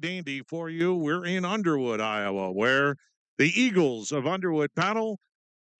dandy for you. We're in Underwood, Iowa, where the Eagles of Underwood paddle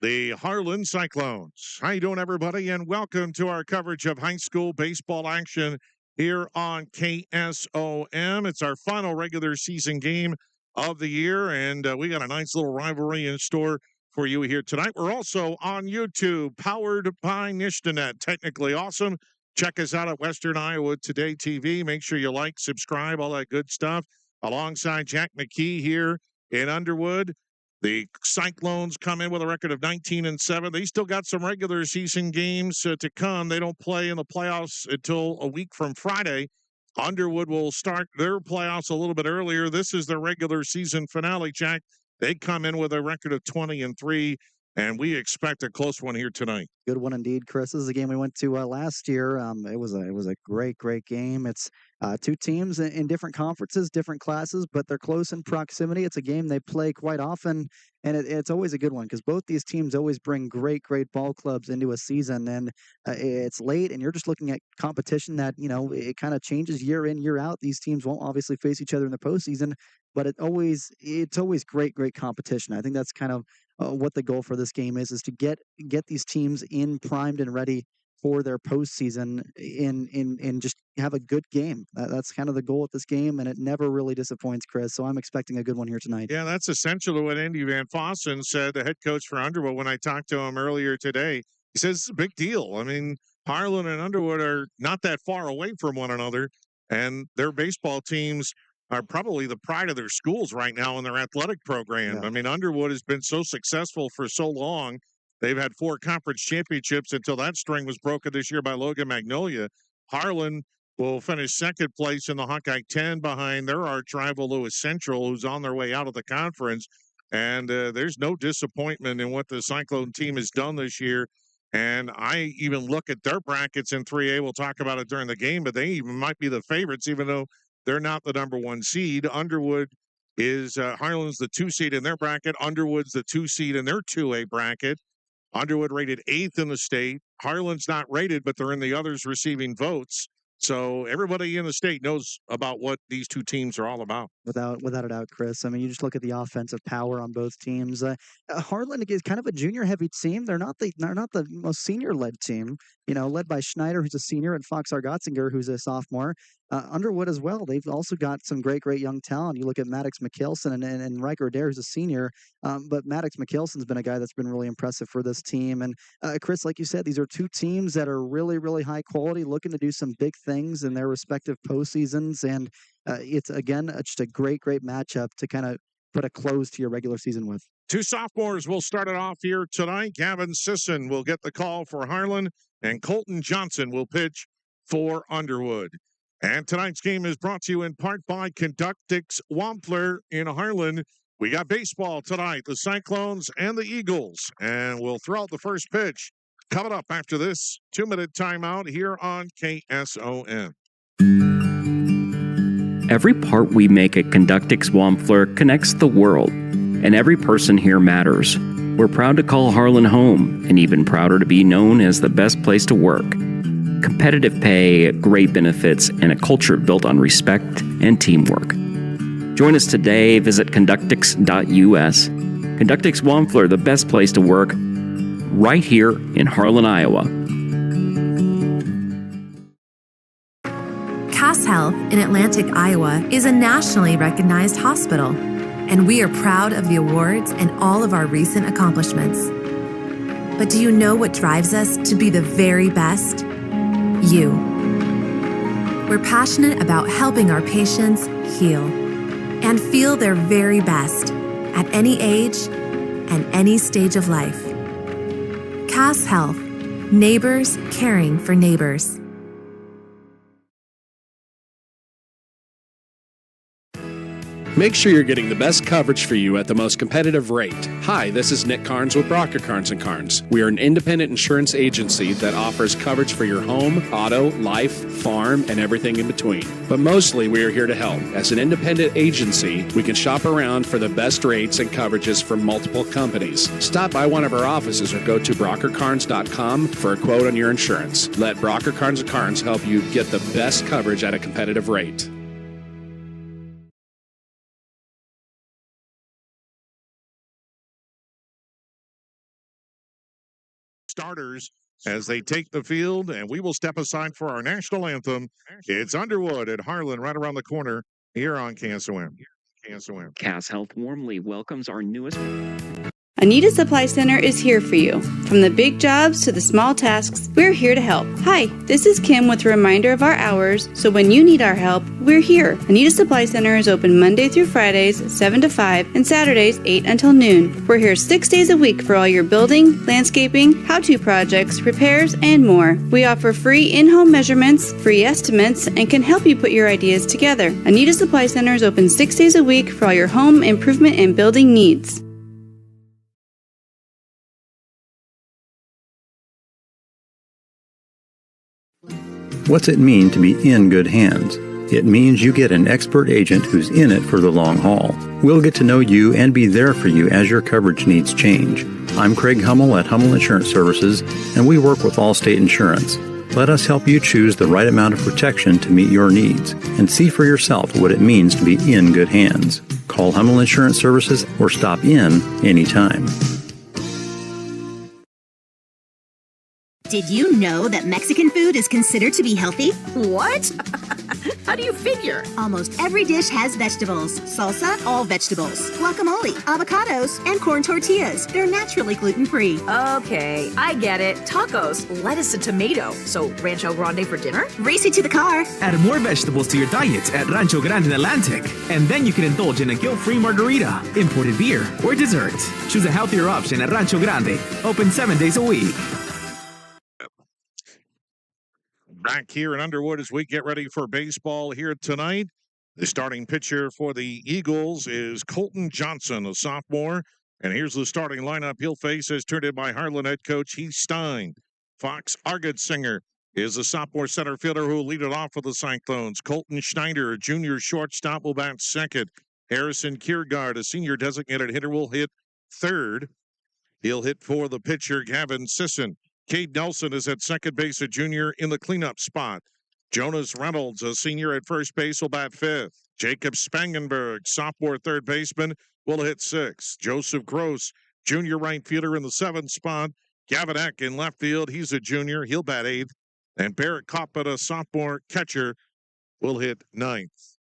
the Harlan Cyclones. How you doing, everybody? And welcome to our coverage of high school baseball action here on KSOM. It's our final regular season game of the year, and we got a nice little rivalry in store for you here tonight. We're also on YouTube, powered by Nishtanet. Technically awesome. Check us out at Western Iowa Today TV. Make sure you like, subscribe, all that good stuff. Alongside Jack McKee here in Underwood. The Cyclones come in with a record of 19-7. They still got some regular season games to come. They don't play in the playoffs until a week from Friday. Underwood will start their playoffs a little bit earlier. This is their regular season finale, Jack. They come in with a record of 20-3, and we expect a close one here tonight. Good one indeed, Chris. This is a game we went to last year. It was a great game. It's two teams in different conferences, different classes, but they're close in proximity. It's a game they play quite often, and it's always a good one because both these teams always bring great ball clubs into a season. And it's late, and you're just looking at competition that it kind of changes year in, year out. These teams won't obviously face each other in the postseason, but it's always great competition. I think that's kind of what the goal for this game is to get these teams in primed and ready for their postseason in just have a good game. That's kind of the goal at this game, and it never really disappoints, Chris. So I'm expecting a good one here tonight. Yeah, that's essentially what Andy Van Fossen said, the head coach for Underwood, when I talked to him earlier today. He says it's a big deal. I mean, Harlan and Underwood are not that far away from one another, and their baseball teams are probably the pride of their schools right now in their athletic program. Yeah. I mean, Underwood has been so successful for so long. They've had 4 conference championships until that string was broken this year by Logan Magnolia. Harlan will finish second place in the Hawkeye 10 behind their arch rival Lewis Central, who's on their way out of the conference. And there's no disappointment in what the Cyclone team has done this year. And I even look at their brackets in 3A. We'll talk about it during the game, but they even might be the favorites, even though they're not the number 1 seed. Underwood is Harlan's the 2 seed in their bracket. Underwood's the 2 seed in their 2A bracket. Underwood rated 8th in the state. Harlan's not rated, but they're in the others receiving votes. So everybody in the state knows about what these two teams are all about. Without a doubt, Chris. I mean, you just look at the offensive power on both teams. Harlan is kind of a junior-heavy team. They're not the most senior-led team. Led by Schneider, who's a senior, and Fox Argotzinger, who's a sophomore. Underwood as well. They've also got some great young talent. You look at Maddox McKelson and Riker Adair, who's a senior. But Maddox McKelson's been a guy that's been really impressive for this team. And Chris, like you said, these are two teams that are really high quality, looking to do some big things in their respective postseasons. And it's, again, just a great matchup to kind of put a close to your regular season with. 2 sophomores will start it off here tonight. Gavin Sisson will get the call for Harlan, and Colton Johnson will pitch for Underwood. And tonight's game is brought to you in part by Conductix Wampler in Harlan. We got baseball tonight, the Cyclones and the Eagles. And we'll throw out the first pitch coming up after this 2-minute timeout here on KSOM. Every part we make at Conductix Wampler connects the world, and every person here matters. We're proud to call Harlan home, and even prouder to be known as the best place to work. Competitive pay, great benefits, and a culture built on respect and teamwork. Join us today. Visit Conductix.us. Conductix Wampler, the best place to work, right here in Harlan, Iowa. Cass Health in Atlantic, Iowa is a nationally recognized hospital, and we are proud of the awards and all of our recent accomplishments. But do you know what drives us to be the very best? You. We're passionate about helping our patients heal and feel their very best at any age and any stage of life. Cass Health. Neighbors caring for neighbors. Make sure you're getting the best coverage for you at the most competitive rate. Hi, this is Nick Carnes with Brocker Carnes & Carnes. We are an independent insurance agency that offers coverage for your home, auto, life, farm, and everything in between. But mostly we are here to help. As an independent agency, we can shop around for the best rates and coverages from multiple companies. Stop by one of our offices or go to brockercarnes.com for a quote on your insurance. Let Brocker Carnes & Carnes help you get the best coverage at a competitive rate. starters as they take the field, and we will step aside for our national anthem. It's Underwood at Harlan right around the corner here on KSOM. Cass Health warmly welcomes our newest. Anita Supply Center is here for you. From the big jobs to the small tasks, we're here to help. Hi, this is Kim with a reminder of our hours, so when you need our help, we're here. Anita Supply Center is open Monday through Fridays, 7 to 5, and Saturdays, 8 until noon. We're here 6 days a week for all your building, landscaping, how-to projects, repairs, and more. We offer free in-home measurements, free estimates, and can help you put your ideas together. Anita Supply Center is open 6 days a week for all your home improvement and building needs. What's it mean to be in good hands? It means you get an expert agent who's in it for the long haul. We'll get to know you and be there for you as your coverage needs change. I'm Craig Hummel at Hummel Insurance Services, and we work with Allstate Insurance. Let us help you choose the right amount of protection to meet your needs and see for yourself what it means to be in good hands. Call Hummel Insurance Services or stop in anytime. Did you know that Mexican food is considered to be healthy? What? How do you figure? Almost every dish has vegetables. Salsa, all vegetables. Guacamole, avocados, and corn tortillas. They're naturally gluten-free. Okay, I get it. Tacos, lettuce and tomato. So Rancho Grande for dinner? Race it to the car. Add more vegetables to your diet at Rancho Grande in Atlantic. And then you can indulge in a guilt-free margarita, imported beer, or dessert. Choose a healthier option at Rancho Grande. Open 7 days a week. Back here in Underwood as we get ready for baseball here tonight. The starting pitcher for the Eagles is Colton Johnson, a sophomore. And here's the starting lineup he'll face as turned in by Harlan head coach Heath Stein. Fox Argidsinger is the sophomore center fielder who will lead it off for the Cyclones. Colton Schneider, a junior shortstop, will bat second. Harrison Kiergaard, a senior designated hitter, will hit third. He'll hit for the pitcher, Gavin Sisson. Cade Nelson is at second base, a junior in the cleanup spot. Jonas Reynolds, a senior at first base, will bat fifth. Jacob Spangenberg, sophomore third baseman, will hit sixth. Joseph Gross, junior right fielder in the seventh spot. Gavin Eck in left field, he's a junior, he'll bat eighth. And Barrett Coppett, a sophomore catcher, will hit ninth.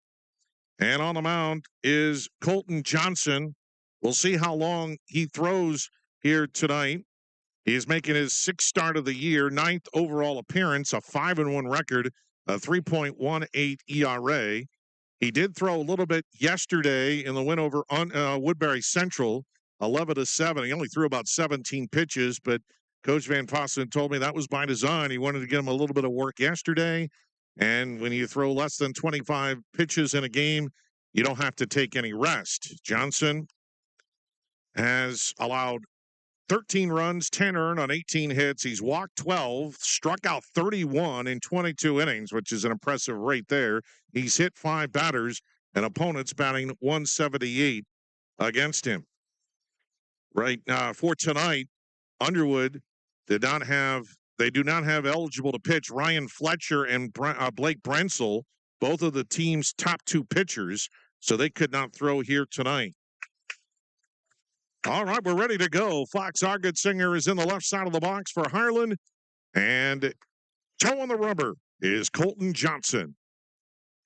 And on the mound is Colton Johnson. We'll see how long he throws here tonight. He is making his sixth start of the year, ninth overall appearance, a 5-1 record, a 3.18 ERA. He did throw a little bit yesterday in the win over Woodbury Central, 11-7. He only threw about 17 pitches, but Coach Van Fossen told me that was by design. He wanted to get him a little bit of work yesterday, and when you throw less than 25 pitches in a game, you don't have to take any rest. Johnson has allowed 13 runs, 10 earned on 18 hits. He's walked 12, struck out 31 in 22 innings, which is an impressive rate there. He's hit 5 batters, and opponents batting 178 against him. Right now, for tonight, Underwood do not have eligible to pitch Ryan Fletcher and Blake Brensel, both of the team's top 2 pitchers, so they could not throw here tonight. All right, we're ready to go. Fox Argidsinger is in the left side of the box for Harlan. And toe on the rubber is Colton Johnson.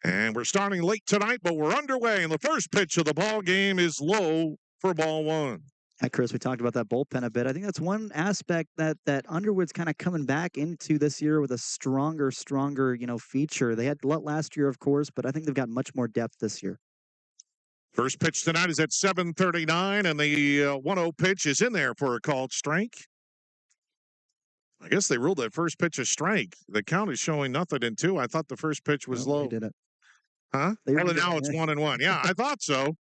And we're starting late tonight, but we're underway. And the first pitch of the ball game is low for ball one. Hi, Chris. We talked about that bullpen a bit. I think that's one aspect that Underwood's kind of coming back into this year with a stronger, feature. They had last year, of course, but I think they've got much more depth this year. First pitch tonight is at 7:39, and the 1-0 pitch is in there for a called strike. I guess they ruled that first pitch a strike. The count is showing nothing in 2. I thought the first pitch was low. They did it. Huh? Well, now it's 1-1. Yeah, I thought so.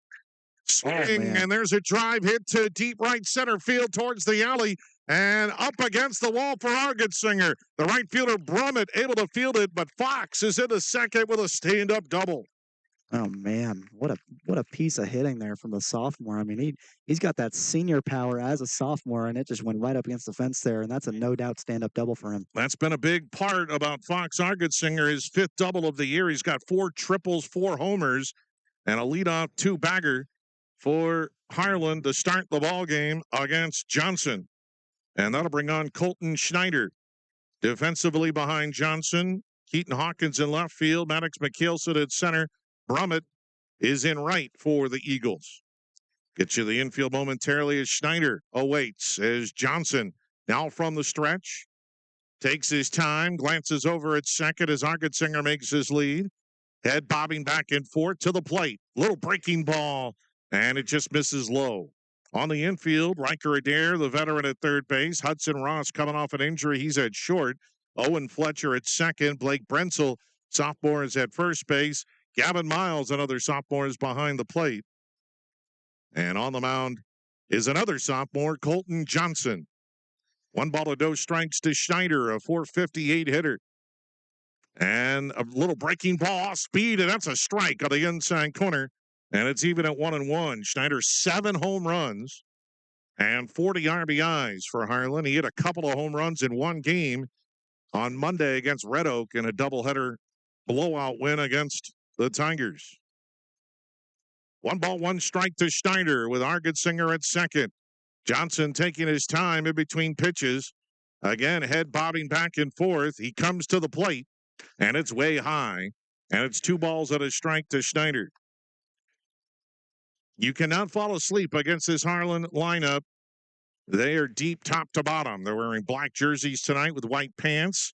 Swing, and there's a drive hit to deep right center field towards the alley, and up against the wall for Argidsinger. The right fielder, Brummett, able to field it, but Fox is in the second with a stand-up double. Oh man, what a piece of hitting there from the sophomore. I mean, he's got that senior power as a sophomore, and it just went right up against the fence there, and that's a no doubt stand-up double for him. That's been a big part about Fox Argidsinger, his 5th double of the year. He's got 4 triples, 4 homers, and a leadoff 2-bagger for Harlan to start the ball game against Johnson. And that'll bring on Colton Schneider. Defensively behind Johnson, Keaton Hawkins in left field, Maddox McKeelson at center. Brummett is in right for the Eagles. Get you the infield momentarily as Schneider awaits as Johnson now from the stretch. Takes his time, glances over at second as Argensinger makes his lead. Head bobbing back and forth to the plate. Little breaking ball, and it just misses low. On the infield, Riker Adair, the veteran at third base. Hudson Ross coming off an injury. He's at short. Owen Fletcher at second. Blake Brenzel, sophomore, is at first base. Gavin Miles, another sophomore, is behind the plate. And on the mound is another sophomore, Colton Johnson. 1-2 strikes to Schneider, a .458 hitter. And a little breaking ball off speed, and that's a strike on the inside corner. And it's even at 1-1. Schneider 7 home runs and 40 RBIs for Harlan. He hit a couple of home runs in one game on Monday against Red Oak in a doubleheader blowout win against the Tigers. 1-1 strike to Schneider with Argensinger at second. Johnson taking his time in between pitches. Again, head bobbing back and forth. He comes to the plate, and it's way high. And it's 2 balls and a strike to Schneider. You cannot fall asleep against this Harlan lineup. They are deep top to bottom. They're wearing black jerseys tonight with white pants,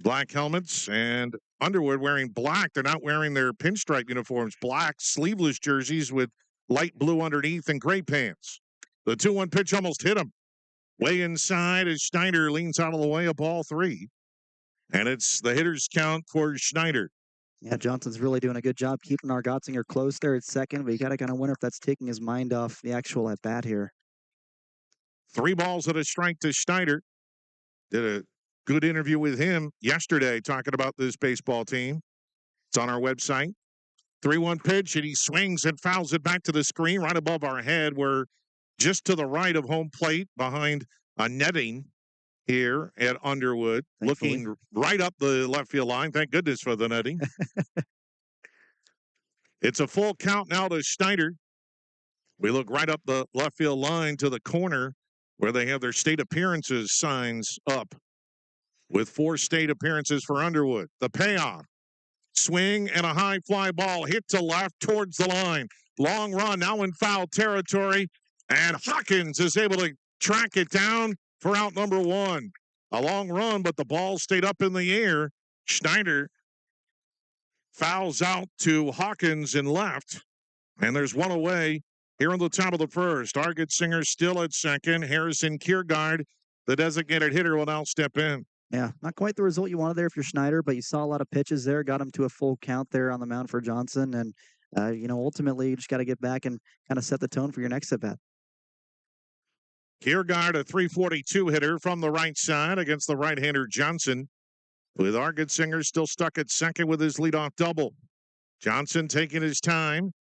black helmets, and Underwood wearing black. They're not wearing their pinstripe uniforms. Black sleeveless jerseys with light blue underneath and gray pants. The 2-1 pitch almost hit him. Way inside as Schneider leans out of the way of ball 3. And it's the hitter's count for Schneider. Yeah, Johnson's really doing a good job keeping our Gottsinger close there at second, but you got to kind of wonder if that's taking his mind off the actual at-bat here. 3 balls and a strike to Schneider. Did a good interview with him yesterday talking about this baseball team. It's on our website. 3-1 pitch, and he swings and fouls it back to the screen right above our head. We're just to the right of home plate behind a netting here at Underwood, Thankfully. looking right up the left field line. Thank goodness for the netting. It's a full count now to Schneider. We look right up the left field line to the corner where they have their state appearances signs up with 4 state appearances for Underwood. The payoff. Swing and a high fly ball hit to left towards the line. Long run now in foul territory. And Hawkins is able to track it down for out number 1. A long run, but the ball stayed up in the air. Schneider fouls out to Hawkins in left. And there's 1 away here in the top of the first. Argensinger still at second. Harrison Kiergaard, the designated hitter, will now step in. Yeah, not quite the result you wanted there if you're Schneider, but you saw a lot of pitches there, got him to a full count there on the mound for Johnson. And, ultimately, you just got to get back and kind of set the tone for your next at-bat. Kiergaard, a .342 hitter from the right side against the right-hander Johnson, with Argensinger still stuck at second with his leadoff double. Johnson taking his time,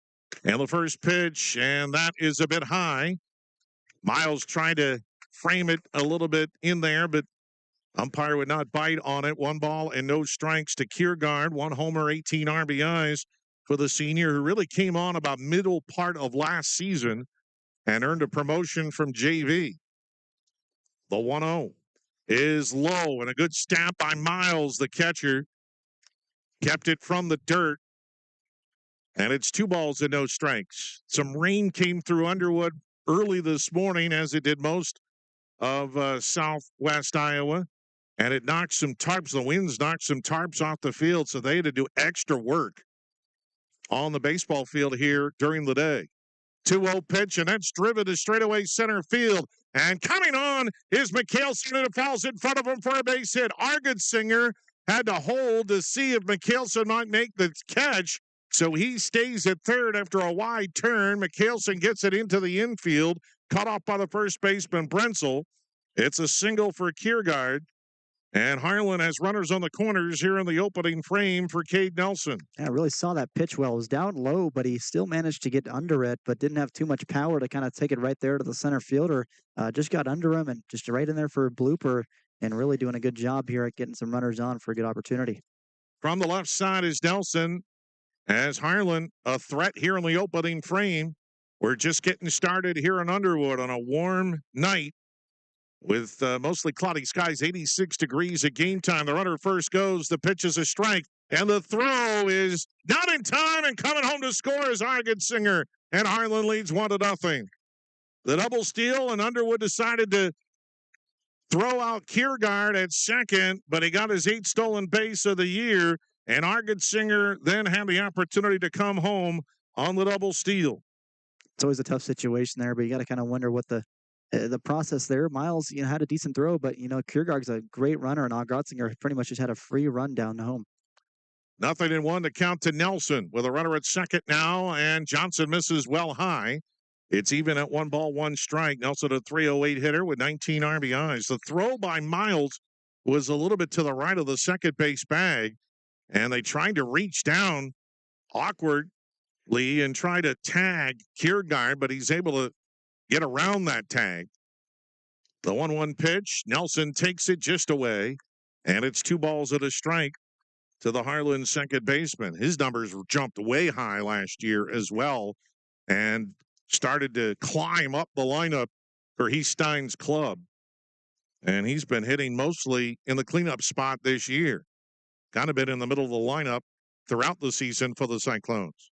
and the first pitch, and that is a bit high. Miles tried to frame it a little bit in there, but umpire would not bite on it. 1 ball and no strikes to Kiergaard. 1 homer, 18 RBIs for the senior, who really came on about middle part of last season and earned a promotion from JV. The 1-0 is low, and a good stab by Miles, the catcher. Kept it from the dirt, and it's 2 balls and no strikes. Some rain came through Underwood early this morning, as it did most of southwest Iowa, and it knocked some tarps. The winds knocked some tarps off the field, so they had to do extra work on the baseball field here during the day. 2-0 pitch, and that's driven to straightaway center field. And coming on is McKeelson, and it falls in front of him for a base hit. Argensinger had to hold to see if McKeelson might make the catch, so he stays at third after a wide turn. McKeelson gets it into the infield, cut off by the first baseman Brenzel. It's a single for Kiergaard. And Harlan has runners on the corners here in the opening frame for Cade Nelson. Yeah, I really saw that pitch well. It was down low, but he still managed to get under it, but didn't have too much power to kind of take it right there to the center fielder. Just got under him and just right in there for a blooper, and really doing a good job here at getting some runners on for a good opportunity. From the left side is Nelson, as Harlan a threat here in the opening frame. We're just getting started here in Underwood on a warm night. with mostly cloudy skies, 86 degrees at game time. The runner first goes. The pitch is a strike, and the throw is not in time, and coming home to score is Singer, and Harlan leads 1-0. The double steal, and Underwood decided to throw out Kiergaard at second, but he got his 8th stolen base of the year, and Singer then had the opportunity to come home on the double steal. It's always a tough situation there, but you got to kind of wonder what the process there. Miles, had a decent throw, but Kiergaard's a great runner, and Singer pretty much just had a free run down home. 0-1 to count to Nelson with a runner at second now, and Johnson misses well high. It's even at 1 ball, 1 strike. Nelson, a 308 hitter with 19 RBIs. The throw by Miles was a little bit to the right of the second base bag, and they tried to reach down awkwardly and try to tag Kiergaard, but he's able to get around that tag. The 1-1 pitch, Nelson takes it just away, and it's 2 balls and a strike to the Harlan second baseman. His numbers jumped way high last year as well, and started to climb up the lineup for Heath Stein's club. And he's been hitting mostly in the cleanup spot this year. Kind of been in the middle of the lineup throughout the season for the Cyclones.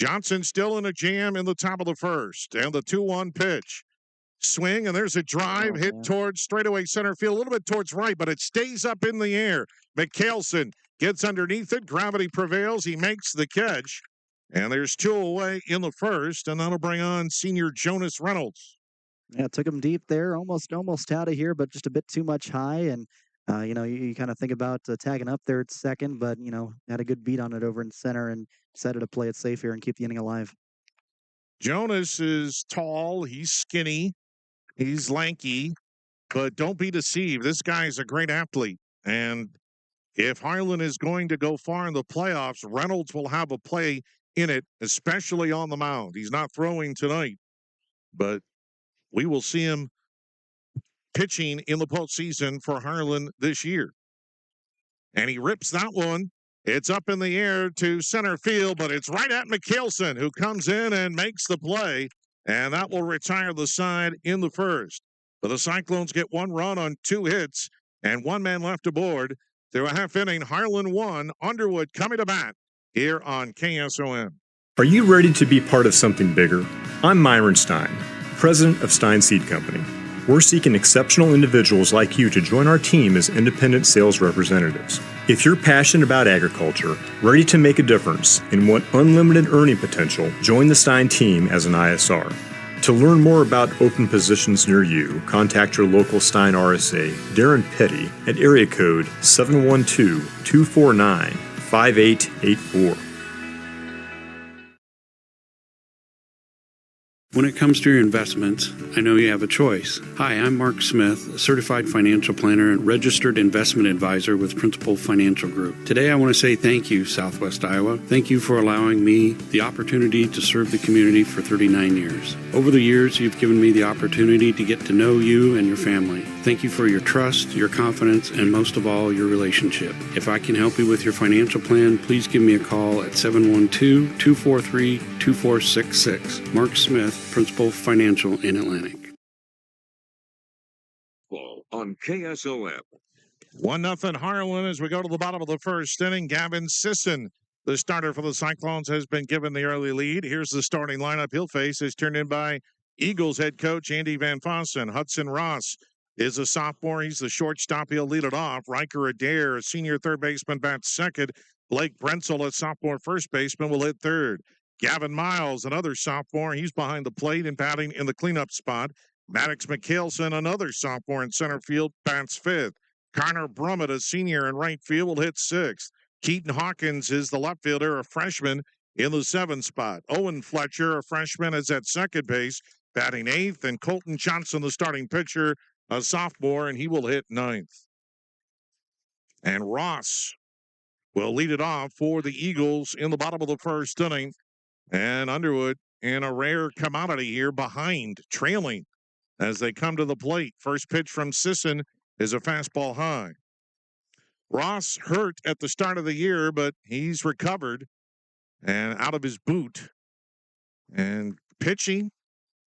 Johnson still in a jam in the top of the first. And the 2-1 pitch. Swing, and there's a drive hit towards straightaway center field, a little bit towards right, but it stays up in the air. McKee gets underneath it. Gravity prevails. He makes the catch. And there's 2 away in the first, and that'll bring on senior Jonas Reynolds. Yeah, took him deep there, almost out of here, but just a bit too much high. And, you kind of think about tagging up there at second, but, had a good beat on it over in center and decided to play it safe here and keep the inning alive. Jonas is tall. He's skinny. He's lanky, but don't be deceived. This guy is a great athlete. And if Harlan is going to go far in the playoffs, Reynolds will have a play in it, especially on the mound. He's not throwing tonight, but we will see him pitching in the postseason for Harlan this year. And he rips that one. It's up in the air to center field, but it's right at McKee, who comes in and makes the play, and that will retire the side in the first. But the Cyclones get 1 run on 2 hits and 1 man left aboard. Through a half inning, Harlan 1, Underwood coming to bat here on KSOM. Are you ready to be part of something bigger? I'm Myron Stein, president of Stein Seed Company. We're seeking exceptional individuals like you to join our team as independent sales representatives. If you're passionate about agriculture, ready to make a difference, and want unlimited earning potential, join the Stein team as an ISR. To learn more about open positions near you, contact your local Stein RSA, Darren Petty, at area code 712-249-5884. When it comes to your investments, I know you have a choice. Hi, I'm Mark Smith, a certified financial planner and registered investment advisor with Principal Financial Group. Today I want to say thank you, Southwest Iowa. Thank you for allowing me the opportunity to serve the community for 39 years. Over the years, you've given me the opportunity to get to know you and your family. Thank you for your trust, your confidence, and most of all, your relationship. If I can help you with your financial plan, please give me a call at 712-243-2466. Mark Smith, Principal Financial in Atlantic. On KSOM. 1-0 Harlan as we go to the bottom of the first inning. Gavin Sisson, the starter for the Cyclones, has been given the early lead. Here's the starting lineup he'll face. Is turned in by Eagles head coach Andy Van Fossen. Hudson Ross is a sophomore. He's the shortstop. He'll lead it off. Riker Adair, a senior third baseman, bats second. Blake Brentzel, a sophomore first baseman, will hit third. Gavin Miles, another sophomore. He's behind the plate and batting in the cleanup spot. Maddox McKee, another sophomore in center field, bats fifth. Connor Brummett, a senior in right field, will hit sixth. Keaton Hawkins is the left fielder, a freshman, in the seventh spot. Owen Fletcher, a freshman, is at second base, batting eighth. And Colton Johnson, the starting pitcher, a sophomore, and he will hit ninth. And Ross will lead it off for the Eagles in the bottom of the first inning. And Underwood in a rare commodity here behind, trailing as they come to the plate. First pitch from Sisson is a fastball high. Ross hurt at the start of the year, but he's recovered and out of his boot. And pitching,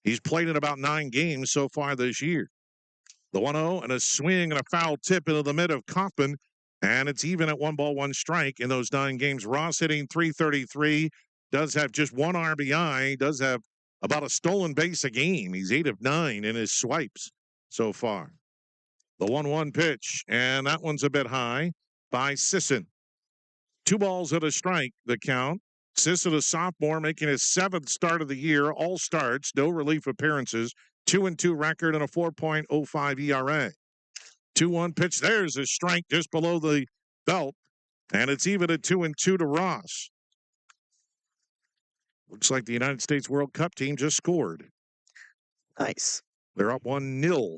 he's played in about 9 games so far this year. The 1-0 and a swing and a foul tip into the mid of Kaufman. And it's even at 1 ball, 1 strike in those 9 games. Ross hitting .333, does have just 1 RBI, does have about a stolen base a game. He's 8 of 9 in his swipes so far. The 1-1 pitch, and that one's a bit high by Sisson. 2 balls and a strike, the count. Sisson, a sophomore, making his 7th start of the year. All starts, no relief appearances. 2-2 record and a 4.05 ERA. 2-1 pitch. There's a strike just below the belt, and it's even at 2-2 to Ross. Looks like the United States World Cup team just scored. Nice. They're up 1-0.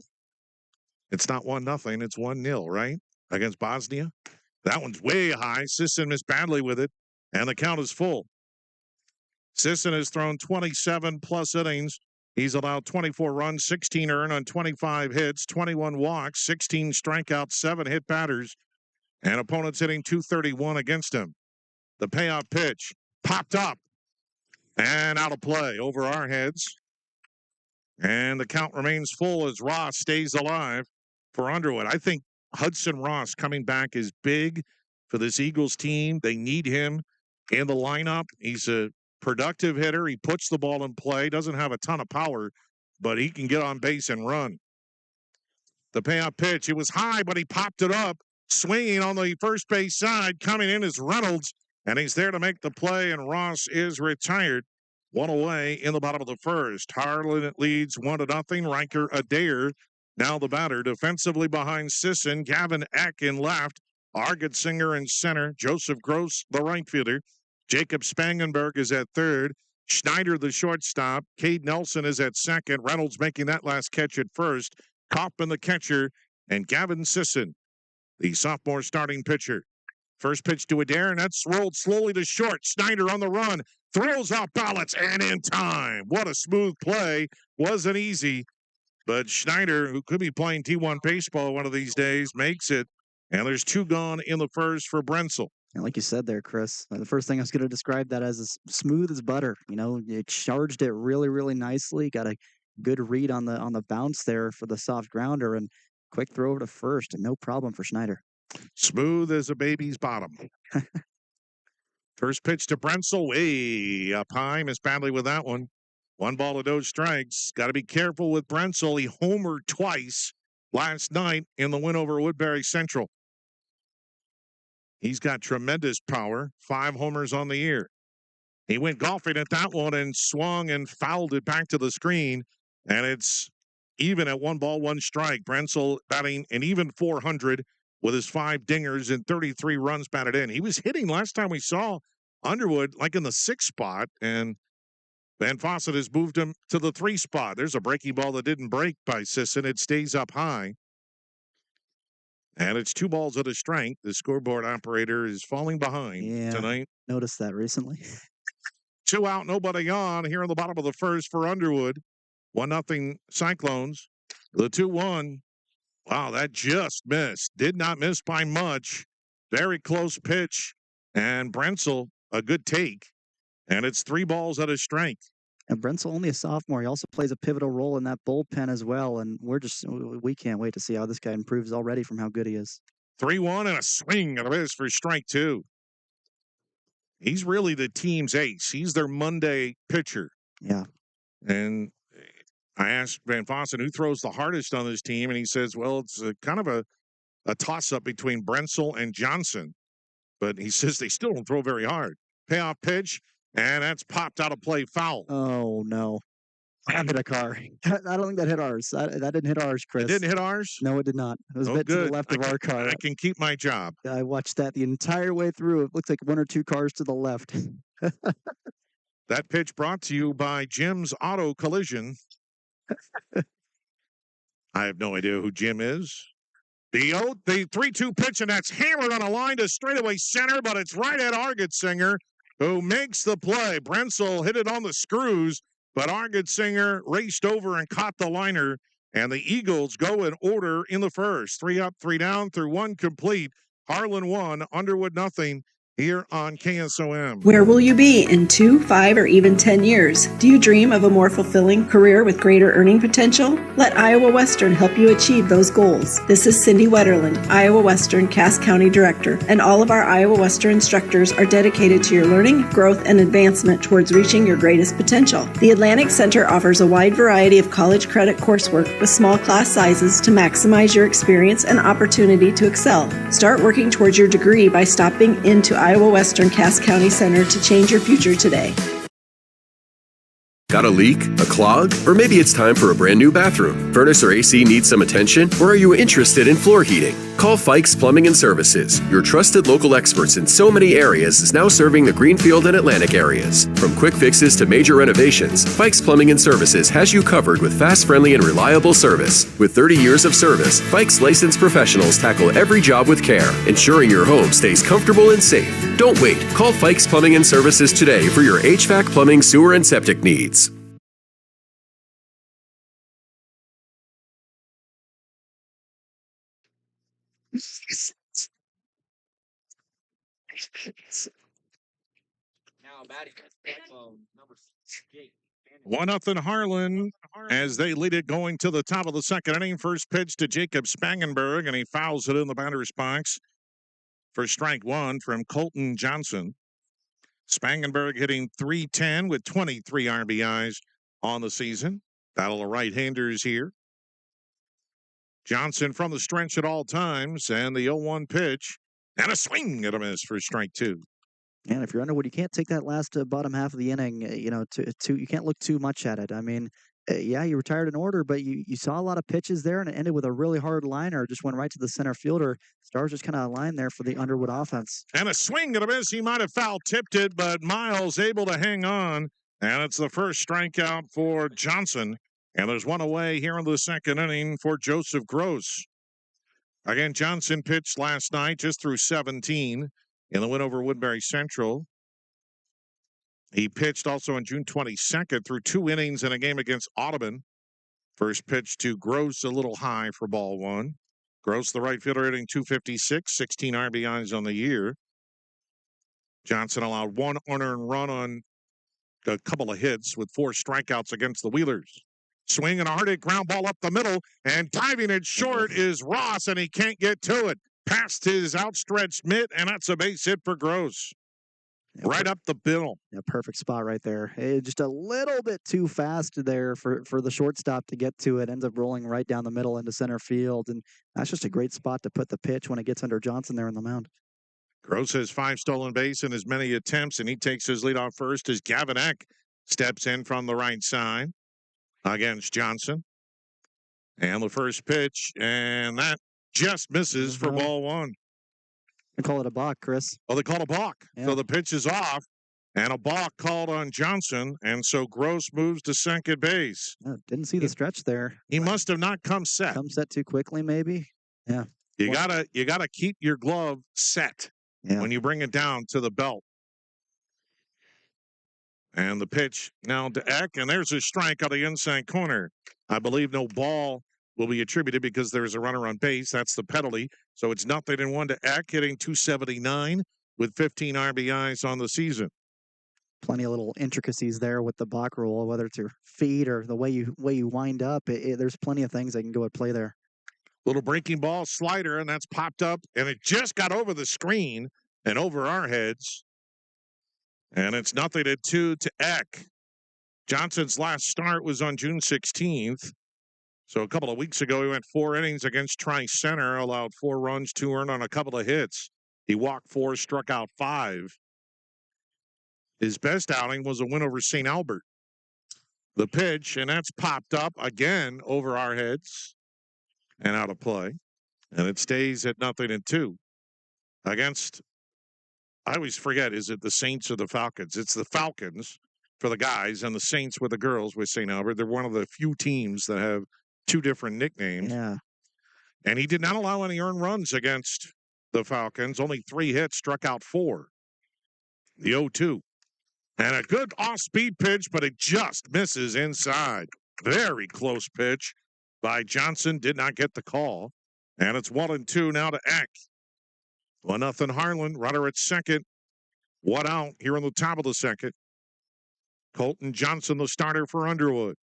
It's not 1-0. It's 1-0, right? Against Bosnia. That one's way high. Sisson missed badly with it, and the count is full. Sisson has thrown 27 plus innings. He's allowed 24 runs, 16 earned on 25 hits, 21 walks, 16 strikeouts, 7 hit batters, and opponents hitting .231 against him. The payoff pitch popped up and out of play over our heads. And the count remains full as Ross stays alive for Underwood. I think Hudson Ross coming back is big for this Eagles team. They need him in the lineup. He's a productive hitter. He puts the ball in play, doesn't have a ton of power, but he can get on base and run. The payoff pitch, it was high, but he popped it up, swinging on the first base side. Coming in is Reynolds, and he's there to make the play, and Ross is retired. 1 away in the bottom of the first. Harlan leads 1-0. Riker Adair now the batter. Defensively behind Sisson, Gavin Eck in left, Argetsinger in center, Joseph Gross the right fielder, Jacob Spangenberg is at third, Schneider the shortstop, Cade Nelson is at second, Reynolds making that last catch at first, Kaufman the catcher, and Gavin Sisson, the sophomore starting pitcher. First pitch to Adair, and that's rolled slowly to short. Schneider on the run, throws out ballots, and in time. What a smooth play. Wasn't easy, but Schneider, who could be playing T1 baseball one of these days, makes it. And there's 2 gone in the first for Brensel. And like you said there, Chris, the first thing I was going to describe that as smooth as butter. You know, it charged it really, really nicely. Got a good read on the bounce there for the soft grounder, and quick throw over to first, and no problem for Schneider. Smooth as a baby's bottom. First pitch to Brensel, way up high. Missed badly with that one. 1 ball to no strikes. Got to be careful with Brensel. He homered twice last night in the win over Woodbury Central. He's got tremendous power. 5 homers on the year. He went golfing at that one and swung and fouled it back to the screen. And it's even at 1 ball, 1 strike. Brensel batting an even .400 with his 5 dingers and 33 runs batted in. He was hitting last time we saw Underwood like in the 6th spot, and Van Fawcett has moved him to the 3 spot. There's a breaking ball that didn't break by Sisson. It stays up high. And it's 2 balls at a strike. The scoreboard operator is falling behind tonight. Noticed that recently. 2 out, nobody on here in the bottom of the first for Underwood. 1-0 Cyclones. The 2-1. Wow, that just missed. Did not miss by much. Very close pitch. And Brensel, a good take. And it's 3 balls at a strike. And Brensel only a sophomore. He also plays a pivotal role in that bullpen as well. And we can't wait to see how this guy improves already from how good he is. 3-1 and a swing and a miss for strike 2. He's really the team's ace. He's their Monday pitcher. Yeah. And I asked Van Fawcett who throws the hardest on this team, and he says, well, it's kind of a toss-up between Brensel and Johnson. But he says they still don't throw very hard. Payoff pitch, and that's popped out of play, foul. Oh, no. That hit a car. I don't think that hit ours. That didn't hit ours, Chris. It didn't hit ours? No, it did not. It was a bit to the left of our car. I can keep my job. I watched that the entire way through. It looked like 1 or 2 cars to the left. That pitch brought to you by Jim's Auto Collision. I have no idea who Jim is. The 3-2 pitch, and that's hammered on a line to straightaway center, but it's right at Argetsinger, who makes the play. Brensel hit it on the screws, but Argetsinger raced over and caught the liner, and the Eagles go in order in the first. 3 up, 3 down through 1 complete. Harlan 1, Underwood 0. here on KSOM. Where will you be in 2, 5, or even 10 years? Do you dream of a more fulfilling career with greater earning potential? Let Iowa Western help you achieve those goals. This is Cindy Wetterland, Iowa Western Cass County Director, and all of our Iowa Western instructors are dedicated to your learning, growth, and advancement towards reaching your greatest potential. The Atlantic Center offers a wide variety of college credit coursework with small class sizes to maximize your experience and opportunity to excel. Start working towards your degree by stopping into Iowa Western Cass County Center to change your future today. Got a leak? A clog? Or maybe it's time for a brand new bathroom. Furnace or AC needs some attention? Or are you interested in floor heating? Call Fikes Plumbing and Services. Your trusted local experts in so many areas is now serving the Greenfield and Atlantic areas. From quick fixes to major renovations, Fikes Plumbing and Services has you covered with fast, friendly, and reliable service. With 30 years of service, Fikes licensed professionals tackle every job with care, ensuring your home stays comfortable and safe. Don't wait. Call Fikes Plumbing and Services today for your HVAC, plumbing, sewer, and septic needs. One nothing Harlan as they lead it going to the top of the second inning. First pitch to Jacob Spangenberg, and he fouls it in the batter's box for strike one from Colton Johnson. Spangenberg hitting .310 with 23 RBIs on the season. Battle of right-handers here. Johnson from the stretch at all times, and the 0-1 pitch, and a swing and a miss for strike two. And if you're Underwood, you can't take that last bottom half of the inning, you can't look too much at it. I mean, yeah, you retired in order, but you saw a lot of pitches there, and it ended with a really hard liner. Just went right to the center fielder. Stars just kind of aligned there for the Underwood offense. And a swing and a miss. He might have foul-tipped it, but Miles able to hang on. And it's the first strikeout for Johnson. And there's one away here in the second inning for Joseph Gross. Again, Johnson pitched last night, just through 17 in the win over Woodbury Central. He pitched also on June 22nd through 2 innings in a game against Audubon. First pitch to Gross, a little high for ball one. Gross, the right fielder, hitting .256, 16 RBIs on the year. Johnson allowed 1 unearned run on a couple of hits with 4 strikeouts against the Wheelers. Swing and a hard hit ground ball up the middle, and diving it short is Ross, and he can't get to it. Past his outstretched mitt, and that's a base hit for Gross. Yeah, right up the middle. Yeah, perfect spot right there. Just a little bit too fast there for the shortstop to get to it. Ends up rolling right down the middle into center field, and that's just a great spot to put the pitch when it gets under Johnson there on the mound. Gross has 5 stolen base in as many attempts, and he takes his lead off first as Gavin Eck steps in from the right side against Johnson. And the first pitch, and that just misses for ball one. They call it a balk, Chris. Oh, they call it a balk. Yeah. So the pitch is off, and a balk called on Johnson, and so Gross moves to second base. Didn't see the stretch there. He must have not come set. Come set too quickly, maybe. Yeah. You gotta keep your glove set when you bring it down to the belt. And the pitch now to Eck, and there's a strike on the inside corner. I believe no ball will be attributed because there's a runner on base. That's the penalty. So it's 0-1 to Eck, hitting .279 with 15 RBIs on the season. Plenty of little intricacies there with the balk rule, whether it's your feet or the way you wind up. There's plenty of things that can go at play there. Little breaking ball slider, and that's popped up, and it just got over the screen and over our heads. And it's 0-2 to Eck. Johnson's last start was on June 16th. So a couple of weeks ago, he went 4 innings against Tri-Center, allowed 4 runs, 2 earned on a couple of hits. He walked 4, struck out 5. His best outing was a win over St. Albert. The pitch, and that's popped up again over our heads and out of play. And it stays at 0-2 against, I always forget, is it the Saints or the Falcons? It's the Falcons for the guys and the Saints with the girls with St. Albert. They're one of the few teams that have 2 different nicknames. Yeah. And he did not allow any earned runs against the Falcons. Only 3 hits, struck out 4. The 0-2. And a good off-speed pitch, but it just misses inside. Very close pitch by Johnson. Did not get the call. And it's 1-2 now to Eck. 1-0 Harlan. Runner at second One out here on the top of the second. Colton Johnson, the starter for Underwood.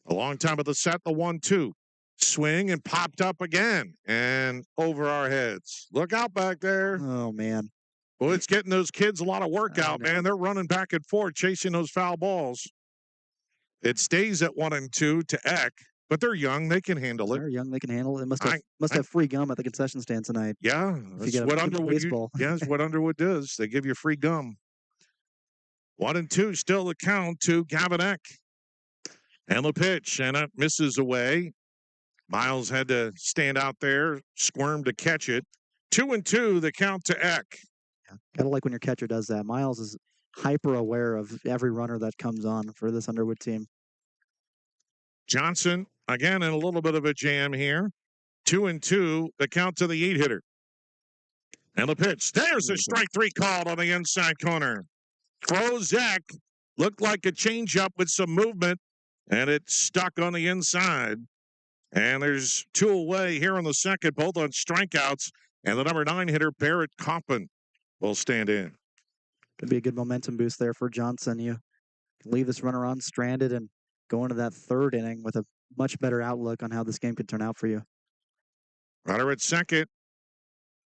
A long time of the set, the 1-2. Swing and popped up again and over our heads. Look out back there. Oh, man. Well, it's getting those kids a lot of workout, man. They're running back and forth, chasing those foul balls. It stays at 1-2 to Eck, but they're young. They can handle it. They're young. They can handle it. Must have free gum at the concession stand tonight. Yeah, that's what Underwood. That's what Underwood does. They give you free gum. 1-2, still the count to Gavin Eck. And the pitch, and it misses away. Miles had to stand out there, squirm to catch it. 2-2, the count to Eck. Yeah, gotta like when your catcher does that. Miles is hyper aware of every runner that comes on for this Underwood team. Johnson, again, in a little bit of a jam here. 2-2, the count to the 8-hitter. And the pitch. There's a strike 3 called on the inside corner. Throws Eck. Looked like a changeup with some movement, and it stuck on the inside. And there's 2 away here in the second, both on strikeouts. And the number 9 hitter, Barrett Coppin, will stand in. Could be a good momentum boost there for Johnson. You can leave this runner on stranded and go into that third inning with a much better outlook on how this game could turn out for you. Runner at second.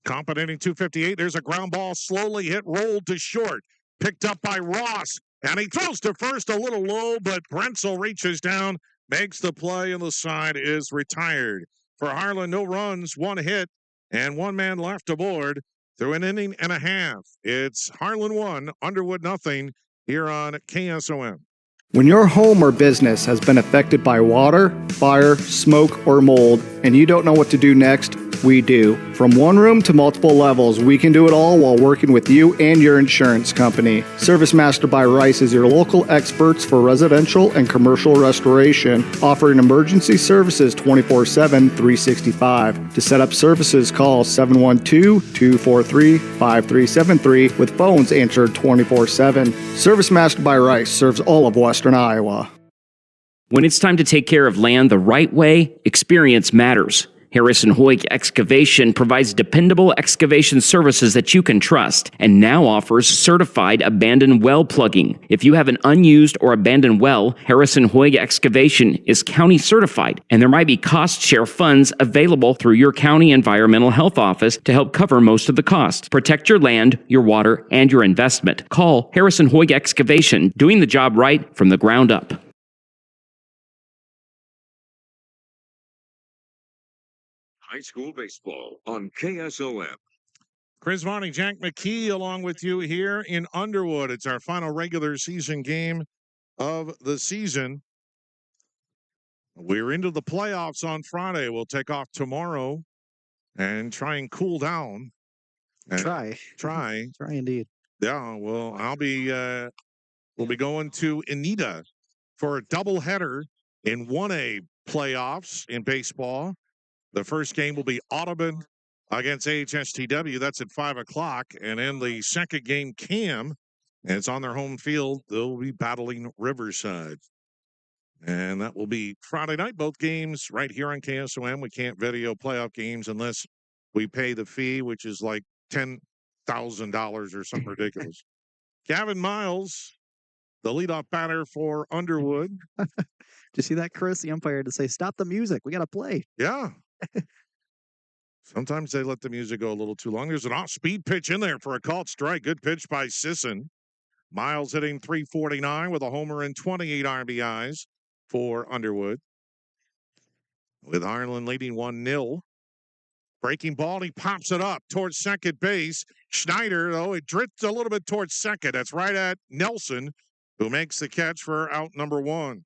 Coppin hitting 258. There's a ground ball slowly hit, rolled to short. Picked up by Ross. And he throws to first a little low, but Brentzel reaches down, makes the play, and the side is retired. For Harlan, no runs, 1 hit, and 1 man left aboard through an inning and a half. It's Harlan 1, Underwood nothing here on KSOM. When your home or business has been affected by water, fire, smoke, or mold, and you don't know what to do next, we do. From one room to multiple levels, we can do it all while working with you and your insurance company. Service Master by Rice is your local experts for residential and commercial restoration, offering emergency services 24/7, 365. To set up services, call 712-243-5373 with phones answered 24/7. Service Master by Rice serves all of Western Iowa. When it's time to take care of land the right way, experience matters. Harrison Hoyk Excavation provides dependable excavation services that you can trust and now offers certified abandoned well plugging. If you have an unused or abandoned well, Harrison Hoyk Excavation is county certified, and there might be cost share funds available through your county environmental health office to help cover most of the cost. Protect your land, your water, and your investment. Call Harrison Hoyk Excavation, doing the job right from the ground up. High school baseball on KSOM. Chris Varney, Jack McKee, along with you here in Underwood. It's our final regular season game of the season. We're into the playoffs on Friday. We'll take off tomorrow and try and cool down. And Try indeed. Yeah, well, we'll be going to Anita for a doubleheader in 1A playoffs in baseball. The first game will be Audubon against AHSTW. That's at 5 o'clock. And in the second game, Cam, and it's on their home field, they'll be battling Riverside. And that will be Friday night, both games right here on KSOM. We can't video playoff games unless we pay the fee, which is like $10,000 or something ridiculous. Gavin Miles, the leadoff batter for Underwood. Did you see that, Chris? The umpire had to say, stop the music. We got to play. Yeah. Sometimes they let the music go a little too long. There's an off-speed pitch in there for a called strike. Good pitch by Sisson. Miles hitting 349 with a homer and 28 RBIs for Underwood. With Harlan leading 1-0. Breaking ball, and he pops it up towards second base. Schneider, though, it drifts a little bit towards second. That's right at Nelson, who makes the catch for out number 1.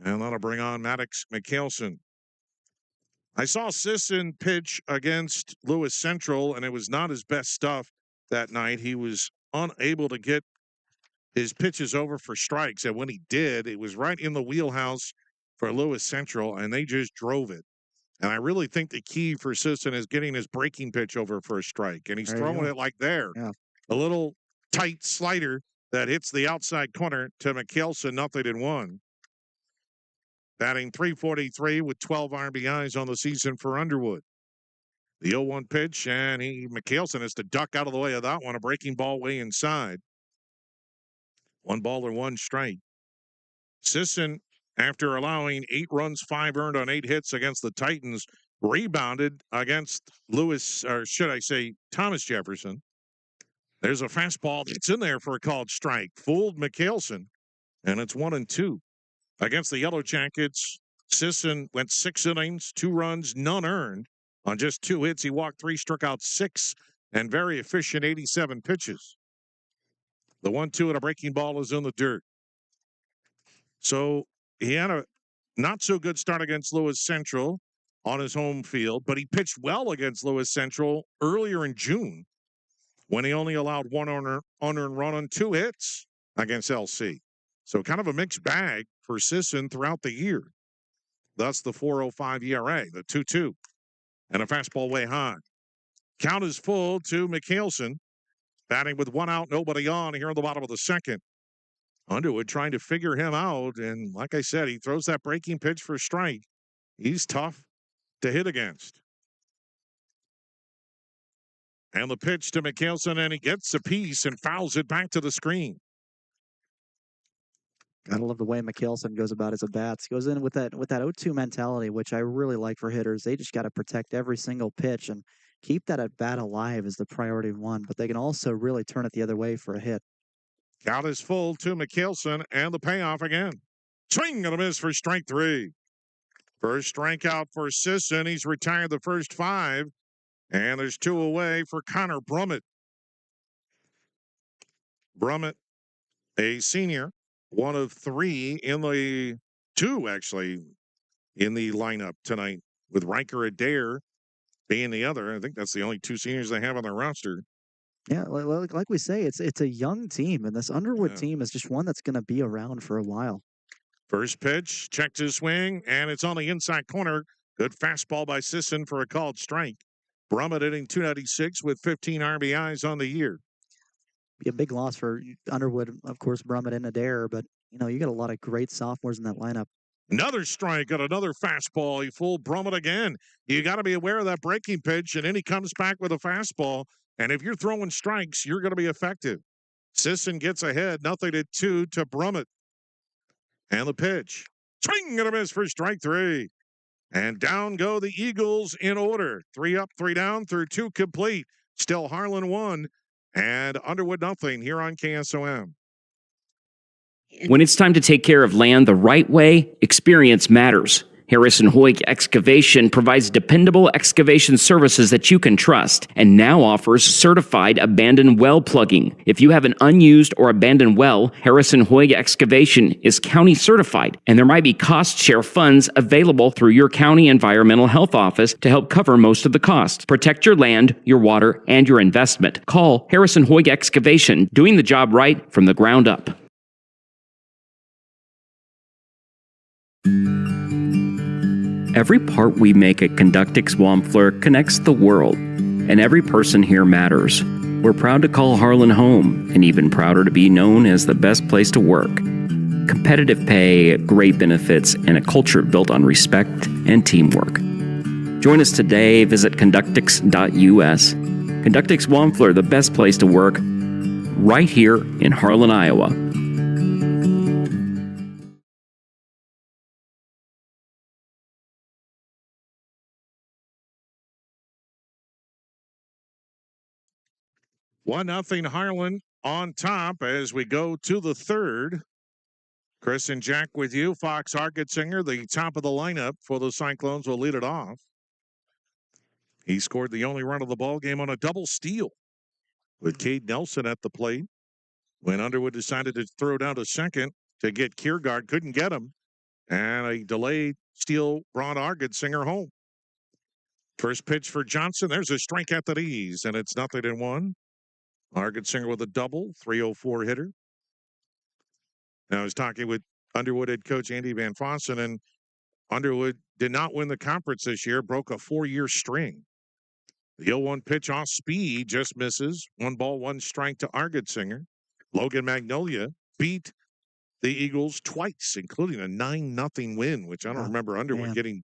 And that'll bring on Maddox McKelson. I saw Sisson pitch against Lewis Central, and it was not his best stuff that night. He was unable to get his pitches over for strikes, and when he did, it was right in the wheelhouse for Lewis Central, and they just drove it. And I really think the key for Sisson is getting his breaking pitch over for a strike, and he's throwing it like there. Yeah. A little tight slider that hits the outside corner to McKelson, 0-1. Batting .343 with 12 RBIs on the season for Underwood. The 0-1 pitch, and McKeelson has to duck out of the way of that one. A breaking ball way inside. 1 ball and 1 strike. Sisson, after allowing 8 runs, 5 earned on 8 hits against the Titans, rebounded against Thomas Jefferson. There's a fastball that's in there for a called strike. Fooled McKeelson, and it's 1-2. Against the Yellow Jackets, Sisson went 6 innings, 2 runs, none earned. On just 2 hits, he walked 3, struck out 6, and very efficient 87 pitches. The 1-2 and a breaking ball is in the dirt. So he had a not so good start against Lewis Central on his home field, but he pitched well against Lewis Central earlier in June when he only allowed 1 unearned run on 2 hits against LC. So kind of a mixed bag for Sisson throughout the year. Thus the 4.05 ERA, the 2-2, and a fastball way high. Count is full to McKeelson, batting with 1 out, nobody on here in the bottom of the second. Underwood trying to figure him out, and like I said, he throws that breaking pitch for a strike. He's tough to hit against. And the pitch to McKeelson, and he gets a piece and fouls it back to the screen. Gotta love the way McKeelson goes about his at-bats. He goes in with that 0-2 mentality, which I really like for hitters. They just got to protect every single pitch and keep that at-bat alive is the priority 1, but they can also really turn it the other way for a hit. Count is full to McKeelson, and the payoff again. Swing and a miss for strike 3. First strikeout for Sisson. He's retired the first 5, and there's 2 away for Connor Brummett. Brummett, a senior, 1 of 3 in the 2, actually, in the lineup tonight, with Riker Adair being the other. I think that's the only 2 seniors they have on their roster. Yeah, like we say, it's a young team, and this Underwood team is just one that's going to be around for a while. First pitch, checked his swing, and it's on the inside corner. Good fastball by Sisson for a called strike. Brummett hitting .296 with 15 RBIs on the year. Be a big loss for Underwood, of course, Brummett and Adair, but you got a lot of great sophomores in that lineup. Another strike and another fastball. He fooled Brummett again. You got to be aware of that breaking pitch, and then he comes back with a fastball. And if you're throwing strikes, you're going to be effective. Sisson gets ahead, 0-2 to Brummett. And the pitch. Swing and a miss for strike 3. And down go the Eagles in order. 3 up, 3 down through 2 complete. Still Harlan 1 and Underwood 0 here on KSOM. When it's time to take care of land the right way, experience matters. Harrison Hoyk Excavation provides dependable excavation services that you can trust and now offers certified abandoned well plugging. If you have an unused or abandoned well, Harrison Hoyk Excavation is county certified, and there might be cost share funds available through your county environmental health office to help cover most of the cost. Protect your land, your water, and your investment. Call Harrison Hoyk Excavation, doing the job right from the ground up. Every part we make at Conductix Wampler connects the world, and every person here matters. We're proud to call Harlan home, and even prouder to be known as the best place to work. Competitive pay, great benefits, and a culture built on respect and teamwork. Join us today. Visit conductix.us. Conductix Wampler, the best place to work, right here in Harlan, Iowa. One nothing Harlan on top as we go to the third. Chris and Jack with you. Fox Argetsinger, the top of the lineup for the Cyclones, will lead it off. He scored the only run of the ball game on a double steal with Cade Nelson at the plate. When Underwood decided to throw down to second to get Kiergaard, couldn't get him. And a delayed steal brought Argetsinger home. First pitch for Johnson. There's a strikeout that ease, and it's 0-1. Argetsinger with a double, 304 hitter. Now I was talking with Underwood head coach Andy Van Fossen, and Underwood did not win the conference this year, broke a 4-year string. The 0-1 pitch off speed just misses. 1 ball, 1 strike to Argetsinger. Logan Magnolia beat the Eagles twice, including a 9-0 win, which I don't remember Underwood getting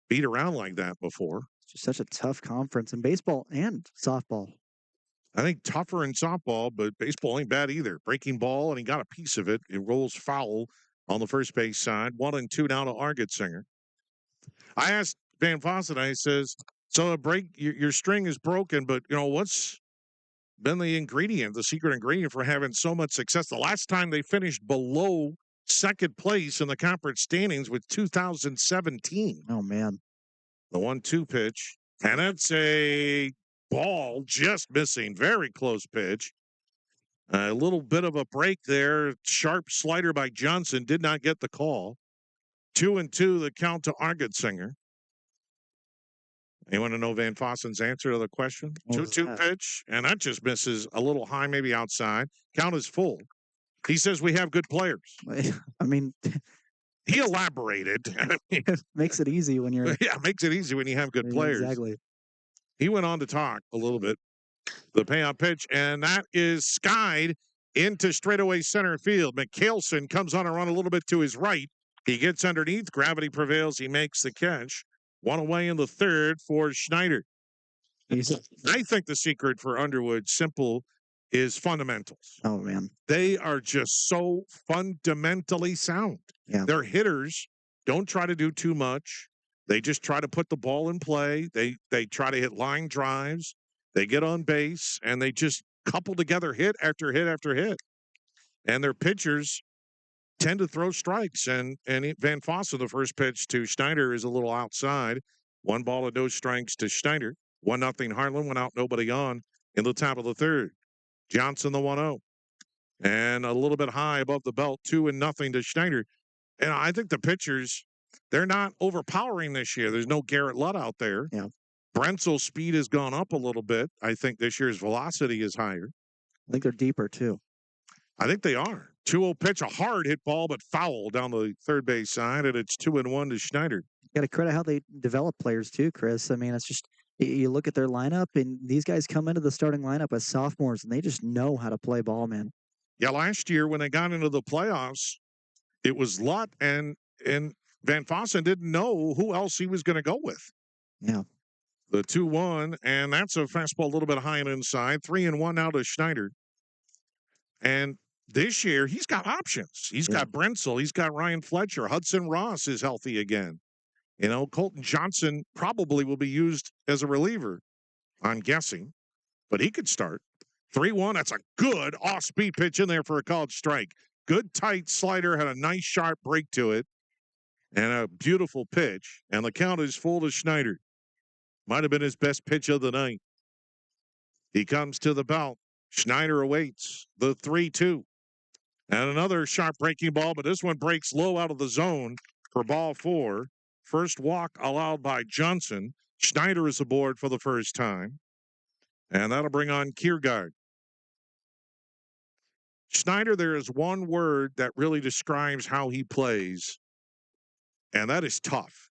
beat around like that before. just such a tough conference in baseball and softball. I think tougher in softball, but baseball ain't bad either. Breaking ball, and he got a piece of it. It rolls foul on the first base side. 1-2 now to Argetsinger. I asked Van Fossen, I says, so your string is broken, but what's been the secret ingredient for having so much success? The last time they finished below second place in the conference standings was 2017. Oh man. The 1-2 pitch, and it's a ball just missing. Very close pitch. A little bit of a break there. Sharp slider by Johnson. Did not get the call. 2-2 the count to Argetsinger. You want to know Van Fossen's answer to the question? 2-2 pitch, and that just misses a little high, maybe outside. Count is full. He says we have good players. I mean, he elaborated. Makes it easy when you're. Yeah, makes it easy when you have good players. Exactly. He went on to talk a little bit. The payoff pitch, and that is skied into straightaway center field. McKee comes on a run a little bit to his right. He gets underneath. Gravity prevails. He makes the catch. One away in the third for Schneider. I think the secret for Underwood, simple, is fundamentals. Oh, man. They are just so fundamentally sound. Yeah. Their hitters don't try to do too much. They just try to put the ball in play. They try to hit line drives. They get on base, and they just couple together hit after hit after hit. And their pitchers tend to throw strikes. And Van Fossen, the first pitch to Schneider is a little outside. 1 no strikes to Schneider. 1-0 Harlan, 1 out, nobody on in the top of the third. Johnson, the 1-0. And a little bit high above the belt, 2-0 to Schneider. And I think the pitchers, they're not overpowering this year. There's no Garrett Lutt out there. Yeah. Brentzel's speed has gone up a little bit. I think this year's velocity is higher. I think they're deeper, too. I think they are. 2-0 pitch, a hard hit ball, but foul down the third base side, and it's 2-1 to Schneider. Got to credit how they develop players, too, Chris. I mean, it's just, you look at their lineup, and these guys come into the starting lineup as sophomores, and they just know how to play ball, man. Yeah, last year when they got into the playoffs, it was Lutt, and Van Fossen didn't know who else he was going to go with. Yeah. The 2-1, and that's a fastball a little bit high and inside. 3-1 now to Schneider. And this year, he's got options. He's got Brentzel. He's got Ryan Fletcher. Hudson Ross is healthy again. Colton Johnson probably will be used as a reliever, I'm guessing. But he could start. 3-1, that's a good off-speed pitch in there for a called strike. Good tight slider, had a nice sharp break to it. And a beautiful pitch. And the count is full to Schneider. Might have been his best pitch of the night. He comes to the belt. Schneider awaits the 3-2. And another sharp breaking ball, but this one breaks low out of the zone for ball 4. First walk allowed by Johnson. Schneider is aboard for the first time. And that'll bring on Kiergaard. Schneider, there is one word that really describes how he plays, and that is tough.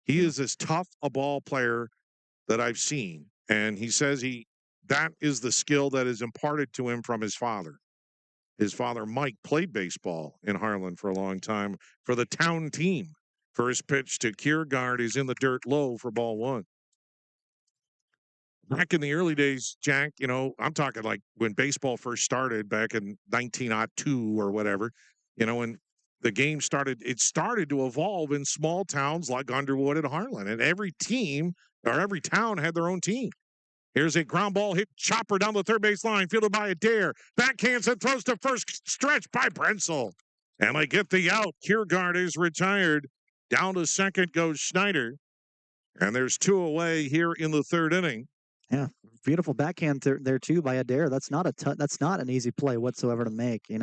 He is as tough a ball player that I've seen. And he says that is the skill that is imparted to him from his father. His father, Mike, played baseball in Harlan for a long time for the town team. First pitch to Kiergaard is in the dirt low for ball 1. Back in the early days, Jack, I'm talking like when baseball first started back in 1902 or whatever, when the game started, it started to evolve in small towns like Underwood and Harlan. And every team or every town had their own team. Here's a ground ball hit chopper down the third base line, fielded by Adair. Backhands and throws to first, stretch by Brentzel. And they get the out. Kiergaard is retired. Down to second goes Schneider. And there's 2 away here in the third inning. Yeah, beautiful backhand there too by Adair. That's not that's not an easy play whatsoever to make. You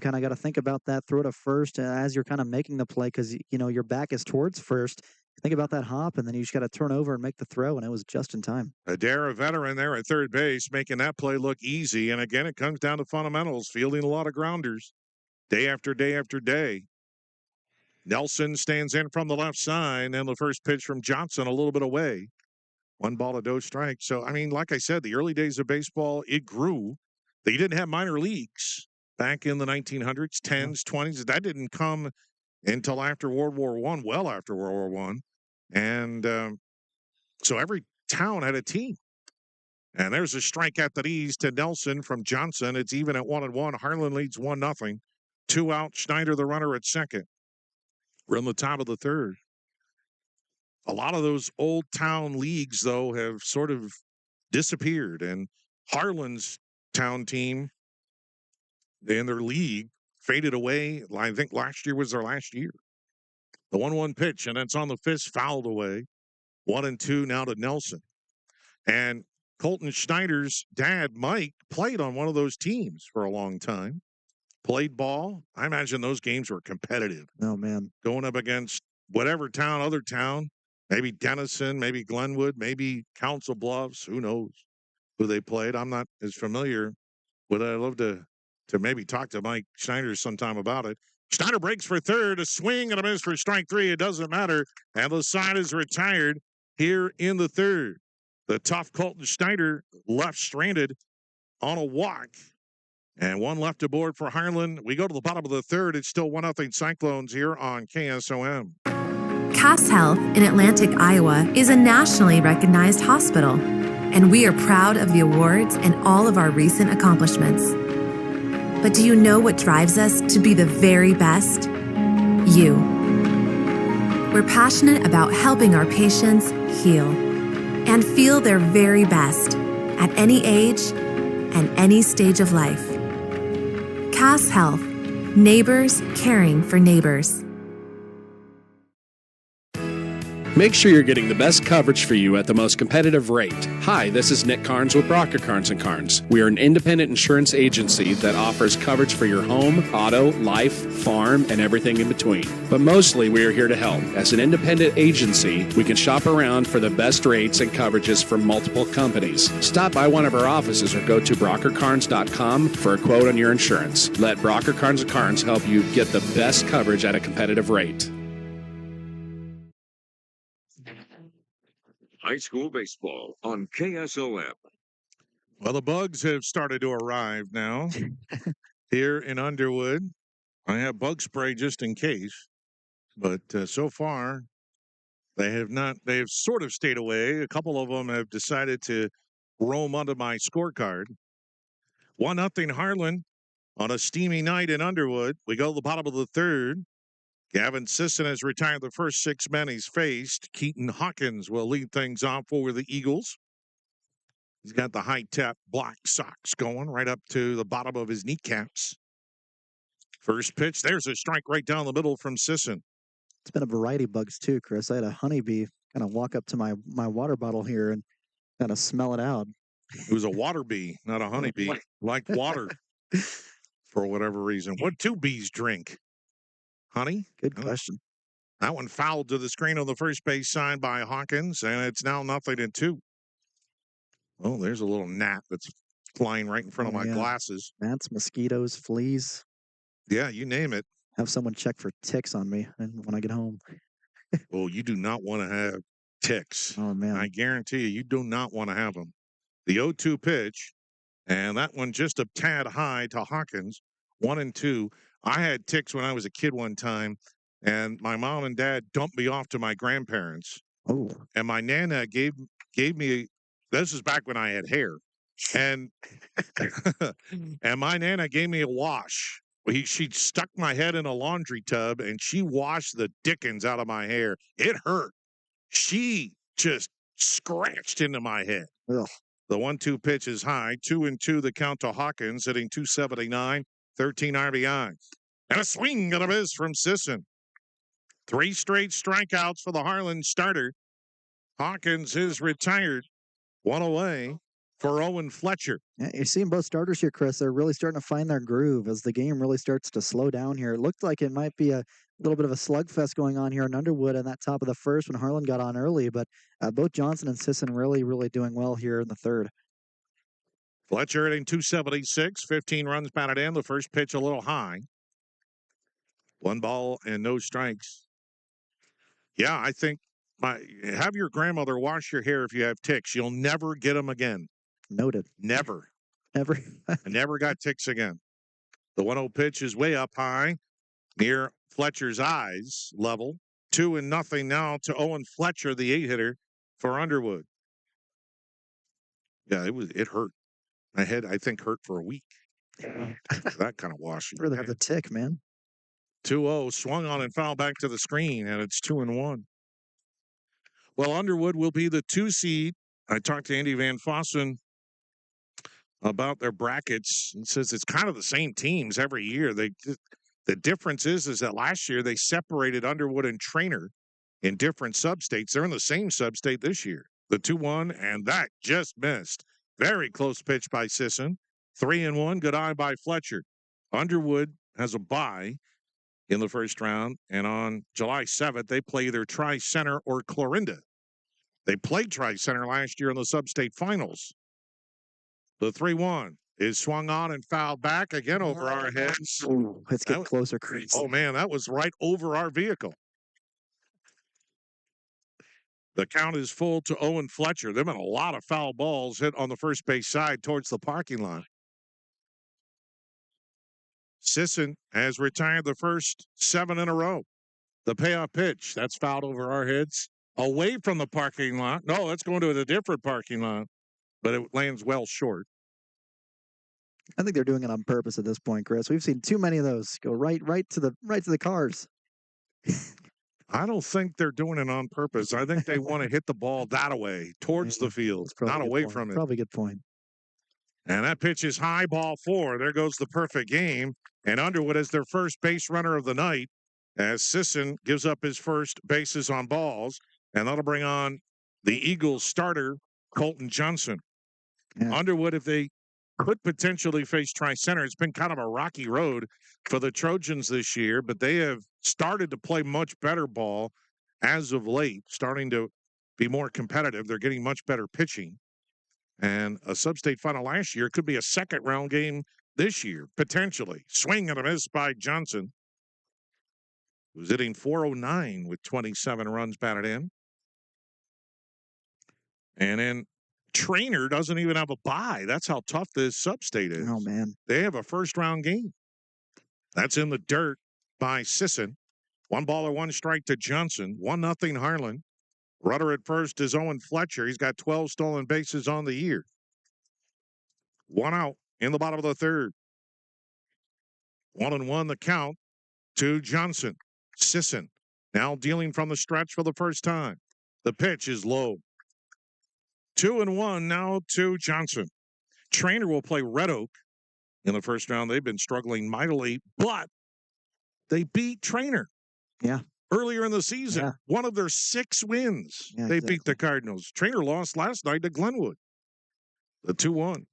kind of got to think about that. Throw to first as you're kind of making the play because your back is towards first. Think about that hop, and then you just got to turn over and make the throw, and it was just in time. Adair, a veteran there at third base, making that play look easy. And again, it comes down to fundamentals, fielding a lot of grounders day after day after day. Nelson stands in from the left side, and the first pitch from Johnson a little bit away. 1 no strike. So, like I said, the early days of baseball, it grew. They didn't have minor leagues back in the 1900s, 10s, 20s. That didn't come until after World War I, well after World War I. And So every town had a team. And there's a strike at the knees to Nelson from Johnson. It's even at 1-1. Harlan leads 1-0. 2 out. Schneider, the runner, at second. We're in the top of the third. A lot of those old town leagues, though, have sort of disappeared. And Harlan's town team in their league faded away. I think last year was their last year. The 1-1 pitch, and it's on the fist, fouled away. 1-2 now to Nelson. And Colton Schneider's dad, Mike, played on one of those teams for a long time. Played ball. I imagine those games were competitive. Oh, man. Going up against whatever town, other town, maybe Denison, maybe Glenwood, maybe Council Bluffs. Who knows who they played? I'm not as familiar with it. I'd love to maybe talk to Mike Schneider sometime about it. Schneider breaks for third, a swing and a miss for strike 3. It doesn't matter. And the side is retired here in the third. The tough Colton Schneider left stranded on a walk. And one left aboard for Harlan. We go to the bottom of the third. It's still 1-0 Cyclones here on KSOM. Cass Health in Atlantic, Iowa is a nationally recognized hospital, and we are proud of the awards and all of our recent accomplishments. But do you know what drives us to be the very best? You. We're passionate about helping our patients heal and feel their very best at any age and any stage of life. Cass Health. Neighbors caring for neighbors. Make sure you're getting the best coverage for you at the most competitive rate. Hi, this is Nick Carnes with Brocker Carnes & Carnes. We are an independent insurance agency that offers coverage for your home, auto, life, farm, and everything in between. But mostly we are here to help. As an independent agency, we can shop around for the best rates and coverages from multiple companies. Stop by one of our offices or go to brockercarnes.com for a quote on your insurance. Let Brocker Carnes & Carnes help you get the best coverage at a competitive rate. High school baseball on KSOM. Well, the bugs have started to arrive now here in Underwood. I have bug spray just in case, but so far they have not. They have sort of stayed away. A couple of them have decided to roam onto my scorecard. 1-0 Harlan on a steamy night in Underwood. We go to the bottom of the third. Gavin Sisson has retired the first 6 men he's faced. Keaton Hawkins will lead things off for the Eagles. He's got the high-top black socks going right up to the bottom of his kneecaps. First pitch, there's a strike right down the middle from Sisson. It's been a variety of bugs too, Chris. I had a honeybee kind of walk up to my water bottle here and kind of smell it out. It was a water bee, not a honeybee. Liked water for whatever reason. What do bees drink? Honey? Good question. That one fouled to the screen on the first base sign by Hawkins, and it's now 0-2. Oh, there's a little gnat that's flying right in front of my glasses. Gnats, mosquitoes, fleas. Yeah, you name it. Have someone check for ticks on me when I get home. Well, you do not want to have ticks. Oh, man. I guarantee you do not want to have them. The 0-2 pitch, and that one just a tad high to Hawkins. 1-2. I had ticks when I was a kid one time, and my mom and dad dumped me off to my grandparents. Oh. And my nana gave me, this is back when I had hair, and and my nana gave me a wash. She stuck my head in a laundry tub, and she washed the dickens out of my hair. It hurt. She just scratched into my head. Ugh. The 1-2 pitch is high. 2-2 the count to Hawkins, hitting .279. 13 RBI. And a swing and a miss from Sisson. 3 straight strikeouts for the Harlan starter. Hawkins is retired. 1 away for Owen Fletcher. Yeah, you're seeing both starters here, Chris. They're really starting to find their groove as the game really starts to slow down here. It looked like it might be a little bit of a slugfest going on here in Underwood in that top of the first when Harlan got on early, but both Johnson and Sisson really doing well here in the third. Fletcher hitting .276, 15 runs batted in. The first pitch a little high. 1 ball and no strikes. Yeah, I think have your grandmother wash your hair if you have ticks. You'll never get them again. Noted. Never. Never. I never got ticks again. The 1-0 pitch is way up high, near Fletcher's eyes level. 2-0 now to Owen Fletcher, the 8-hitter. for Underwood. Yeah, it hurt. My head, I think, hurt for a week. That kind of washing. Rather have the tick, man. 2-0, swung on and fouled back to the screen, and it's 2-1. Well, Underwood will be the 2 seed. I talked to Andy Van Fossen about their brackets and says it's kind of the same teams every year. The difference is that last year they separated Underwood and Trainer in different substates. They're in the same substate this year. The 2-1, and that just missed. Very close pitch by Sisson. 3-1, good eye by Fletcher. Underwood has a bye in the first round, and on July 7th, they play either Tri-Center or Clorinda. They played Tri-Center last year in the sub-state finals. The 3-1 is swung on and fouled back again over our heads. Ooh, let's get closer, Chris. Oh, man, that was right over our vehicle. The count is full to Owen Fletcher. There have been a lot of foul balls hit on the first base side towards the parking lot. Sisson has retired the first 7 in a row. The payoff pitch, that's fouled over our heads. Away from the parking lot. No, that's going to a different parking lot, but it lands well short. I think they're doing it on purpose at this point, Chris. We've seen too many of those go right to the cars. I don't think they're doing it on purpose. I think they want to hit the ball that way, towards the field, not away from it. Probably a good point. And that pitch is high, ball 4. There goes the perfect game. And Underwood is their first base runner of the night as Sisson gives up his first bases on balls. And that'll bring on the Eagles starter, Colton Johnson. Yeah. Underwood, if they could potentially face Tri-Center, it's been kind of a rocky road for the Trojans this year, but they have started to play much better ball as of late, starting to be more competitive. They're getting much better pitching. And a sub-state final last year could be a second-round game this year, potentially. Swing and a miss by Johnson, who's hitting .409 with 27 runs batted in. And then Trainer doesn't even have a bye. That's how tough this sub-state is. Oh, man. They have a first-round game. That's in the dirt by Sisson. 1-1 strike to Johnson. 1-0 Harlan. Runner at first is Owen Fletcher. He's got 12 stolen bases on the year. 1 out in the bottom of the third. 1-1 the count to Johnson. Sisson now dealing from the stretch for the first time. The pitch is low. 2-1 now to Johnson. Trainer will play Red Oak in the first round. They've been struggling mightily, but they beat Trainer. Yeah. Earlier in the season, one of their 6 wins. Yeah, they beat the Cardinals. Trainer lost last night to Glenwood. The 2-1.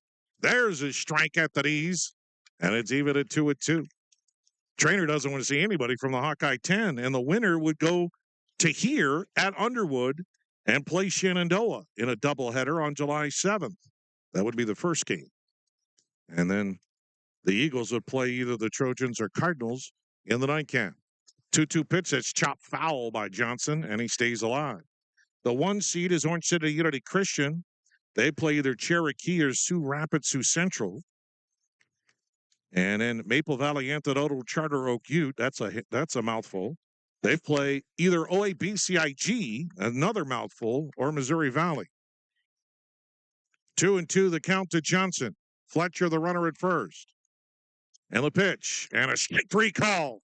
There's a strike at the knees, and it's even at 2-2. Trainer doesn't want to see anybody from the Hawkeye 10, and the winner would go to here at Underwood and play Shenandoah in a doubleheader on July 7th. That would be the first game. And then the Eagles would play either the Trojans or Cardinals in the nightcap. 2-2 pitch that's chopped foul by Johnson, and he stays alive. The 1 seed is Orange City Unity Christian. They play either Cherokee or Sioux Rapids, Sioux Central. And then Maple Valley Antidotal Charter Oak Ute, that's a mouthful. They play either OABCIG, another mouthful, or Missouri Valley. 2-2 the count to Johnson. Fletcher the runner at first. And the pitch, and a strike 3 call.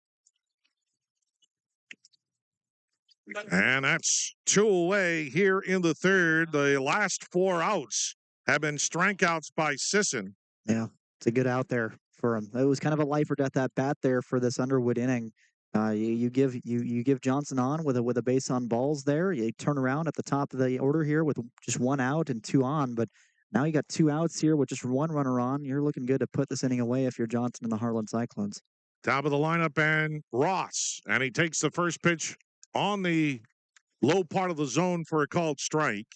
And that's 2 away here in the third. The last 4 outs have been strikeouts by Sisson. Yeah, it's a good out there for him. It was kind of a life or death at bat there for this Underwood inning. You give Johnson on with a base on balls there. You turn around at the top of the order here with just 1 out and 2 on, but now you got 2 outs here with just 1 runner on. You're looking good to put this inning away if you're Johnson and the Harlan Cyclones. Top of the lineup, and Ross, and he takes the first pitch on the low part of the zone for a called strike.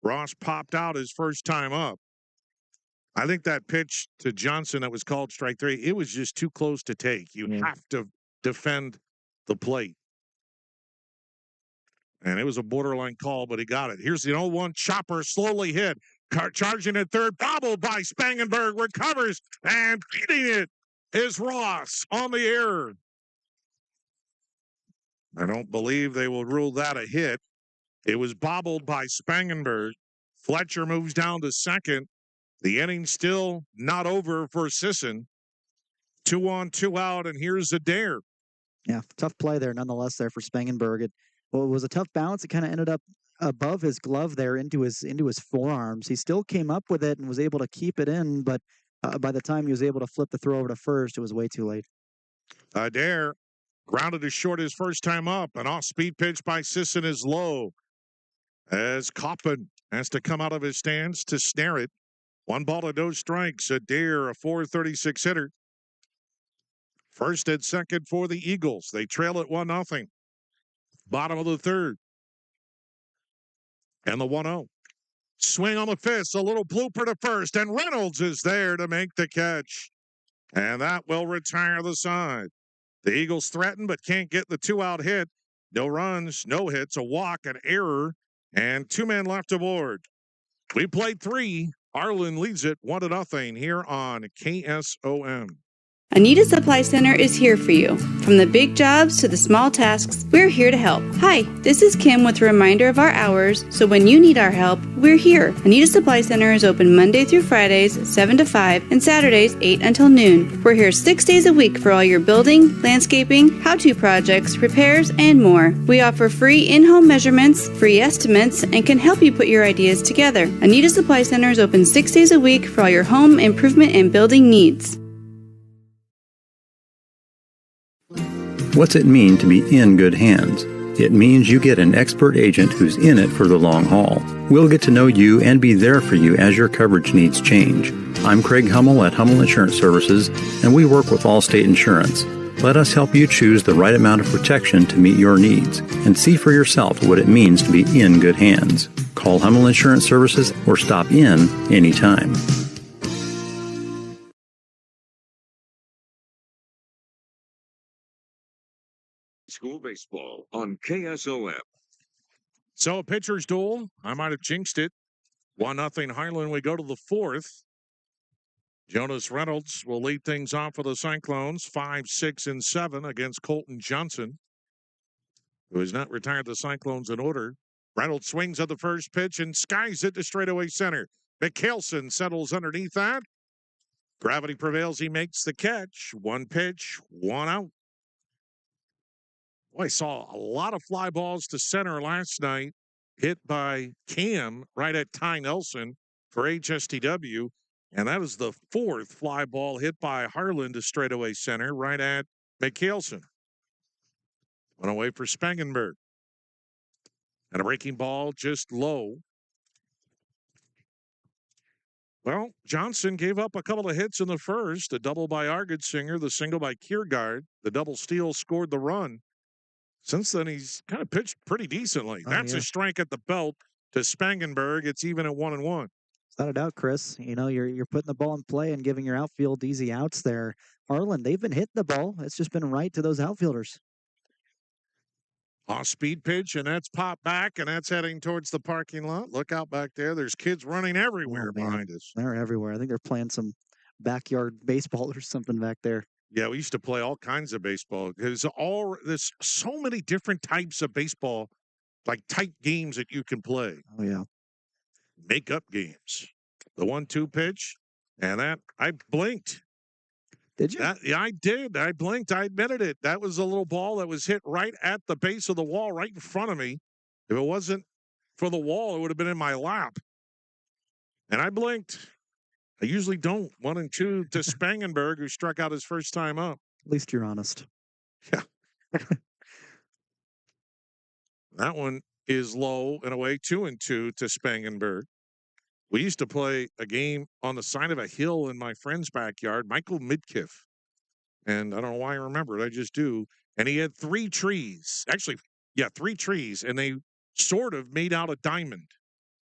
Ross popped out his first time up. I think that pitch to Johnson that was called strike 3, it was just too close to take. You have to defend the plate. And it was a borderline call, but he got it. Here's the 0-1 chopper, slowly hit. Charging at third, bobbled by Spangenberg, recovers, and beating it is Ross on the error. I don't believe they will rule that a hit. It was bobbled by Spangenberg. Fletcher moves down to second. The inning still not over for Sisson. 2 on, 2 out, and here's Adair. Yeah, tough play there nonetheless there for Spangenberg. It was a tough bounce. It kind of ended up above his glove there into his forearms. He still came up with it and was able to keep it in, but by the time he was able to flip the throw over to first, it was way too late. Adair grounded to short his first time up. An off-speed pitch by Sisson is low as Coppin has to come out of his stance to snare it. 1 ball to no strikes. Adair, a .436 hitter. First and second for the Eagles. They trail it 1-0. Bottom of the third. And the 1-0. Swing on the fist, a little blooper to first, and Reynolds is there to make the catch. And that will retire the side. The Eagles threaten but can't get the 2-out hit. No runs, no hits, a walk, an error, and 2 men left aboard. We played 3. Harlan leads it 1-0 here on KSOM. Anita Supply Center is here for you. From the big jobs to the small tasks, we're here to help. Hi, this is Kim with a reminder of our hours, so when you need our help, we're here. Anita Supply Center is open Monday through Fridays, 7 to 5, and Saturdays, 8 until noon. We're here 6 days a week for all your building, landscaping, how-to projects, repairs, and more. We offer free in-home measurements, free estimates, and can help you put your ideas together. Anita Supply Center is open 6 days a week for all your home improvement and building needs. What's it mean to be in good hands? It means you get an expert agent who's in it for the long haul. We'll get to know you and be there for you as your coverage needs change. I'm Craig Hummel at Hummel Insurance Services, and we work with Allstate Insurance. Let us help you choose the right amount of protection to meet your needs and see for yourself what it means to be in good hands. Call Hummel Insurance Services or stop in anytime. School baseball on KSOM. So a pitcher's duel. I might have jinxed it. 1-0 Harlan. We go to the 4th. Jonas Reynolds will lead things off for the Cyclones. 5, 6, and 7 against Colton Johnson, who has not retired the Cyclones in order. Reynolds swings at the first pitch and skies it to straightaway center. McKelson settles underneath that. Gravity prevails. He makes the catch. 1 pitch, 1 out. Boy, I saw a lot of fly balls to center last night, hit by Cam right at Ty Nelson for HSTW. And that is the 4th fly ball hit by Harlan to straightaway center right at McKelson. Went away for Spangenberg. And a breaking ball just low. Well, Johnson gave up a couple of hits in the first. A double by Argetzinger, the single by Kiergaard. The double steal scored the run. Since then, he's kind of pitched pretty decently. That's a strike at the belt to Spangenberg. It's even at 1-1. Without a doubt, Chris. You know, you're putting the ball in play and giving your outfield easy outs there. Harlan, they've been hitting the ball. It's just been right to those outfielders. Off-speed pitch, and that's popped back, and that's heading towards the parking lot. Look out back there. There's kids running everywhere behind us. They're everywhere. I think they're playing some backyard baseball or something back there. Yeah, we used to play all kinds of baseball. There's so many different types of baseball, like type games that you can play. Oh, yeah. Make-up games. The 1-2 pitch, and that, I blinked. Did you? Yeah, I did. I blinked. I admitted it. That was a little ball that was hit right at the base of the wall, right in front of me. If it wasn't for the wall, it would have been in my lap. And I blinked. I usually don't. 1-2 to Spangenberg, who struck out his first time up. At least you're honest. Yeah. That one is low and away. 2-2 to Spangenberg. We used to play a game on the side of a hill in my friend's backyard, Michael Midkiff. And I don't know why I remember it. I just do. And he had 3 trees. Actually, 3 trees. And they sort of made out a diamond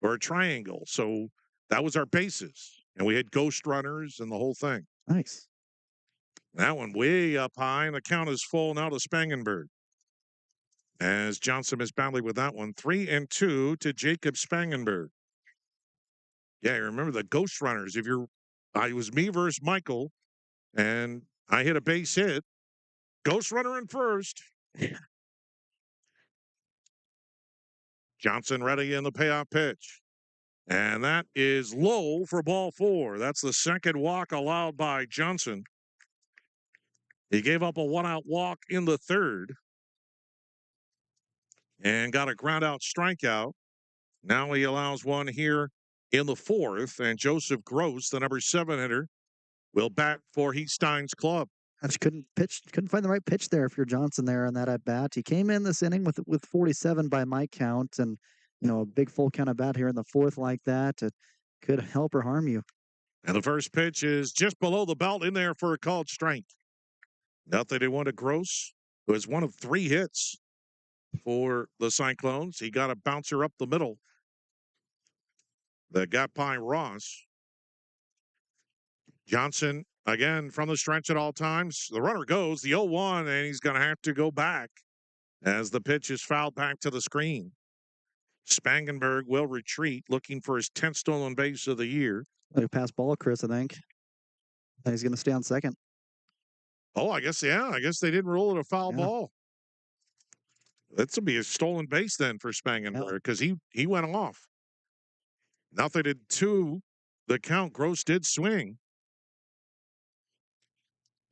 or a triangle. So that was our bases. And we had ghost runners and the whole thing. Nice. That one way up high, and the count is full now to Spangenberg. As Johnson is badly with that one. 3-2 to Jacob Spangenberg. Yeah, I remember the ghost runners. It was me versus Michael, and I hit a base hit. Ghost runner in first. Johnson ready in the payoff pitch. And that is low for ball 4. That's the second walk allowed by Johnson. He gave up a one-out walk in the third and got a ground-out strikeout. Now he allows one here in the fourth, and Joseph Gross, the number 7 hitter, will bat for Stein's club. I just couldn't find the right pitch there if you're Johnson there on that at bat. He came in this inning with 47 by my count, and a big full count at bat here in the fourth like that, it could help or harm you. And the first pitch is just below the belt in there for a called strike. 0-1 to Gross, who has one of 3 hits for the Cyclones. He got a bouncer up the middle that got by Ross. Johnson, again, from the stretch at all times. The runner goes, the 0-1, and he's going to have to go back as the pitch is fouled back to the screen. Spangenberg will retreat, looking for his 10th stolen base of the year. Like a pass ball, Chris, I think. And he's going to stay on second. Oh, I guess they didn't rule it a foul ball. That's will be a stolen base then for Spangenberg because he went off. 0-2, the count. Gross did swing.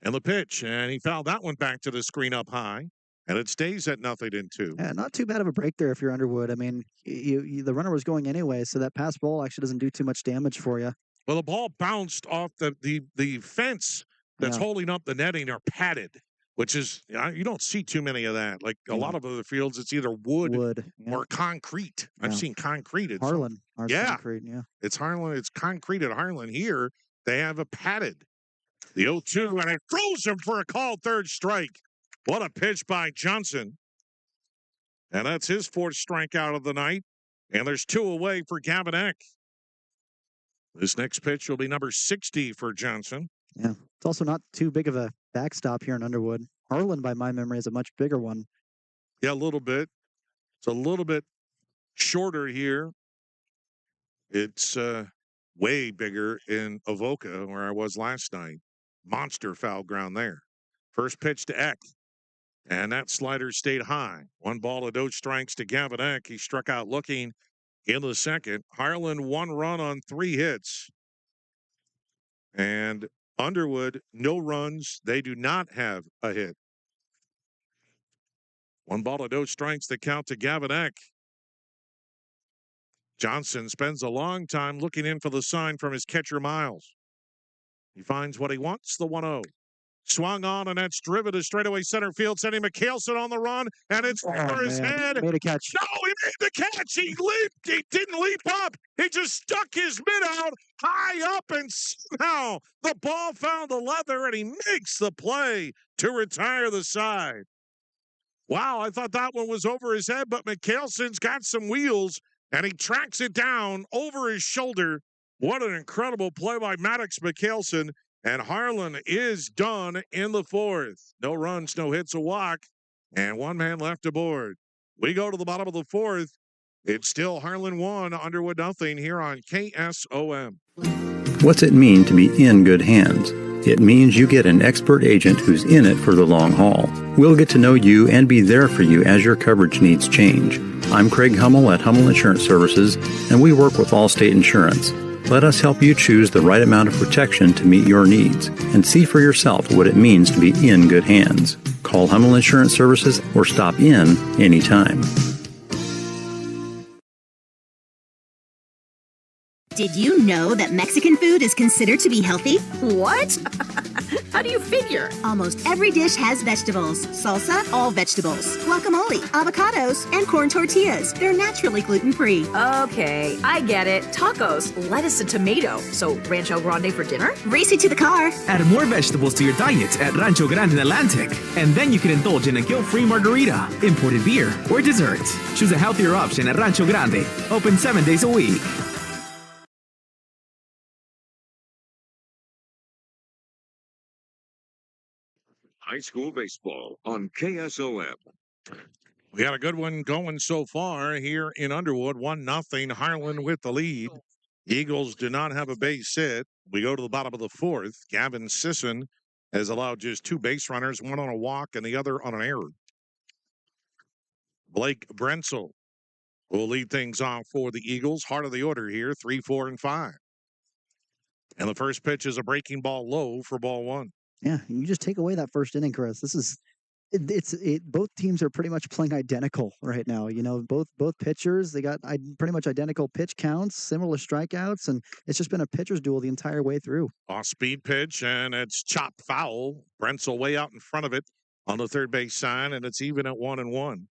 And the pitch, and he fouled that one back to the screen up high, and it stays at 0-2. Yeah, not too bad of a break there if you're Underwood. I mean, the runner was going anyway, so that pass ball actually doesn't do too much damage for you. Well, the ball bounced off the fence that's holding up the netting are padded, which is, you don't see too many of that. Like a lot of other fields, it's either wood or concrete. I've seen concrete. It's Harlan. Concrete, It's Harlan. It's concrete at Harlan. Here, they have a padded. The 0-2, and it throws him for a called third strike. What a pitch by Johnson. And that's his 4th strikeout of the night. And there's 2 away for Gavin Eck. This next pitch will be number 60 for Johnson. Yeah, it's also not too big of a backstop here in Underwood. Harlan, by my memory, is a much bigger one. Yeah, a little bit. It's a little bit shorter here. It's way bigger in Avoca, where I was last night. Monster foul ground there. First pitch to Eck. And that slider stayed high. 1 ball and no strikes to Gavin Eck. He struck out looking in the second. Harlan 1 run on 3 hits. And Underwood, no runs. They do not have a hit. 1 ball and no strikes, the count to Gavin Eck. Johnson spends a long time looking in for the sign from his catcher, Miles. He finds what he wants, the 1-0. Swung on, and that's driven to straightaway center field, sending McKee on the run, and it's over his head. Made a catch. No, he made the catch. He leaped. He didn't leap up. He just stuck his mitt out high up, and somehow the ball found the leather, and he makes the play to retire the side. Wow, I thought that one was over his head, but McKeelson's got some wheels, and he tracks it down over his shoulder. What an incredible play by Maddox McKeelson. And Harlan is done in the 4th. No runs, no hits, a walk, and 1 man left aboard. We go to the bottom of the 4th. It's still Harlan 1, Underwood nothing here on KSOM. What's it mean to be in good hands? It means you get an expert agent who's in it for the long haul. We'll get to know you and be there for you as your coverage needs change. I'm Craig Hummel at Hummel Insurance Services, and we work with Allstate Insurance. Let us help you choose the right amount of protection to meet your needs and see for yourself what it means to be in good hands. Call Hummel Insurance Services or stop in anytime. Did you know that Mexican food is considered to be healthy? What? How do you figure? Almost every dish has vegetables. Salsa, all vegetables. Guacamole, avocados, and corn tortillas. They're naturally gluten-free. Okay, I get it. Tacos, lettuce and tomato. So Rancho Grande for dinner? Race it to the car. Add more vegetables to your diet at Rancho Grande in Atlantic, and then you can indulge in a guilt-free margarita, imported beer, or dessert. Choose a healthier option at Rancho Grande. Open 7 days a week. High school baseball on KSOM. We got a good one going so far here in Underwood. 1-0, Harlan with the lead. Eagles do not have a base hit. We go to the bottom of the 4th. Gavin Sisson has allowed just 2 base runners, 1 on a walk and the other on an error. Blake Brensel will lead things off for the Eagles. Heart of the order here, 3, 4, and 5. And the first pitch is a breaking ball low for ball one. Yeah, you just take away that first inning, Chris. This is both teams are pretty much playing identical right now. You know, both pitchers, they got pretty much identical pitch counts, similar strikeouts, and it's just been a pitcher's duel the entire way through. Off speed pitch, and it's chopped foul. Brentzel way out in front of it on the third base sign, and it's even at 1-1.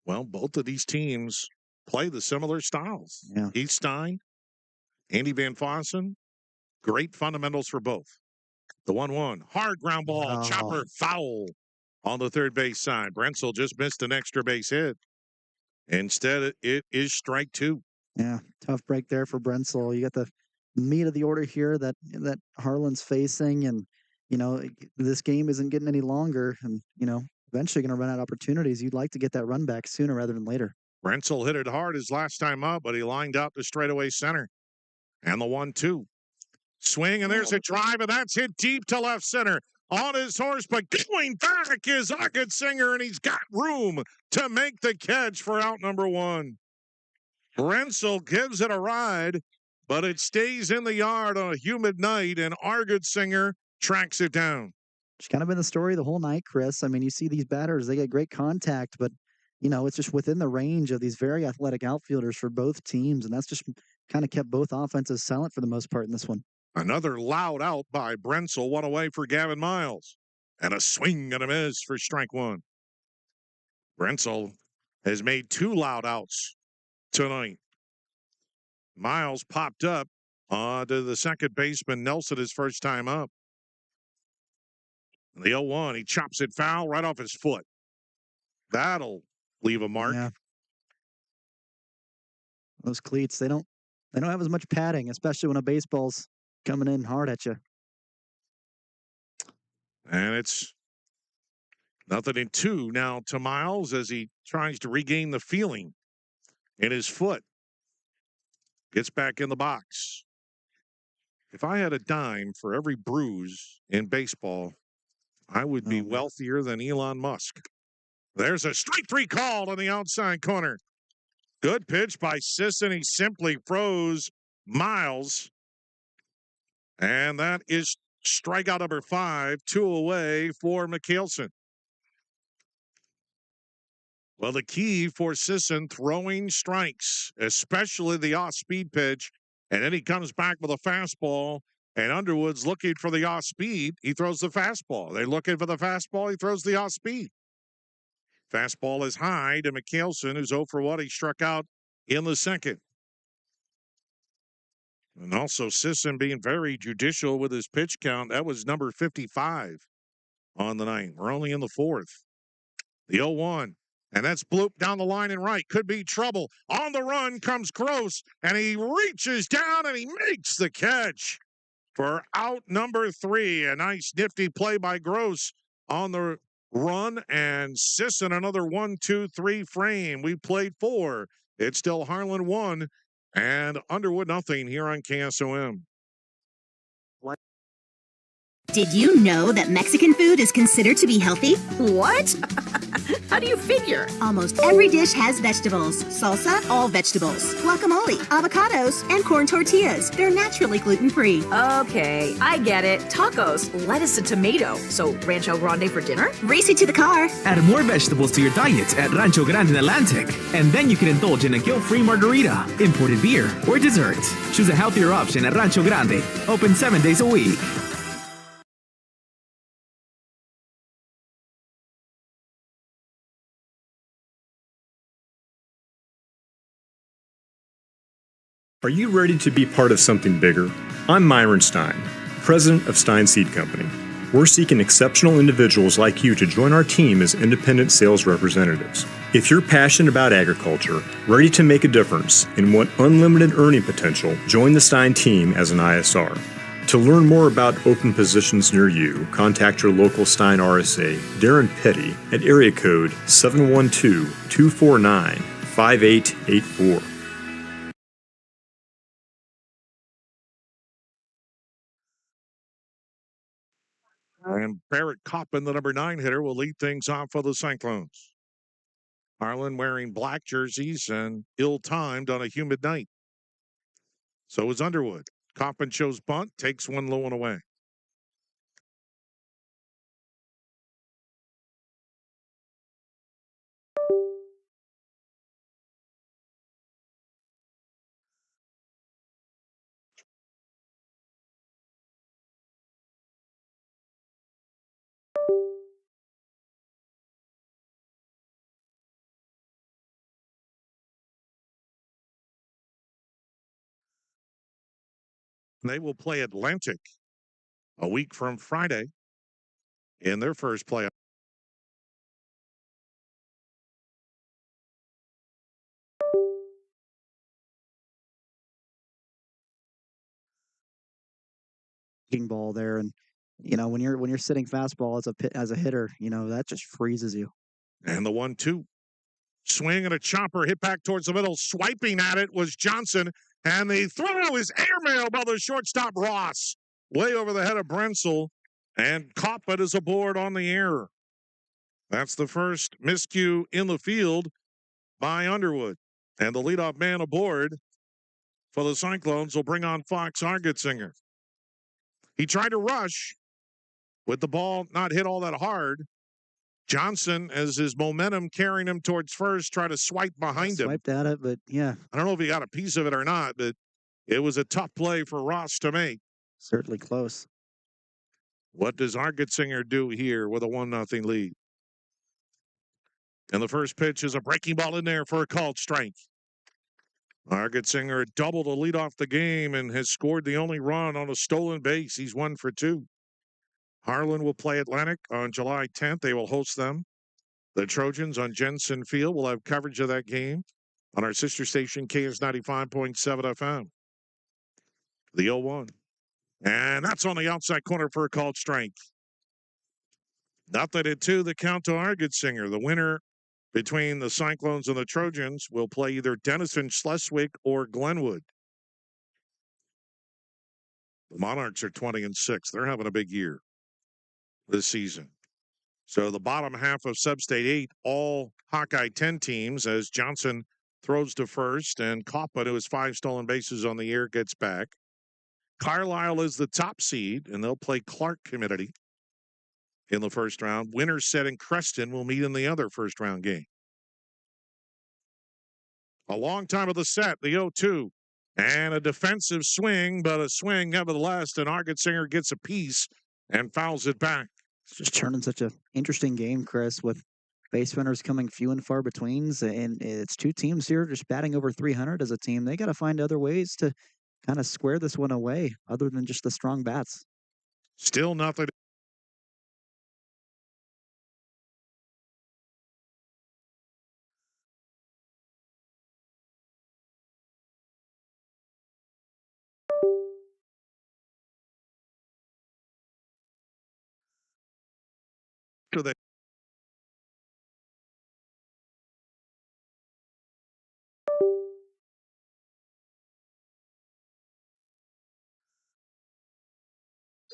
Well, both of these teams play the similar styles. Yeah. Heath Stein, Andy Van Fossen, great fundamentals for both. The 1-1, hard ground ball, chopper foul on the third base side. Brentzel just missed an extra base hit. Instead, it is strike two. Yeah, tough break there for Brentzel. You got the meat of the order here that Harlan's facing, and you know this game isn't getting any longer, and you know eventually going to run out of opportunities. You'd like to get that run back sooner rather than later. Brentzel hit it hard his last time up, but he lined out to straightaway center. And the 1-2. Swing, and there's a drive, and that's hit deep to left center. On his horse, but going back is Singer, and he's got room to make the catch for out number one. Brentzel gives it a ride, but it stays in the yard on a humid night, and Singer tracks it down. It's kind of been the story the whole night, Chris. I mean, you see these batters, they get great contact, but, you know, it's just within the range of these very athletic outfielders for both teams, and that's just kind of kept both offenses silent for the most part in this one. Another loud out by Brentzel, one away for Gavin Miles, and a swing and a miss for strike one. Brentzel has made 2 loud outs tonight. Miles popped up to the second baseman, Nelson, his first time up. The 0-1, he chops it foul right off his foot. That'll leave a mark. Yeah. Those cleats, they don't have as much padding, especially when a baseball's coming in hard at you. And it's 0-2 now to Miles as he tries to regain the feeling in his foot. Gets back in the box. If I had a dime for every bruise in baseball, I would be wealthier than Elon Musk. There's a strike 3 call on the outside corner. Good pitch by Sisson. He simply froze Miles. And that is strikeout number 5, 2 away for McKeelson. Well, the key for Sisson, throwing strikes, especially the off-speed pitch. And then he comes back with a fastball, and Underwood's looking for the off-speed. He throws the fastball. They're looking for the fastball. He throws the off-speed. Fastball is high to McKeelson, who's 0 for 1. He struck out in the second. And also Sisson being very judicial with his pitch count. That was number 55 on the night. We're only in the fourth. The 0-1. And that's blooped down the line and right. Could be trouble. On the run comes Gross, and he reaches down and he makes the catch for out number 3. A nice nifty play by Gross on the run, and Sisson another 1-2-3 frame. We played 4. It's still Harlan 1 and Underwood nothing here on KSOM. Did you know that Mexican food is considered to be healthy? What? How do you figure? Almost every dish has vegetables. Salsa, all vegetables. Guacamole, avocados, and corn tortillas. They're naturally gluten-free. Okay, I get it. Tacos, lettuce and tomato. So Rancho Grande for dinner? Race it to the car. Add more vegetables to your diet at Rancho Grande in Atlantic, and then you can indulge in a guilt-free margarita, imported beer, or dessert. Choose a healthier option at Rancho Grande. Open 7 days a week. Are you ready to be part of something bigger? I'm Myron Stein, president of Stein Seed Company. We're seeking exceptional individuals like you to join our team as independent sales representatives. If you're passionate about agriculture, ready to make a difference, and want unlimited earning potential, join the Stein team as an ISR. To learn more about open positions near you, contact your local Stein RSA, Darren Petty, at area code 712-249-5884. And Barrett Coppin, the number 9 hitter, will lead things off for the Cyclones. Harlan wearing black jerseys and ill-timed on a humid night. So is Underwood. Coffin shows bunt, takes one low and away. They will play Atlantic a week from Friday in their first playoff. Ball there, and when you're sitting fastball as a hitter, that just freezes you. And the 1-2. Swing and a chopper hit back towards the middle. Swiping at it was Johnson. And the throw is airmailed by the shortstop Ross. Way over the head of Brensel. And Coppett is aboard on the air. That's the first miscue in the field by Underwood. And the leadoff man aboard for the Cyclones will bring on Fox Argetsinger. He tried to rush with the ball not hit all that hard. Johnson, as his momentum carrying him towards first, tried to swipe behind him. Swiped at it, but yeah. I don't know if he got a piece of it or not, but it was a tough play for Ross to make. Certainly close. What does Argetsinger do here with a 1-0 lead? And the first pitch is a breaking ball in there for a called strike. Argetsinger doubled the lead off the game and has scored the only run on a stolen base. He's 1 for 2. Harlan will play Atlantic on July 10th. They will host them. The Trojans on Jensen Field will have coverage of that game on our sister station, KS 95.7 FM. The 0-1. And that's on the outside corner for a called strike. 0-2, the count to Argetsinger. The winner between the Cyclones and the Trojans will play either Denison Schleswig or Glenwood. The Monarchs are 20-6. They're having a big year this season. So the bottom half of Substate 8, all Hawkeye 10 teams, as Johnson throws to first and Coppett, who has 5 stolen bases on the year, gets back. Carlisle is the top seed, and they'll play Clark Community in the first round. Winner set in Creston will meet in the other first-round game. A long time of the set, the 0-2. And a defensive swing, but a swing nevertheless, and Argetsinger gets a piece and fouls it back. It's just turning such an interesting game, Chris, with base runners coming few and far betweens. And it's 2 teams here just batting over 300 as a team. They got to find other ways to kind of square this one away other than just the strong bats. Still nothing. To the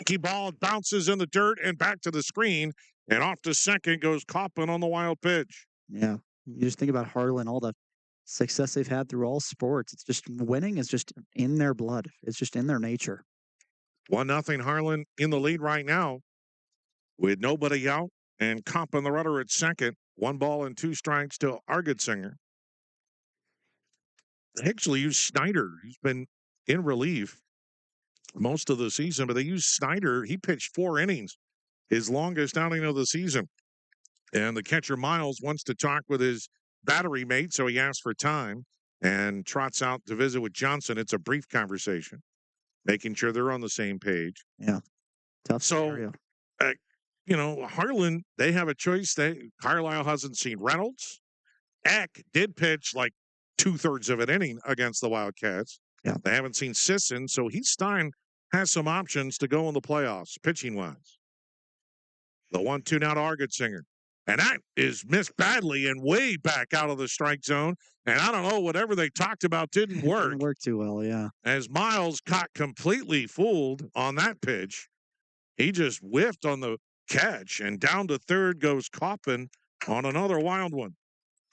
key ball bounces in the dirt and back to the screen, and off to second goes Coppin on the wild pitch. Yeah, you just think about Harlan, all the success they've had through all sports. It's just winning is just in their blood. It's just in their nature. 1-0 Harlan in the lead right now with nobody out and Coppin the runner at second. 1 ball and 2 strikes to Argetsinger. They actually used Snyder. He's been in relief most of the season, but they used Snyder. He pitched 4 innings, his longest outing of the season. And the catcher Miles wants to talk with his battery mate, so he asks for time and trots out to visit with Johnson. It's a brief conversation, making sure they're on the same page. Yeah, tough scenario. Harlan, they have a choice. Carlisle hasn't seen Reynolds. Eck did pitch like 2/3 of an inning against the Wildcats. Yeah. They haven't seen Sisson, so Stein has some options to go in the playoffs, pitching-wise. The 1-2 now to Argetsinger. And that is missed badly and way back out of the strike zone. And I don't know, whatever they talked about didn't work. Didn't work too well, yeah. As Miles caught completely fooled on that pitch, he just whiffed on the catch, and down to third goes Coppin on another wild one.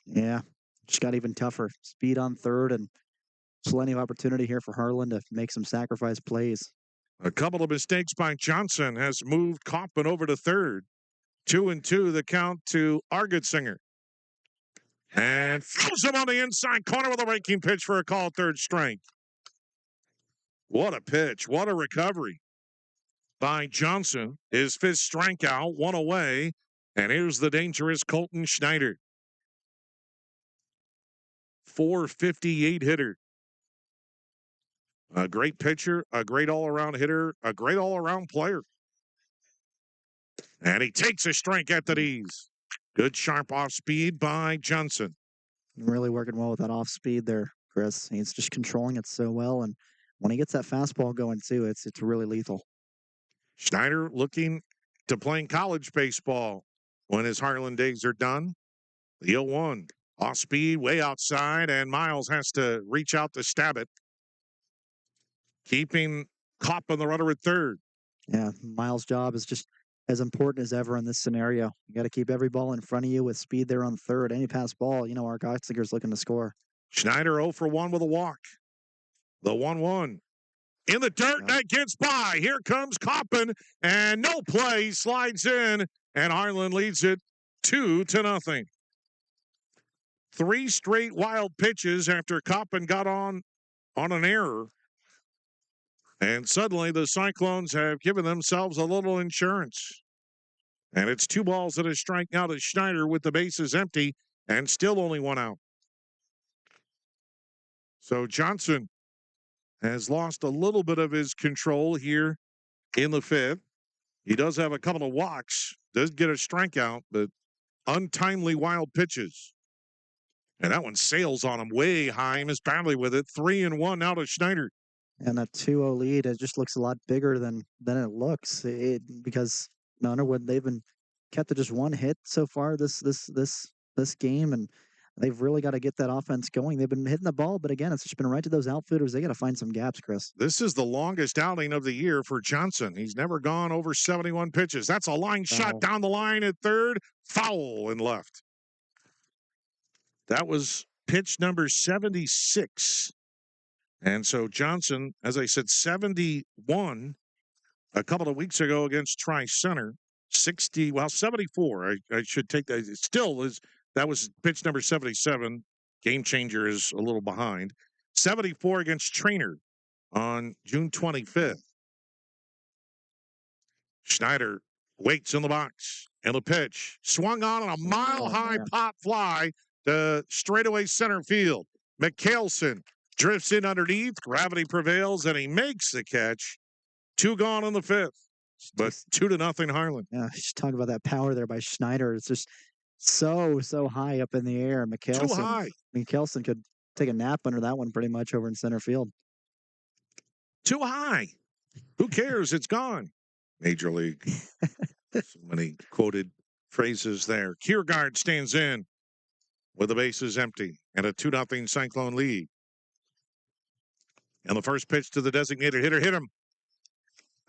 Yeah, just got even tougher. Speed on third and plenty of opportunity here for Harlan to make some sacrifice plays. A couple of mistakes by Johnson has moved Coppin over to third. 2-2, the count to Argetsinger. And throws him on the inside corner with a raking pitch for a call, third strike. What a pitch. What a recovery by Johnson. His fifth strikeout, one away. And here's the dangerous Colton Schneider. 458 hitter. A great pitcher, a great all-around hitter, a great all-around player. And he takes a strike at the knees. Good sharp off speed by Johnson. Really working well with that off speed there, Chris. He's just controlling it so well. And when he gets that fastball going too, it's really lethal. Schneider looking to playing college baseball when his Harlan days are done. The 0-1. Off speed, way outside, and Miles has to reach out to stab it. Keeping Coppin the runner at third. Yeah, Miles' job is just as important as ever in this scenario. You got to keep every ball in front of you with speed there on third. Any pass ball, our Gotzinger's looking to score. Schneider 0 for 1 with a walk. The 1-1. In the dirt, and that gets by. Here comes Coppin, and no play. Slides in, and Harlan leads it 2-0. 3 straight wild pitches after Coppin got on an error. And suddenly the Cyclones have given themselves a little insurance. And it's 2 balls and a strike now to Schneider with the bases empty and still only 1 out. So Johnson has lost a little bit of his control here in the fifth. He does have a couple of walks, does get a strikeout, but untimely wild pitches. And that one sails on him way high. He missed badly with it. 3-1 now to Schneider. And that 2-0 lead, it just looks a lot bigger than it looks. Because Underwood, they've been kept to just 1 hit so far this game, and they've really got to get that offense going. They've been hitting the ball, but again, it's just been right to those outfielders. They got to find some gaps, Chris. This is the longest outing of the year for Johnson. He's never gone over 71 pitches. That's a line shot down the line at third. Foul in left. That was pitch number 76. And so Johnson, as I said, 71 a couple of weeks ago against Tri-Center. 74. I should take that. It still is. That was pitch number 77. Game changer is a little behind. 74 against Trainer on June 25th. Schneider waits in the box. And the pitch swung on a mile-high pop fly to straightaway center field. McKee drifts in underneath. Gravity prevails, and he makes the catch. 2 gone in the fifth. But 2-0 Harlan. Yeah, just talking about that power there by Schneider. It's just so high up in the air. Too high. Kelson could take a nap under that one pretty much over in center field. Too high. Who cares? It's gone. Major League. So many quoted phrases there. Kiergaard stands in with the bases empty and a 2-0 Cyclone lead. And the first pitch to the designated hitter hit him.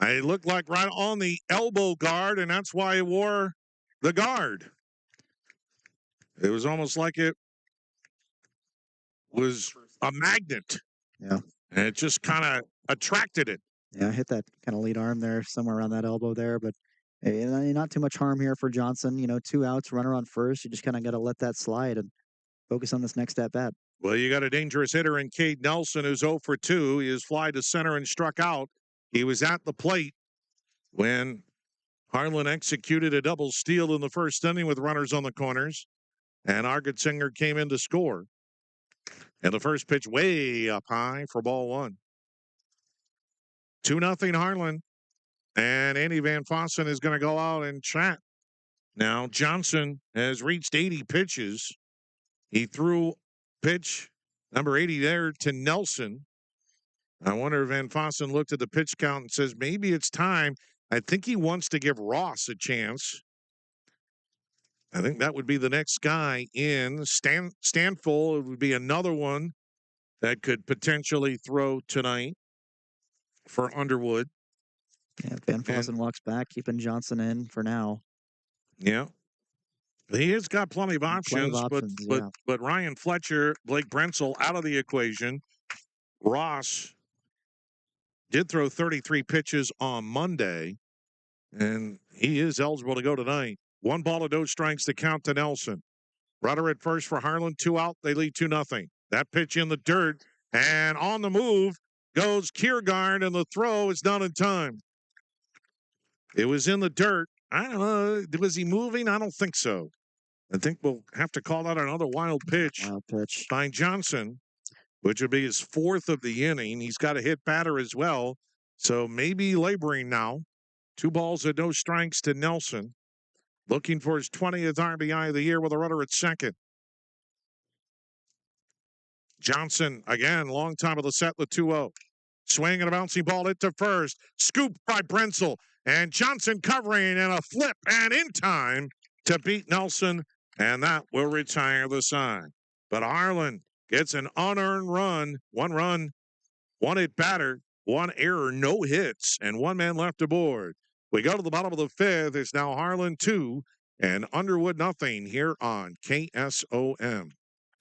It looked like right on the elbow guard, and that's why he wore the guard. It was almost like it was a magnet. Yeah. And it just kind of attracted it. Yeah, hit that kind of lead arm there, somewhere around that elbow there. But not too much harm here for Johnson. 2 outs, runner on first. You just kind of got to let that slide and focus on this next at bat. Well, you got a dangerous hitter in Cade Nelson, who's 0 for 2. He has fly to center and struck out. He was at the plate when Harlan executed a double steal in the first inning with runners on the corners, and Argetsinger came in to score. And the first pitch way up high for ball 1. 2-0 Harlan, and Andy Van Fossen is going to go out and chat. Now, Johnson has reached 80 pitches. He threw pitch number 80 there to Nelson. I wonder if Van Fossen looked at the pitch count and says, maybe it's time. I think he wants to give Ross a chance. I think that would be the next guy in. Stanfull, it would be another one that could potentially throw tonight for Underwood. Yeah, Van Fossen walks back, keeping Johnson in for now. Yeah. He has got plenty of options, yeah. but Ryan Fletcher, Blake Brentzel out of the equation. Ross did throw 33 pitches on Monday, and he is eligible to go tonight. 1 ball and no strikes to count to Nelson. Rudder at first for Harlan, 2 out. They lead 2-0. That pitch in the dirt, and on the move goes Kiergaard, and the throw is not in time. It was in the dirt. I don't know. Was he moving? I don't think so. I think we'll have to call out another wild pitch. By Johnson, which would be his 4th of the inning. He's got a hit batter as well, so maybe laboring now. 2 balls and no strikes to Nelson. Looking for his 20th RBI of the year with a runner at second. Johnson, again, long time of the set, the 2-0. Swing and a bouncing ball hit to first. Scooped by Brentzel. And Johnson covering and a flip and in time to beat Nelson. And that will retire the side. But Harlan gets an unearned run. 1 run, 1 hit batter, 1 error, no hits, and 1 man left aboard. We go to the bottom of the 5th. It's now Harlan 2 and Underwood nothing here on KSOM.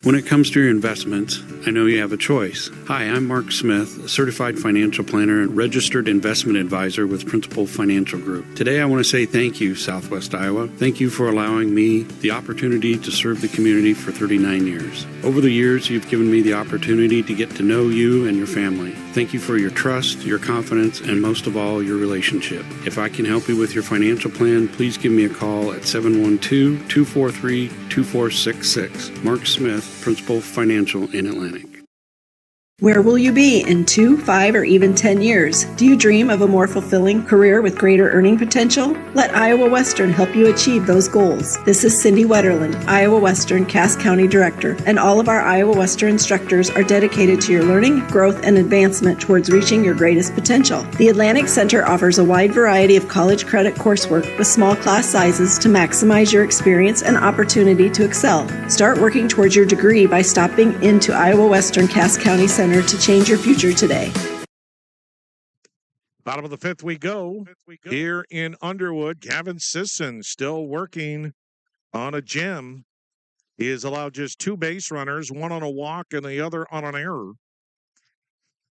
When it comes to your investments, I know you have a choice. Hi, I'm Mark Smith, a certified financial planner and registered investment advisor with Principal Financial Group. Today, I want to say thank you, Southwest Iowa. Thank you for allowing me the opportunity to serve the community for 39 years. Over the years, you've given me the opportunity to get to know you and your family. Thank you for your trust, your confidence, and most of all, your relationship. If I can help you with your financial plan, please give me a call at 712-243-2466. Mark Smith, Principal Financial in Atlantic. Where will you be in 2, 5, or even 10 years? Do you dream of a more fulfilling career with greater earning potential? Let Iowa Western help you achieve those goals. This is Cindy Wetterland, Iowa Western Cass County Director, and all of our Iowa Western instructors are dedicated to your learning, growth, and advancement towards reaching your greatest potential. The Atlantic Center offers a wide variety of college credit coursework with small class sizes to maximize your experience and opportunity to excel. Start working towards your degree by stopping into Iowa Western Cass County Center to change your future today. Bottom of the 5th we go. Here in Underwood, Gavin Sisson still working on a gem. He has allowed just 2 base runners, 1 on a walk and the other on an error.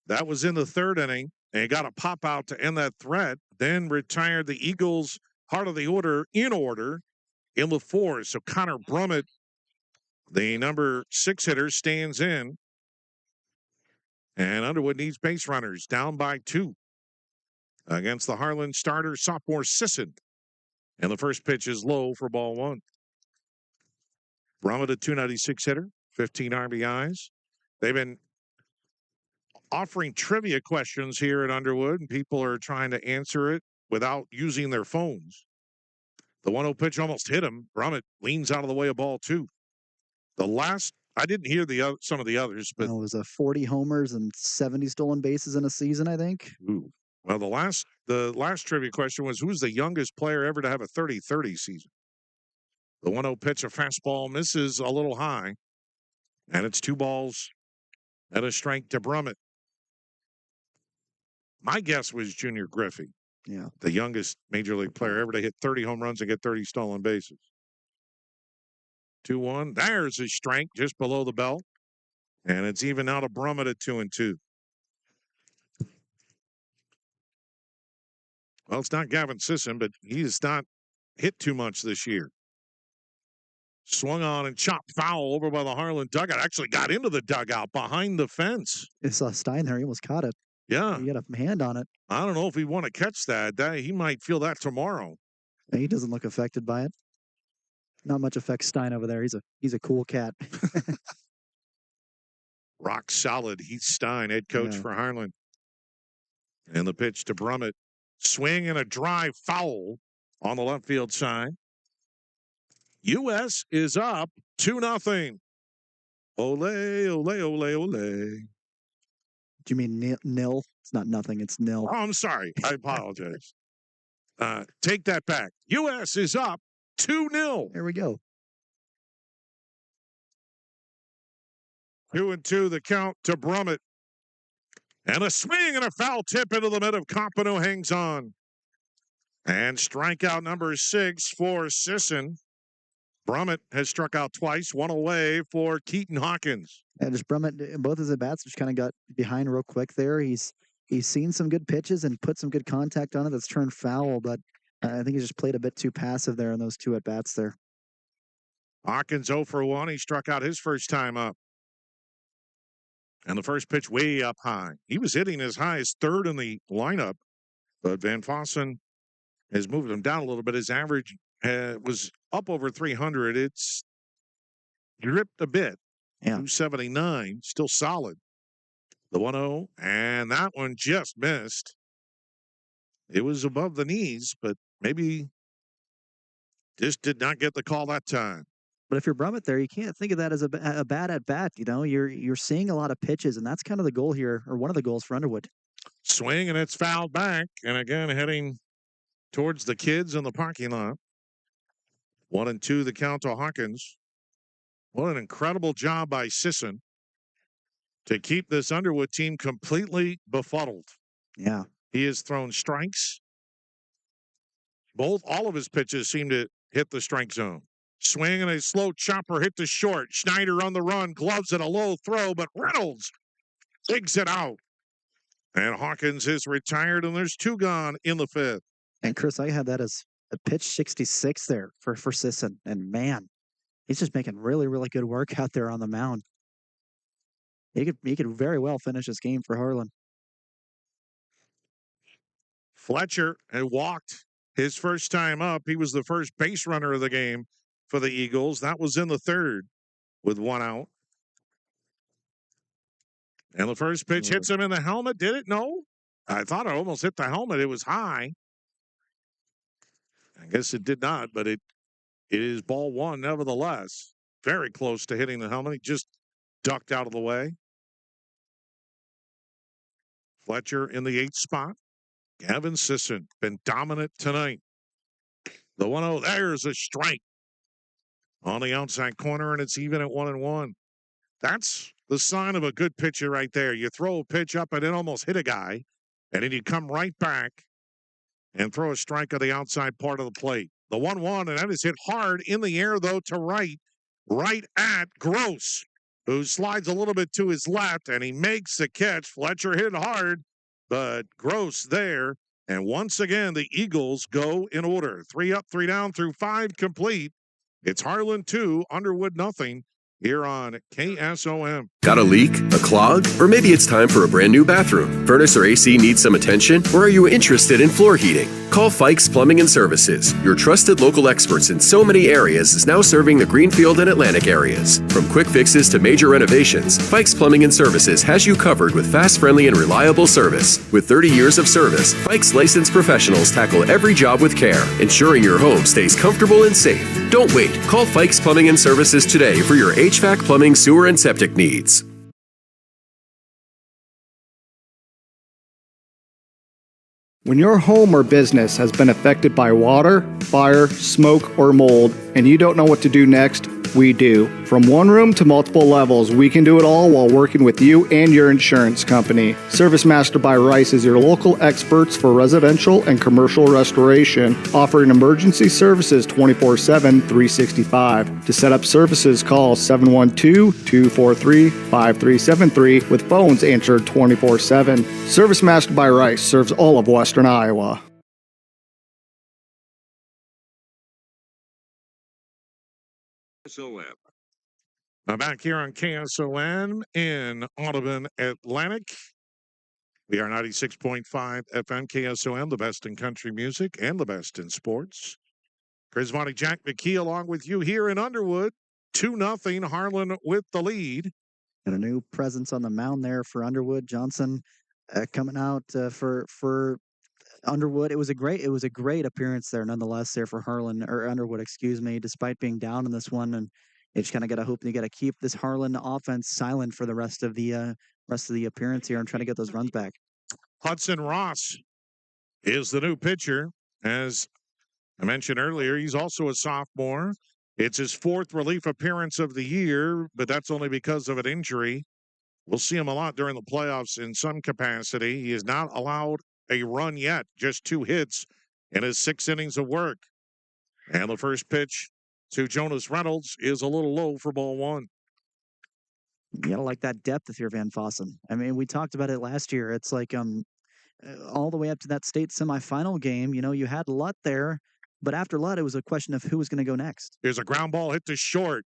That was in the 3rd inning, and he got a pop out to end that threat, then retired the Eagles' heart of the order in the 4th. So Connor Brummett, the number 6 hitter, stands in. And Underwood needs base runners, down by 2 against the Harlan starter, sophomore Sisson. And the first pitch is low for ball 1. Brummett, a 296 hitter, 15 RBIs. They've been offering trivia questions here at Underwood, and people are trying to answer it without using their phones. The 1-0 pitch almost hit him. Brummett leans out of the way of ball 2. I didn't hear some of the others, but it was 40 homers and 70 stolen bases in a season, I think. Ooh. Well, the last trivia question was, who's the youngest player ever to have a 30-30 season? The 1-0 pitch, a fastball, misses a little high, and it's 2 balls and a strike to Brummett. My guess was Junior Griffey, the youngest major league player ever to hit 30 home runs and get 30 stolen bases. 2-1. There's his strike just below the belt. And it's even now to Brummett at 2-2. Well, it's not Gavin Sisson, but he's not hit too much this year. Swung on and chopped foul over by the Harlan dugout. Actually got into the dugout behind the fence. It's Stein there. He almost caught it. Yeah. He got a hand on it. I don't know if he want to catch that. He might feel that tomorrow. He doesn't look affected by it. Not much affects Stein over there. He's a cool cat. Rock solid. Heath Stein, head coach for Harlan. And the pitch to Brummett. Swing and a drive foul on the left field side. U.S. is up 2-0. Ole, ole, ole, ole. Do you mean nil? It's not nothing. It's nil. Oh, I'm sorry. I apologize. Take that back. U.S. is up 2-0. There we go. 2-2 the count to Brummett. And a swing and a foul tip into the mid of Compano hangs on. And strikeout number 6 for Sisson. Brummett has struck out twice, one away for Keaton Hawkins. And just Brummett, both his at-bats just kind of got behind real quick there. He's seen some good pitches and put some good contact on it that's turned foul, but I think he just played a bit too passive there in those two at-bats there. Hawkins 0 for 1. He struck out his first time up. And the first pitch way up high. He was hitting as high as third in the lineup, but Van Fossen has moved him down a little bit. His average was up over 300. It's dripped a bit. Yeah. 279, still solid. The 1-0, and that one just missed. It was above the knees, but maybe just did not get the call that time. But if you're Brummett there, you can't think of that as a bad at bat. You know, you're seeing a lot of pitches, and that's kind of the goal here, or one of the goals for Underwood. Swing, and it's fouled back, and again heading towards the kids in the parking lot. 1-2, the count to Hawkins. What an incredible job by Sisson to keep this Underwood team completely befuddled. Yeah. He has thrown strikes. All of his pitches seem to hit the strike zone. Swing and a slow chopper hit to short. Schneider on the run, gloves at a low throw, but Reynolds digs it out. And Hawkins is retired, and there's 2 gone in the 5th. And Chris, I had that as a pitch 66 there for Sisson. And man, he's just making really, really good work out there on the mound. He could very well finish this game for Harlan. Fletcher had walked his first time up. He was the first base runner of the game for the Eagles. That was in the 3rd with 1 out. And the first pitch hits him in the helmet. Did it? No. I thought it almost hit the helmet. It was high. I guess it did not, but it is ball 1 nevertheless. Very close to hitting the helmet. He just ducked out of the way. Fletcher in the 8th spot. Gavin Sisson been dominant tonight. The 1-0, there's a strike on the outside corner, and it's even at 1-1. That's the sign of a good pitcher right there. You throw a pitch up and it almost hit a guy, and then you come right back and throw a strike on the outside part of the plate. The 1-1, and that is hit hard in the air, though, to right at Gross, who slides a little bit to his left, and he makes the catch. Fletcher hit hard, but Gross there. And once again, the Eagles go in order. 3 up, 3 down through 5 complete. It's Harlan 2, Underwood nothing. Here on KSOM. Got a leak? A clog? Or maybe it's time for a brand new bathroom. Furnace or AC needs some attention? Or are you interested in floor heating? Call Fikes Plumbing and Services. Your trusted local experts in so many areas is now serving the Greenfield and Atlantic areas. From quick fixes to major renovations, Fikes Plumbing and Services has you covered with fast, friendly, and reliable service. With 30 years of service, Fikes licensed professionals tackle every job with care, ensuring your home stays comfortable and safe. Don't wait. Call Fikes Plumbing and Services today for your HVAC, plumbing, sewer, and septic needs. When your home or business has been affected by water, fire, smoke, or mold, and you don't know what to do next, we do. From one room to multiple levels, we can do it all while working with you and your insurance company. Service Master by Rice is your local experts for residential and commercial restoration, offering emergency services 24/7, 365. To set up services, call 712-243-5373 with phones answered 24/7. Service Master by Rice serves all of Western Iowa. KSOM. Now back here on KSOM in Audubon, Atlantic. We are 96.5 FM KSOM, the best in country music and the best in sports. Chris Varney, Jack McKee along with you here in Underwood. 2-0, Harlan with the lead. And a new presence on the mound there for Underwood. Johnson coming out for Underwood. It was a great appearance there, nonetheless, there for Harlan or Underwood, excuse me, despite being down in this one. And you just kind of got to hope you got to keep this Harlan offense silent for the rest of the appearance here and try to get those runs back. Hudson Ross is the new pitcher. As I mentioned earlier, he's also a sophomore. It's his 4th relief appearance of the year, but that's only because of an injury. We'll see him a lot during the playoffs in some capacity. He has not allowed a run yet, just 2 hits in his 6 innings of work. And the first pitch to Jonas Reynolds is a little low for ball one. You gotta like that depth if you're Van Fossen. I mean, we talked about it last year. It's like all the way up to that state semifinal game, you had Lutt there, but after Lutt, it was a question of who was going to go next. Here's a ground ball hit to short,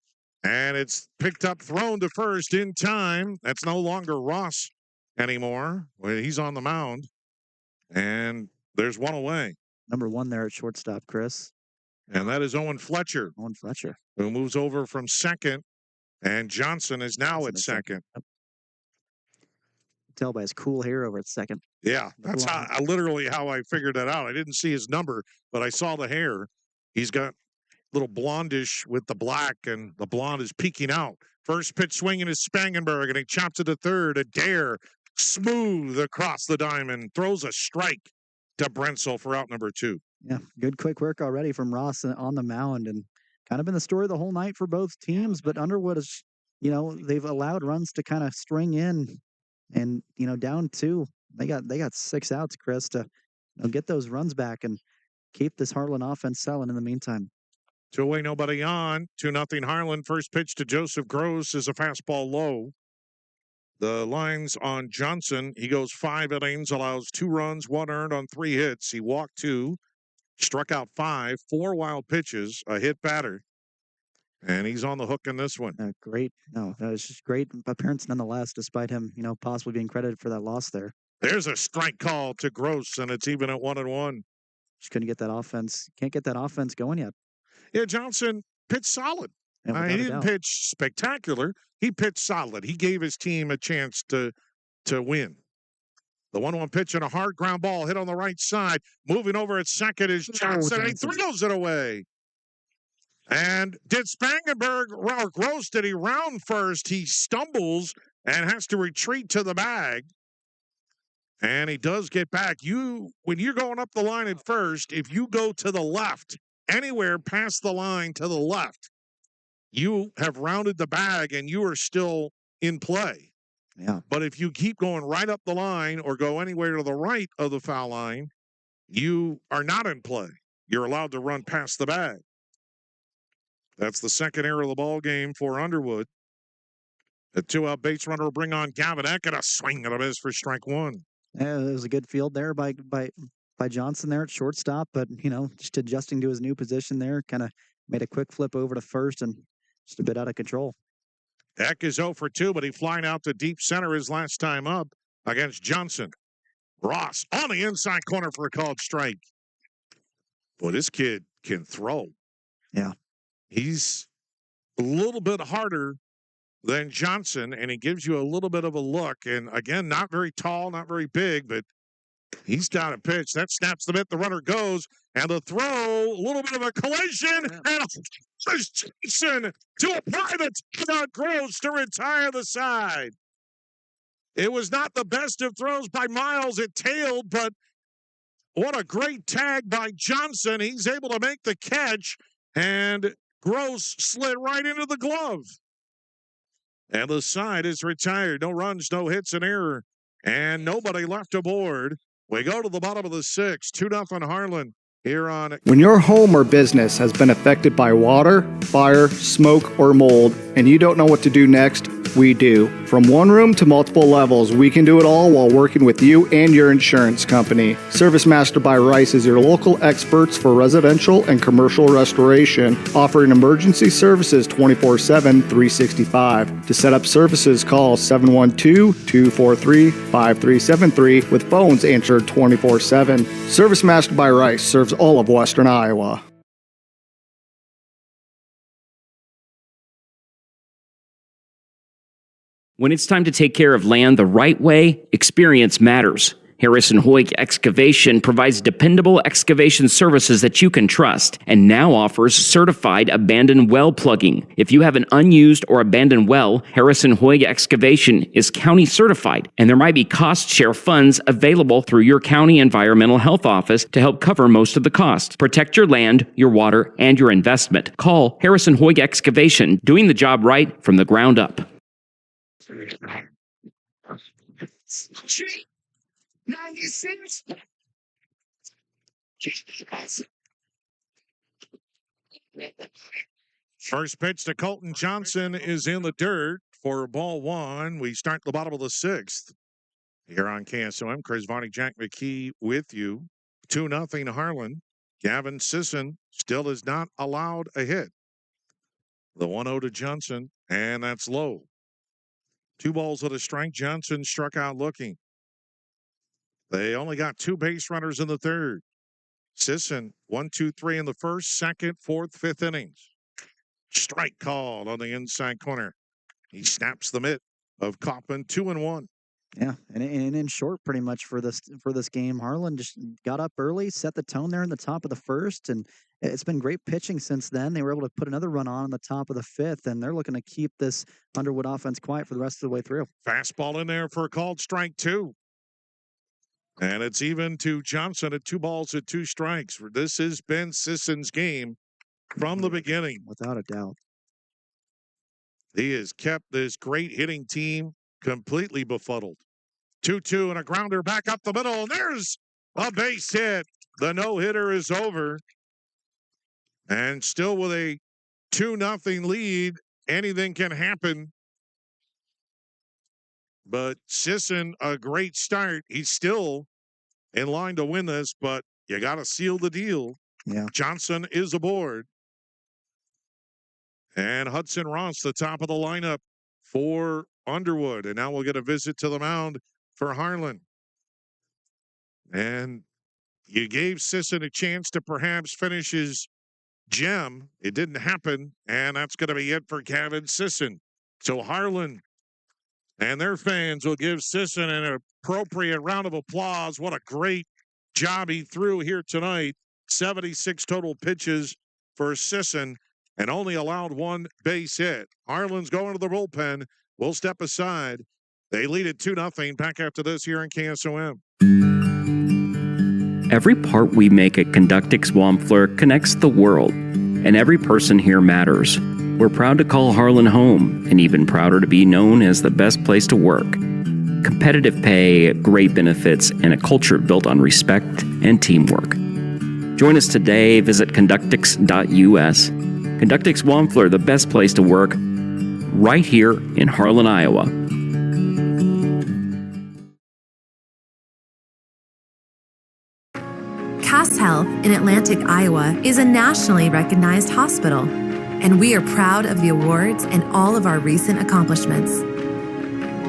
and it's picked up, thrown to first in time. That's no longer Ross anymore. He's on the mound, and there's one away. Number one there at shortstop, Chris. And that is Owen Fletcher. Owen Fletcher. Who moves over from second, and Johnson is now at second. Yep. Tell by his cool hair over at second. Yeah, that's literally how I figured that out. I didn't see his number, but I saw the hair. He's got a little blondish with the black, and the blonde is peeking out. First pitch swinging is Spangenberg, and he chops it to third. Adair, smooth across the diamond, throws a strike to Brensel for out number 2. Yeah, good quick work already from Ross on the mound, and kind of been the story the whole night for both teams. But Underwood is, they've allowed runs to kind of string in. And down 2, they got 6 outs, Chris, to get those runs back and keep this Harlan offense selling in the meantime. 2 away, nobody on. 2-0 Harlan. First pitch to Joseph Gross is a fastball low. The lines on Johnson. He goes 5 innings, allows 2 runs, 1 earned on 3 hits. He walked 2, struck out 5, 4 wild pitches, a hit batter. And he's on the hook in this one. Great. No, that was just great appearance nonetheless, despite him, possibly being credited for that loss there. There's a strike call to Gross, and it's even at 1-1. Just couldn't get that offense. Can't get that offense going yet. Yeah, Johnson pitched solid. Yeah, he didn't pitch spectacular. He pitched solid. He gave his team a chance to win. The 1-1 pitch and a hard ground ball hit on the right side. Moving over at second is Johnson. He throws it away. And did Spangenberg or Gross, did he round first? He stumbles and has to retreat to the bag. And he does get back. When you're going up the line at first, if you go to the left, anywhere past the line to the left, you have rounded the bag and you are still in play. Yeah. But if you keep going right up the line or go anywhere to the right of the foul line, you are not in play. You're allowed to run past the bag. That's the second error of the ball game for Underwood. The 2-out base runner will bring on Gavin Eck, and a swing and a miss for strike 1. Yeah, it was a good field there by Johnson there at shortstop, but just adjusting to his new position there, kind of made a quick flip over to first and just a bit out of control. Eck is 0 for 2, but he flying out to deep center his last time up against Johnson. Ross on the inside corner for a called strike. Boy, this kid can throw. Yeah. He's a little bit harder than Johnson, and he gives you a little bit of a look. And again, not very tall, not very big, but he's got a pitch. That snaps the mitt. The runner goes, and the throw, a little bit of a collision, and there's Jason to apply the takeout. Gross to retire the side. It was not the best of throws by Miles. It tailed, but what a great tag by Johnson. He's able to make the catch, and Gross slid right into the glove. And the side is retired. No runs, no hits, an error, and nobody left aboard. We go to the bottom of the 6th, 2-0 Harlan here on. When your home or business has been affected by water, fire, smoke, or mold, and you don't know what to do next, we do. From one room to multiple levels, we can do it all while working with you and your insurance company. Service Master by Rice is your local experts for residential and commercial restoration, offering emergency services 24/7, 365. To set up services, call 712-243-5373 with phones answered 24/7. Service Master by Rice serves all of Western Iowa. When it's time to take care of land the right way, experience matters. Harrison Hoyk Excavation provides dependable excavation services that you can trust and now offers certified abandoned well plugging. If you have an unused or abandoned well, Harrison Hoyk Excavation is county certified, and there might be cost share funds available through your county environmental health office to help cover most of the cost. Protect your land, your water, and your investment. Call Harrison Hoyk Excavation, doing the job right from the ground up. 96. First pitch to Colton Johnson is in the dirt for ball one. We start the bottom of the sixth here on KSOM. Chris Varney, Jack McKee with you. 2-0 Harlan. Gavin Sisson still is not allowed a hit. The 1-0 to Johnson, and that's low. 2 balls with a strike. Johnson struck out looking. They only got 2 base runners in the third. Sisson, 1, 2, 3 in the first, second, fourth, fifth innings. Strike called on the inside corner. He snaps the mitt of Kaufman, 2-1. Yeah, and in short, pretty much for this game, Harlan just got up early, set the tone there in the top of the first, and it's been great pitching since then. They were able to put another run on in the top of the fifth, and they're looking to keep this Underwood offense quiet for the rest of the way through. Fastball in there for a called strike 2. And it's even to Johnson at 2 balls at 2 strikes. This has been Sisson's game from the beginning. Without a doubt. He has kept this great hitting team completely befuddled. 2-2 and a grounder back up the middle. And there's a base hit. The no-hitter is over. And still with a 2-0 lead, anything can happen. But Sisson, a great start. He's still in line to win this, but you got to seal the deal. Yeah. Johnson is aboard. And Hudson Ross, the top of the lineup for Underwood. And now we'll get a visit to the mound for Harlan. And you gave Sisson a chance to perhaps finish his gem. It didn't happen. And that's going to be it for Gavin Sisson. So Harlan and their fans will give Sisson an appropriate round of applause. What a great job he threw here tonight. 76 total pitches for Sisson and only allowed 1 base hit. Harlan's going to the bullpen. We'll step aside. They lead it 2-0. Back after this here in KSOM. Every part we make at Conductix Wampfler connects the world, and every person here matters. We're proud to call Harlan home, and even prouder to be known as the best place to work. Competitive pay, great benefits, and a culture built on respect and teamwork. Join us today. Visit conductix.us. Conductix Wampfler, the best place to work, right here in Harlan, Iowa. Cass Health in Atlantic, Iowa is a nationally recognized hospital, and we are proud of the awards and all of our recent accomplishments.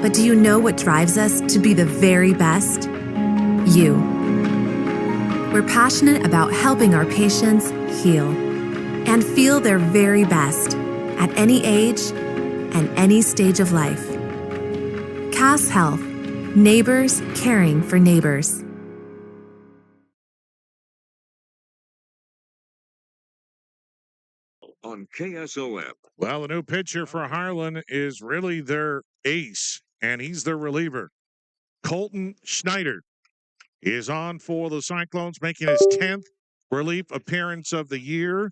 But do you know what drives us to be the very best? You. We're passionate about helping our patients heal and feel their very best at any age and any stage of life. Cass Health, neighbors caring for neighbors. On KSOM. Well, the new pitcher for Harlan is really their ace, and he's their reliever. Colton Schneider is on for the Cyclones, making his 10th relief appearance of the year.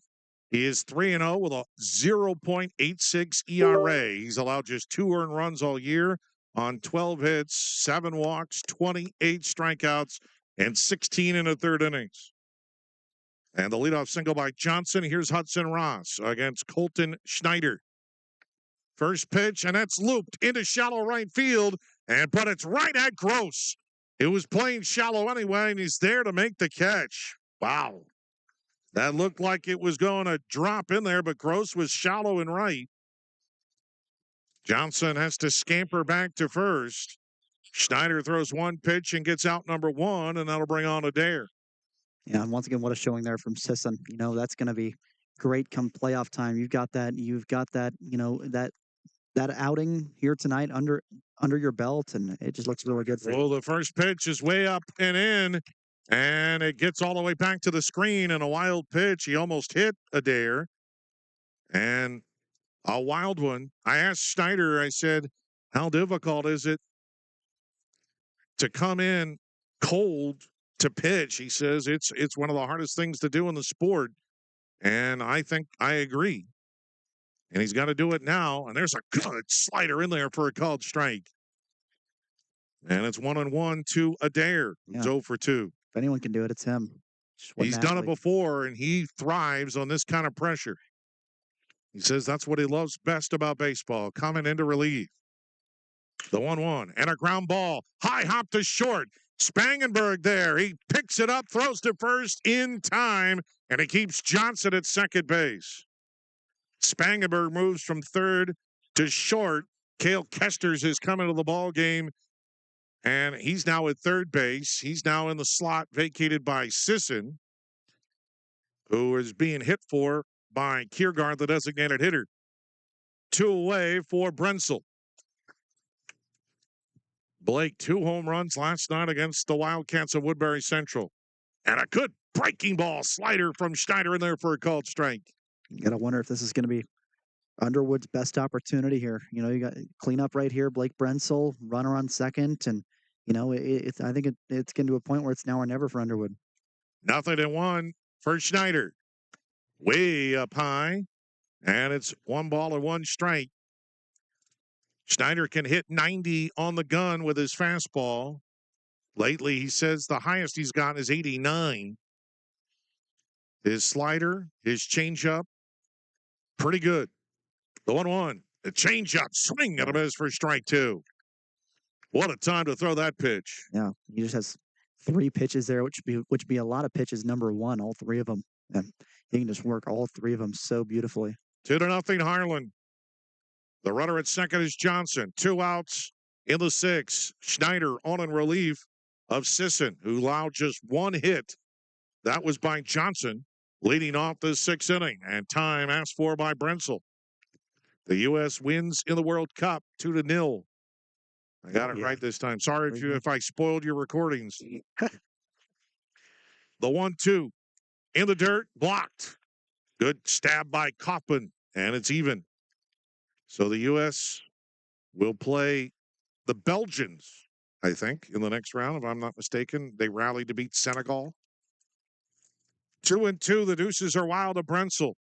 He is 3-0 with a 0.86 ERA. He's allowed just 2 earned runs all year on 12 hits, 7 walks, 28 strikeouts, and 16 in the third innings. And the leadoff single by Johnson. Here's Hudson Ross against Colton Schneider. First pitch, and that's looped into shallow right field, but it's right at Gross. It was playing shallow anyway, and he's there to make the catch. Wow. That looked like it was going to drop in there, but Gross was shallow and right. Johnson has to scamper back to first. Schneider throws 1 pitch and gets out number 1, and that'll bring on Adair. Yeah, and once again, what a showing there from Sisson. You know, that's going to be great come playoff time. You've got that, you know, that outing here tonight under your belt, and it just looks really good for you. Well, the first pitch is way up and in, and it gets all the way back to the screen, and a wild pitch. He almost hit Adair, and a wild one. I asked Schneider, I said, how difficult is it to come in cold to pitch? He says it's one of the hardest things to do in the sport, and I think I agree. And he's got to do it now, and there's a good slider in there for a called strike. And it's 1-1 to Adair. Yeah. 0 for 2. If anyone can do it, it's him. He's done it before, and he thrives on this kind of pressure. He says that's what he loves best about baseball, coming into relief. The 1-1 and a ground ball. High hop to short. Spangenberg there. He picks it up, throws to first in time, and he keeps Johnson at second base. Spangenberg moves from third to short. Cale Kesters is coming to the ball game, and he's now at third base. He's now in the slot vacated by Sisson, who is being hit for by Kiergaard, the designated hitter. 2 away for Brensel. Blake, 2 home runs last night against the Wildcats of Woodbury Central. And a good breaking ball slider from Schneider in there for a called strike. You got to wonder if this is going to be Underwood's best opportunity here. You know, you got cleanup right here, Blake Brensel, runner on second. And, you know, I think it's getting to a point where it's now or never for Underwood. 0-1 for Schneider. Way up high. And it's 1 ball and 1 strike. Schneider can hit 90 on the gun with his fastball. Lately, he says the highest he's gotten is 89. His slider, his changeup, pretty good. The 1-1, the changeup, swing and a miss for strike 2. What a time to throw that pitch. Yeah, he just has 3 pitches there, which be a lot of pitches, number 1, all 3 of them. And he can just work all 3 of them so beautifully. 2-0 Harlan. The runner at second is Johnson. 2 outs in the 6th. Schneider on in relief of Sisson, who allowed just 1 hit. That was by Johnson, leading off the 6th inning. And time asked for by Brensel. The U.S. wins in the World Cup 2-0. I got it right this time. Sorry if I spoiled your recordings. The 1-2 in the dirt, blocked. Good stab by Kaufman, and it's even. So the U.S. will play the Belgians, I think, in the next round, if I'm not mistaken. They rallied to beat Senegal. 2-2, the deuces are wild to Brensel.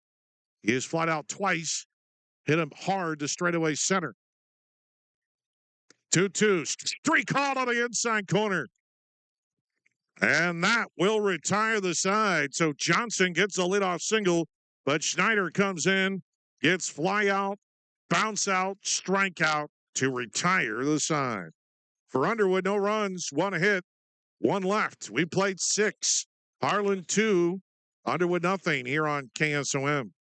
He has flied out twice, hit him hard to straightaway center. 2-2, streak called on the inside corner. And that will retire the side. So Johnson gets a leadoff single, but Schneider comes in, gets fly out, bounce out, strike out to retire the side. For Underwood, no runs, 1 hit, 1 left. We played 6. Harlan 2, Underwood nothing here on KSOM.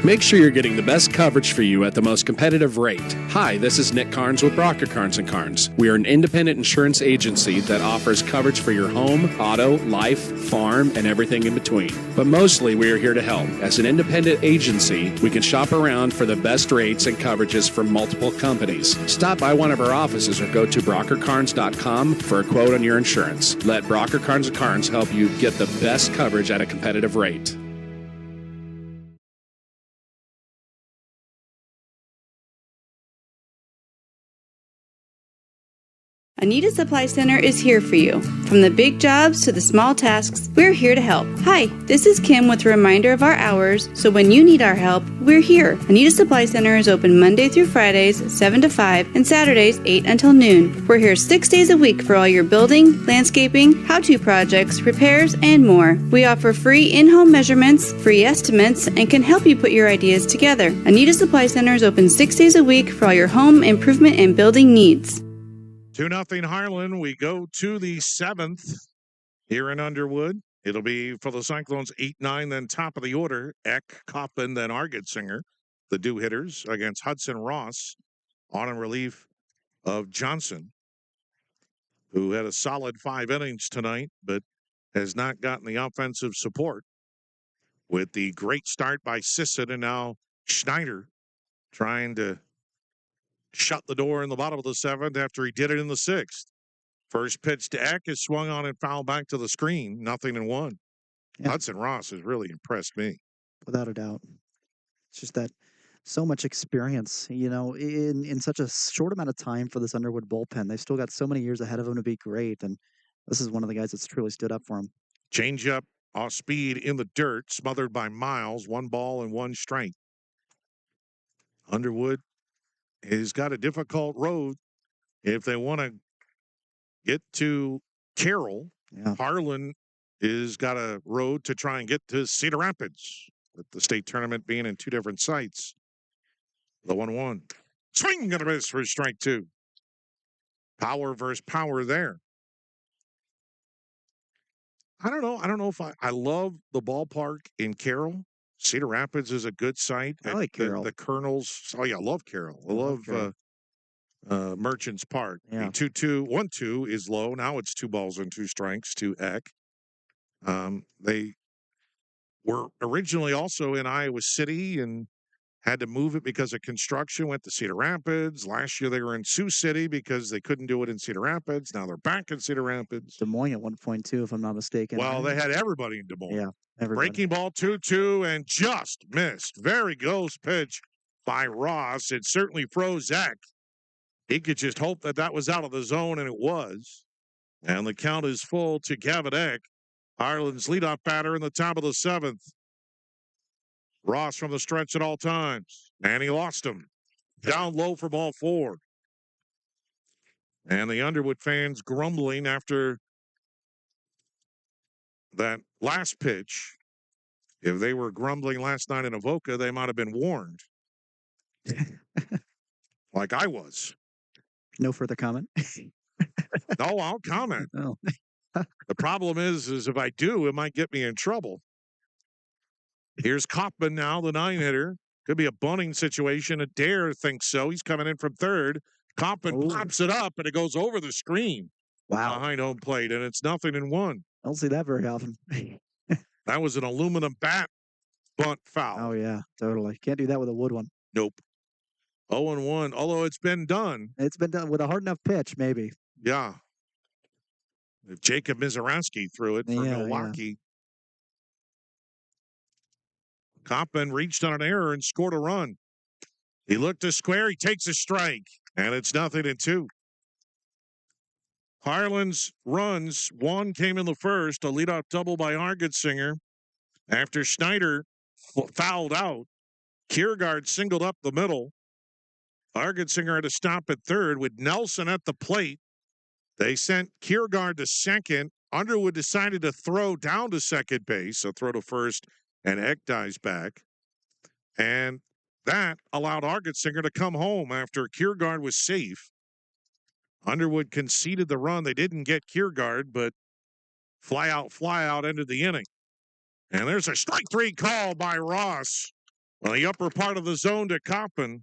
Make sure you're getting the best coverage for you at the most competitive rate. Hi, this is Nick Carnes with Brocker Carnes & Carnes. We are an independent insurance agency that offers coverage for your home, auto, life, farm, and everything in between. But mostly, we are here to help. As an independent agency, we can shop around for the best rates and coverages from multiple companies. Stop by one of our offices or go to brockercarnes.com for a quote on your insurance. Let Brocker Carnes & Carnes help you get the best coverage at a competitive rate. Anita Supply Center is here for you. From the big jobs to the small tasks, we're here to help. Hi, this is Kim with a reminder of our hours, so when you need our help, we're here. Anita Supply Center is open Monday through Fridays, 7 to 5, and Saturdays, 8 until noon. We're here 6 days a week for all your building, landscaping, how-to projects, repairs, and more. We offer free in-home measurements, free estimates, and can help you put your ideas together. Anita Supply Center is open 6 days a week for all your home improvement and building needs. 2-0 Harlan. We go to the 7th here in Underwood. It'll be for the Cyclones 8-9, then top of the order, Eck, Kaufman, then Argetsinger, the due hitters against Hudson Ross on in relief of Johnson, who had a solid 5 innings tonight, but has not gotten the offensive support with the great start by Sisson and now Schneider trying to shut the door in the bottom of the 7th after he did it in the 6th. First pitch to Eck is swung on and fouled back to the screen. 0-1. Yeah. Hudson Ross has really impressed me. Without a doubt. It's just that so much experience, you know, in such a short amount of time for this Underwood bullpen. They've still got so many years ahead of them to be great, and this is one of the guys that's truly stood up for him. Changeup off speed in the dirt, smothered by Miles. 1 ball and 1 strike. Underwood has got a difficult road if they want to get to Carroll. Yeah. Harlan has got a road to try and get to Cedar Rapids. with the state tournament being in two different sites. The 1-1. Swing and a miss for strike two. Power versus power there. I don't know. I don't know if I love the ballpark in Carroll. Cedar Rapids is a good site. I like Carroll. The Colonels. Oh, yeah, I love Carroll. I love Merchants Park. Yeah. 2-2, 1-2 is low. Now it's 2 balls and 2 strikes to Eck. They were originally also in Iowa City and had to move it because of construction, went to Cedar Rapids. Last year they were in Sioux City because they couldn't do it in Cedar Rapids. Now they're back in Cedar Rapids. Des Moines at 1.2, if I'm not mistaken. Well, they had everybody in Des Moines. Yeah, everybody. Breaking ball 2-2 and just missed. Very close pitch by Ross. It certainly froze Eck. He could just hope that was out of the zone, and it was. And the count is full to Gavin Eck, Harlan's leadoff batter in the top of the 7th. Ross from the stretch at all times, and he lost him. Down low for ball 4. And the Underwood fans grumbling after that last pitch. If they were grumbling last night in Avoca, they might have been warned. Like I was. No further comment. No, I'll comment. No. The problem is if I do, it might get me in trouble. Here's Kopman now, the 9-hitter. Could be a bunting situation. Adair thinks so. He's coming in from third. Kopman pops it up, and it goes over the screen. Wow. Behind home plate, and it's 0-1. I don't see that very often. That was an aluminum bat bunt foul. Oh, yeah, totally. Can't do that with a wood one. Nope. 0-1, although it's been done. It's been done with a hard enough pitch, maybe. Yeah. If Jacob Mizorowski threw it for Milwaukee. Yeah. Kopman reached on an error and scored a run. He looked to square. He takes a strike, and it's 0-2. Harlan's runs, one came in the first, a leadoff double by Argetsinger. After Schneider fouled out, Kiergaard singled up the middle. Argetsinger had to stop at third with Nelson at the plate. They sent Kiergaard to second. Underwood decided to throw down to second base, so throw to first, and Eck dies back. And that allowed Argetsinger to come home after Kiergaard was safe. Underwood conceded the run. They didn't get Kiergaard, but fly out ended the inning. And there's a strike 3 call by Ross on the upper part of the zone to Kopman.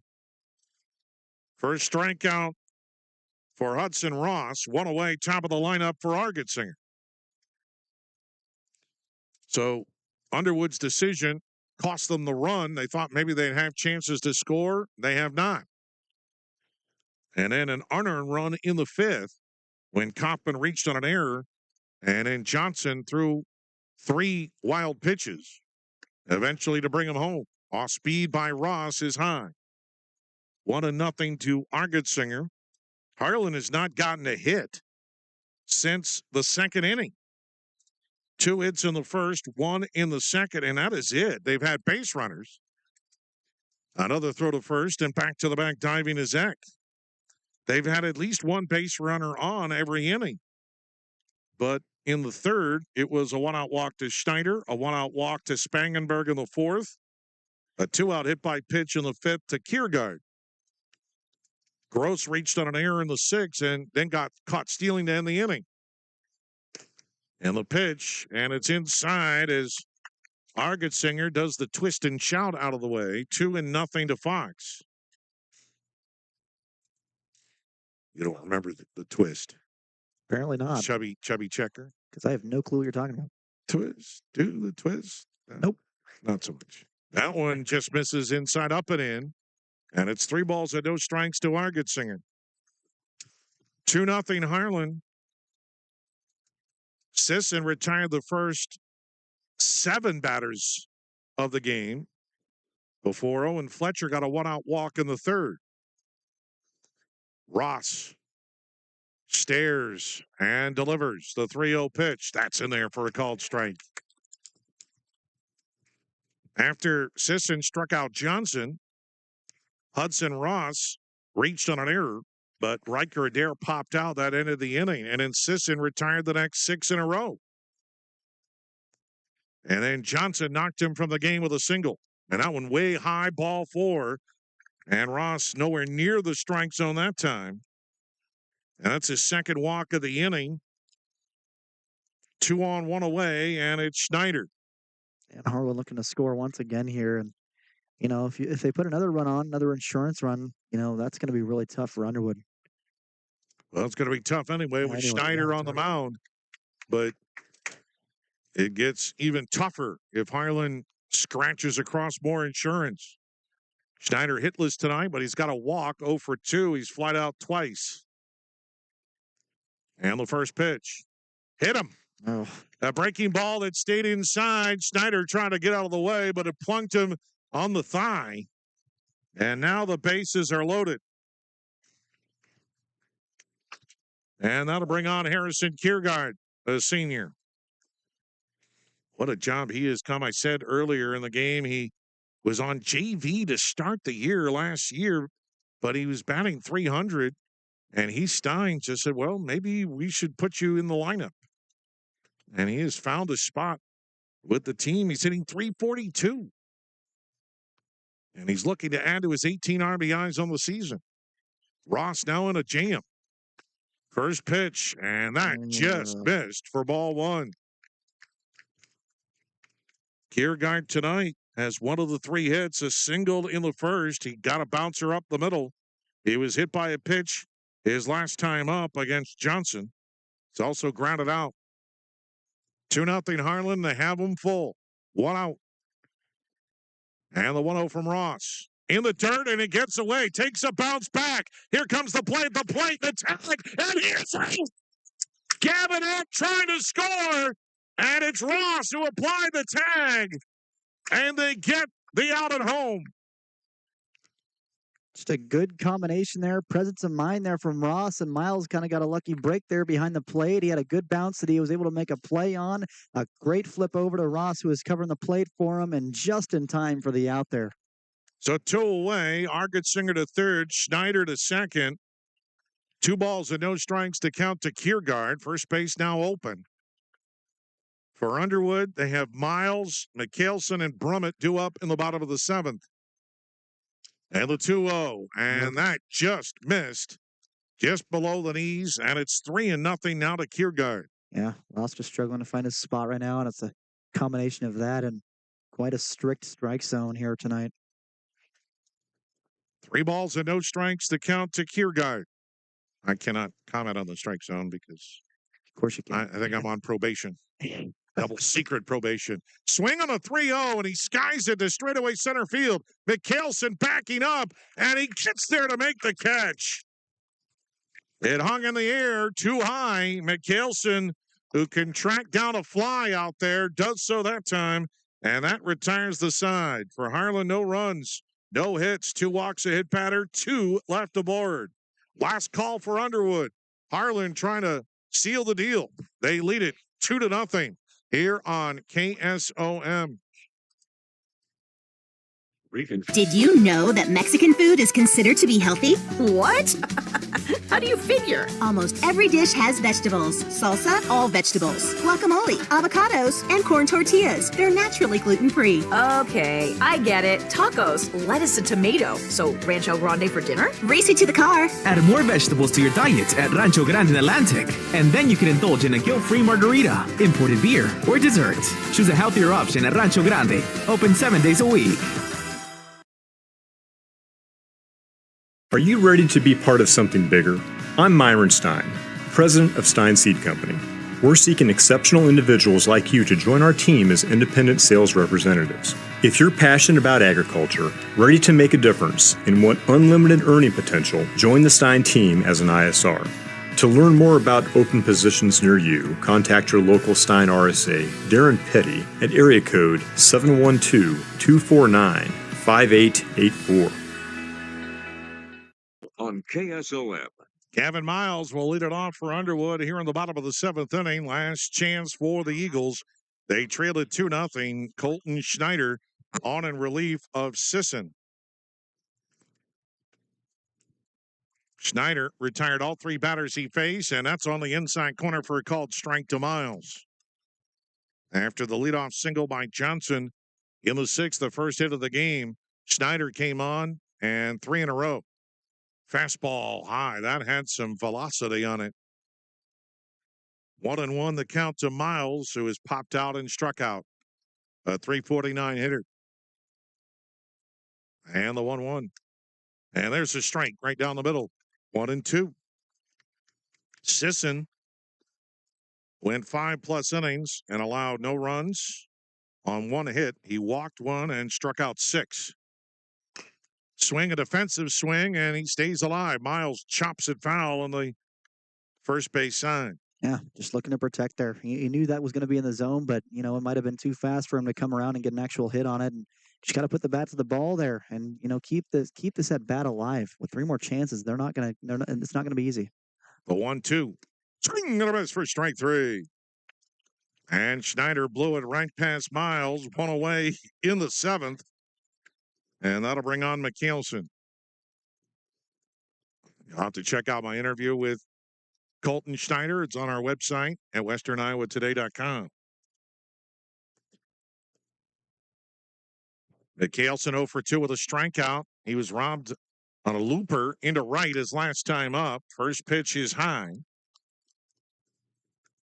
First strikeout for Hudson Ross. One away, top of the lineup for Argetsinger. So Underwood's decision cost them the run. They thought maybe they'd have chances to score. They have not. And then an unearned run in the 5th when Kopman reached on an error. And then Johnson threw 3 wild pitches, eventually to bring him home. Off speed by Ross is high. 1-0 to Argetsinger. Harlan has not gotten a hit since the second inning. 2 hits in the first, 1 in the second, and that is it. They've had base runners. Another throw to first, and back to the back diving is Eck. They've had at least 1 base runner on every inning. But in the third, it was a 1-out walk to Schneider, a 1-out walk to Spangenberg in the 4th, a 2-out hit by pitch in the 5th to Kiergaard. Gross reached on an error in the 6th and then got caught stealing to end the inning. And the pitch, and it's inside as Argetsinger does the twist and shout out of the way. 2-0 to Fox. You don't remember the twist? Apparently not. Chubby checker. Because I have no clue what you're talking about. Twist, do the twist. Nope. Not so much. That one just misses inside, up and in. And it's 3 balls and no strikes to Argetsinger. 2-0 Harlan. Sisson retired the first 7 batters of the game before Owen Fletcher got a 1-out walk in the 3rd. Ross stares and delivers the 3-0 pitch. That's in there for a called strike. After Sisson struck out Johnson, Hudson Ross reached on an error, but Riker Adair popped out. That ended the inning, and then Sisson retired the next 6 in a row. And then Johnson knocked him from the game with a single. And that one way high, ball 4. And Ross nowhere near the strike zone that time. And that's his second walk of the inning. 2 on, 1 away, and it's Schneider. And Harlan looking to score once again here. And, if they put another run on, another insurance run, that's going to be really tough for Underwood. Well, it's going to be tough anyway with Schneider on the mound. But it gets even tougher if Harlan scratches across more insurance. Schneider hitless tonight, but he's got a walk, 0 for 2. He's flied out twice. And the first pitch. Hit him. Oh. A breaking ball that stayed inside. Schneider trying to get out of the way, but it plunked him on the thigh. And now the bases are loaded. And that'll bring on Harrison Kiergaard, a senior. What a job he has come. I said earlier in the game, he was on JV to start the year last year, but he was batting .300. And Stein just said, well, maybe we should put you in the lineup. And he has found a spot with the team. He's hitting .342. And he's looking to add to his 18 RBIs on the season. Ross now in a jam. First pitch, and that just missed for ball 1. Kiergaard tonight has one of the 3 hits, a single in the first. He got a bouncer up the middle. He was hit by a pitch his last time up against Johnson. It's also grounded out. 2-0 Harlan. They have him full. 1 out. And the 1-0 from Ross. In the dirt, and it gets away. Takes a bounce back. Here comes the plate, the tag, and here's Gavin Eck trying to score. And it's Ross who applied the tag. And they get the out at home. Just a good combination there. Presence of mind there from Ross, and Miles kind of got a lucky break there behind the plate. He had a good bounce that he was able to make a play on. A great flip over to Ross, who was covering the plate for him, and just in time for the out there. So 2 away. Argetsinger to third. Schneider to second. 2 balls and no strikes to count to Kiergaard. First base now open. For Underwood, they have Miles, Mickelson, and Brummett due up in the bottom of the 7th. And the 2-0, and that just missed, just below the knees, and it's 3-0 now to Kiergaard. Yeah, Ross just struggling to find his spot right now, and it's a combination of that and quite a strict strike zone here tonight. 3 balls and no strikes to count to Kiergaard. I cannot comment on the strike zone because, of course, you can. I think I'm on probation. Double secret probation. Swing on a 3-0, and he skies it to straightaway center field. Mickelson backing up, and he gets there to make the catch. It hung in the air too high. Mickelson, who can track down a fly out there, does so that time, and that retires the side. For Harlan, no runs, no hits, 2 walks, a hit batter, 2 left aboard. Last call for Underwood. Harlan trying to seal the deal. They lead it 2-0. Here on KSOM. Did you know that Mexican food is considered to be healthy? What? How do you figure? Almost every dish has vegetables. Salsa, all vegetables. Guacamole, avocados, and corn tortillas. They're naturally gluten-free. Okay, I get it. Tacos, lettuce and tomato. So Rancho Grande for dinner? Race it to the car. Add more vegetables to your diet at Rancho Grande in Atlantic, and then you can indulge in a guilt-free margarita, imported beer, or dessert. Choose a healthier option at Rancho Grande. Open 7 days a week. Are you ready to be part of something bigger? I'm Myron Stein, president of Stein Seed Company. We're seeking exceptional individuals like you to join our team as independent sales representatives. If you're passionate about agriculture, ready to make a difference, and want unlimited earning potential, join the Stein team as an ISR. To learn more about open positions near you, contact your local Stein RSA, Darren Petty, at area code 712-249-5884. On KSOM. Gavin Miles will lead it off for Underwood here in the bottom of the 7th inning. Last chance for the Eagles. They trailed it 2-0. Colton Schneider on in relief of Sisson. Schneider retired all 3 batters he faced, and that's on the inside corner for a called strike to Miles. After the leadoff single by Johnson in the sixth, the first hit of the game, Schneider came on and 3 in a row. Fastball high. That had some velocity on it. 1-1 the count to Miles, who has popped out and struck out. A .349 hitter. And the 1-1. And there's a strike right down the middle. 1-2. Sisson went 5+ innings and allowed no runs on 1 hit. He walked 1 and struck out 6. Swing, a defensive swing, and he stays alive. Miles chops it foul on the first base side. Yeah, just looking to protect there. He knew that was going to be in the zone, but, you know, it might have been too fast for him to come around and get an actual hit on it. And just got to put the bat to the ball there and, you know, keep this at bat alive. With 3 more chances, it's not going to be easy. The 1-2. Swing and a miss for strike 3. And Schneider blew it right past Miles, 1 away in the 7th. And that'll bring on McKee. You'll have to check out my interview with Colton Schneider. It's on our website at westerniowatoday.com. McKee 0 for 2 with a strikeout. He was robbed on a looper into right his last time up. First pitch is high.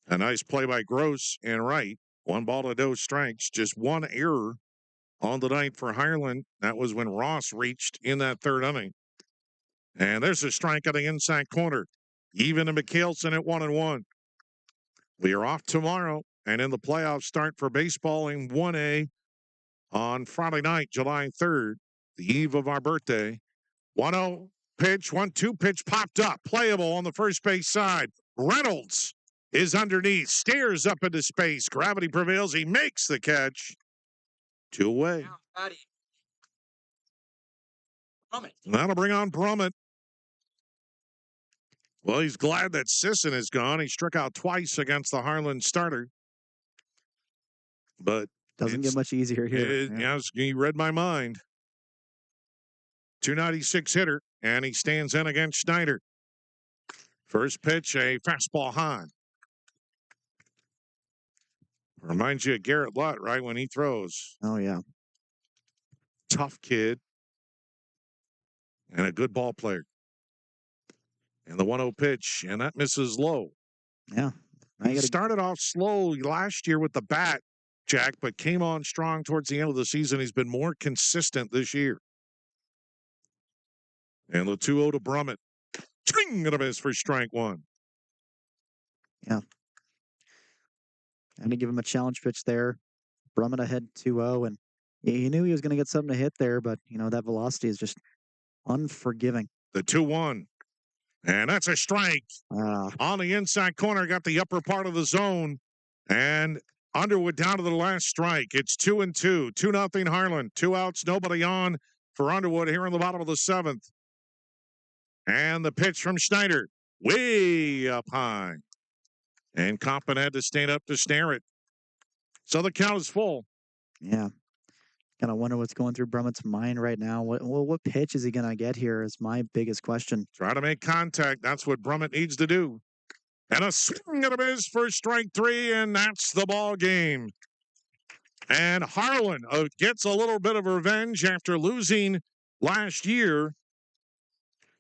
A nice play by Gross in right. 1 ball to no strikes. Just 1 error on the night for Harlan. That was when Ross reached in that 3rd inning. And there's a strike on the inside corner. Even to McKee at 1-1. We are off tomorrow and in the playoff start for baseball in 1A on Friday night, July 3rd, the eve of our birthday. 1-0 pitch, 1-2 pitch popped up. Playable on the first base side. Reynolds is underneath, stares up into space. Gravity prevails. He makes the catch. 2 away. That'll bring on Brummett. Well, he's glad that Sisson is gone. He struck out twice against the Harlan starter. But doesn't get much easier here. Yes, he read my mind. 296 hitter, and he stands in against Schneider. First pitch, a fastball high. Reminds you of Garrett Lutt, right, when he throws. Oh, yeah. Tough kid. And a good ball player. And the 1-0 pitch, and that misses low. Yeah. He started off slow last year with the bat, Jack, but came on strong towards the end of the season. He's been more consistent this year. And the 2-0 to Brummett. Swing and a miss for strike 1. Yeah. I'm going to give him a challenge pitch there. Brummett ahead 2-0, and he knew he was going to get something to hit there, but, you know, that velocity is just unforgiving. The 2-1. And that's a strike. On the inside corner, got the upper part of the zone. And Underwood down to the last strike. It's 2-2. 2-0 Harlan. 2 outs, nobody on for Underwood here in the bottom of the 7th. And the pitch from Schneider. Way up high. And Coppin had to stand up to snare it. So the count is full. Yeah. Kind of wonder what's going through Brummett's mind right now. What pitch is he going to get here is my biggest question. Try to make contact. That's what Brummett needs to do. And a swing and a miss for strike 3, and that's the ball game. And Harlan gets a little bit of revenge after losing last year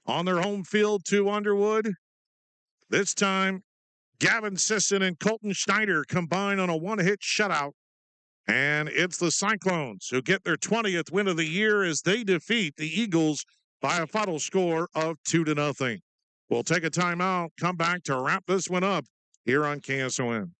on their home field to Underwood. This time, Gavin Sisson and Colton Schneider combine on a 1-hit shutout. And it's the Cyclones who get their 20th win of the year as they defeat the Eagles by a final score of 2-0. We'll take a timeout, come back to wrap this one up here on KSOM.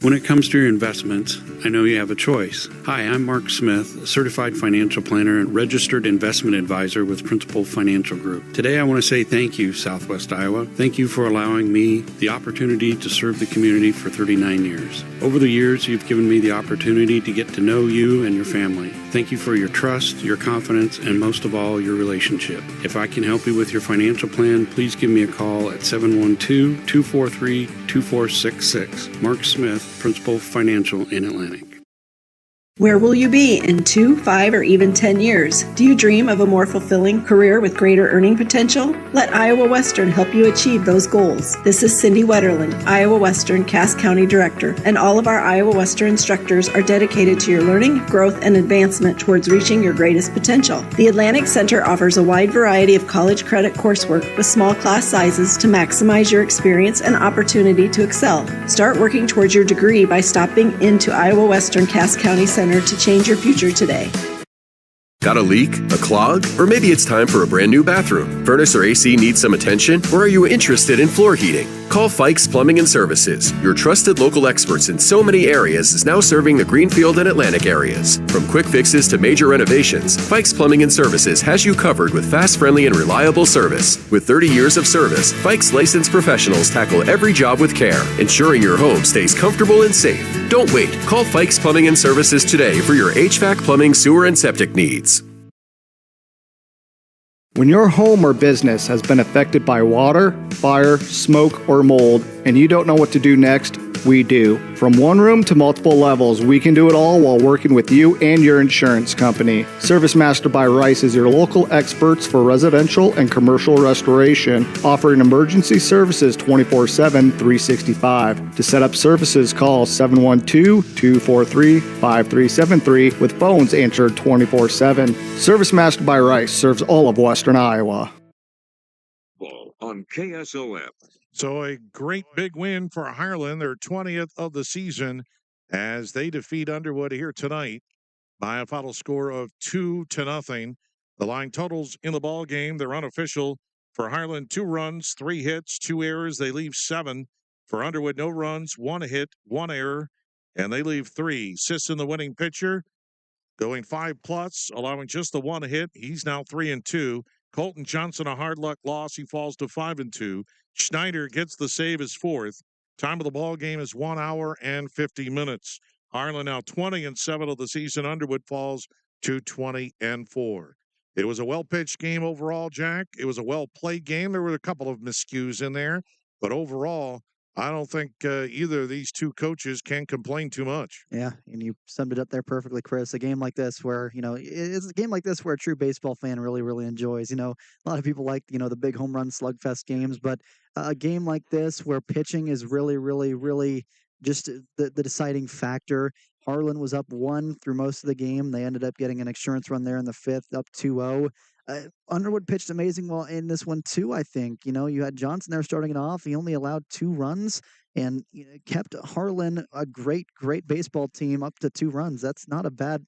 When it comes to your investments, I know you have a choice. Hi, I'm Mark Smith, a certified financial planner and registered investment advisor with Principal Financial Group. Today, I want to say thank you, Southwest Iowa. Thank you for allowing me the opportunity to serve the community for 39 years. Over the years, you've given me the opportunity to get to know you and your family. Thank you for your trust, your confidence, and most of all, your relationship. If I can help you with your financial plan, please give me a call at 712-243-2466. Mark Smith, Principal Financial in Atlantic. Where will you be in 2, 5, or even 10 years? Do you dream of a more fulfilling career with greater earning potential? Let Iowa Western help you achieve those goals. This is Cindy Wetterling, Iowa Western Cass County Director, and all of our Iowa Western instructors are dedicated to your learning, growth, and advancement towards reaching your greatest potential. The Atlantic Center offers a wide variety of college credit coursework with small class sizes to maximize your experience and opportunity to excel. Start working towards your degree by stopping into Iowa Western Cass County Center to change your future today. Got a leak? A clog? Or maybe it's time for a brand new bathroom. Furnace or AC needs some attention? Or are you interested in floor heating? Call Fikes Plumbing and Services. Your trusted local experts in so many areas is now serving the Greenfield and Atlantic areas. From quick fixes to major renovations, Fikes Plumbing and Services has you covered with fast, friendly, and reliable service. With 30 years of service, Fikes licensed professionals tackle every job with care, ensuring your home stays comfortable and safe. Don't wait. Call Fikes Plumbing and Services today for your HVAC, plumbing, sewer, and septic needs. When your home or business has been affected by water, fire, smoke, or mold, and you don't know what to do next, we do. From one room to multiple levels, we can do it all while working with you and your insurance company. Service Master by Rice is your local experts for residential and commercial restoration, offering emergency services 24/7, 365. To set up services, call 712-243-5373 with phones answered 24/7. Service Master by Rice serves all of Western Iowa. On KSOM. So a great big win for Harlan, their 20th of the season, as they defeat Underwood here tonight by a final score of 2-0. The line totals in the ball game, they're unofficial. For Harlan, 2 runs, 3 hits, 2 errors. They leave 7. For Underwood, no runs, 1 hit, 1 error, and they leave 3. Sisson, the winning pitcher, going 5+, allowing just the 1 hit. He's now 3-2. Colton Johnson, a hard luck loss. He falls to 5-2. Schneider gets the save, his 4th. Time of the ball game is 1 hour and 50 minutes. Harlan now 20-7 of the season. Underwood falls to 20-4. It was a well-pitched game overall, Jack. It was a well-played game. There were a couple of miscues in there, but overall, I don't think either of these two coaches can complain too much. Yeah, and you summed it up there perfectly, Chris. A game like this where, it's a game like this where a true baseball fan really, really enjoys. A lot of people like, the big home run slugfest games, but a game like this where pitching is really, really, really just the deciding factor. Harlan was up 1 through most of the game. They ended up getting an insurance run there in the 5th, up 2-0. Underwood pitched amazing well in this one too, I think. You had Johnson there starting it off. He only allowed 2 runs and kept Harlan, a great, great baseball team, up to 2 runs. It's not a bad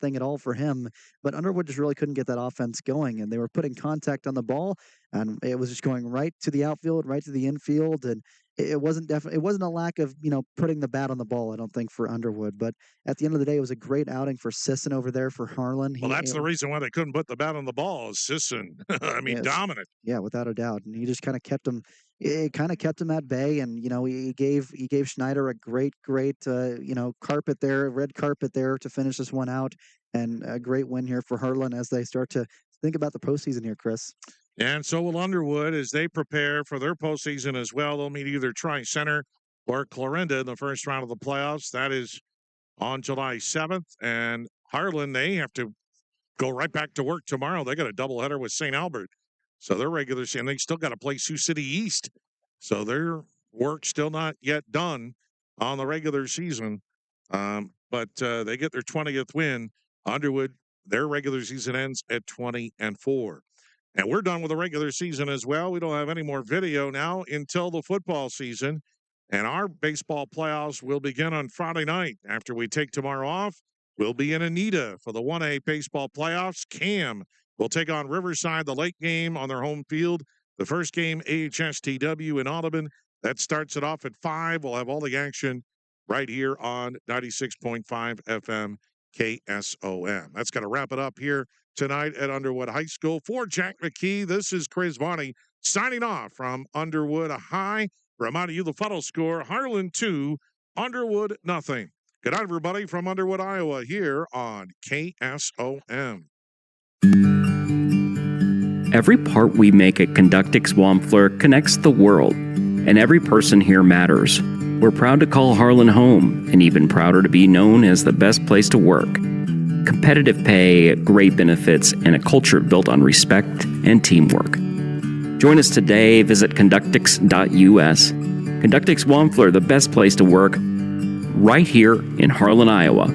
thing at all for him. But Underwood just really couldn't get that offense going, and they were putting contact on the ball, and it was just going right to the outfield, right to the infield, and it wasn't a lack of putting the bat on the ball, I don't think, for Underwood. But at the end of the day, it was a great outing for Sisson over there for Harlan. Well, that's the reason why they couldn't put the bat on the ball. Is Sisson, Yes. dominant. Yeah, without a doubt, and he just kind of kept him. It kind of kept him at bay, and he gave Schneider a great carpet there, red carpet there to finish this one out, and a great win here for Harlan as they start to think about the postseason here, Chris. And so will Underwood as they prepare for their postseason as well. They'll meet either Tri-Center or Clarinda in the first round of the playoffs. That is on July 7th. And Harlan, they have to go right back to work tomorrow. They got a doubleheader with St. Albert. So their regular season, they still got to play Sioux City East. So their work still not yet done on the regular season. But they get their 20th win. Underwood, their regular season ends at 20-4. And we're done with the regular season as well. We don't have any more video now until the football season. And our baseball playoffs will begin on Friday night. After we take tomorrow off, we'll be in Anita for the 1A baseball playoffs. Cam will take on Riverside, the late game on their home field. The first game, AHSTW in Audubon. That starts it off at 5. We'll have all the action right here on 96.5 FM KSOM. That's going to wrap it up here tonight at Underwood High School. For Jack McKee, this is Chris Varney signing off from Underwood High. Reminding you the final score, Harlan 2, Underwood nothing. Good night, everybody, from Underwood, Iowa, here on KSOM. Every part we make at Conductix Wampler connects the world, and every person here matters. We're proud to call Harlan home, and even prouder to be known as the best place to work. Competitive pay, great benefits, and a culture built on respect and teamwork. Join us today. Visit Conductix.us. Conductix Wampler, the best place to work, right here in Harlan, Iowa.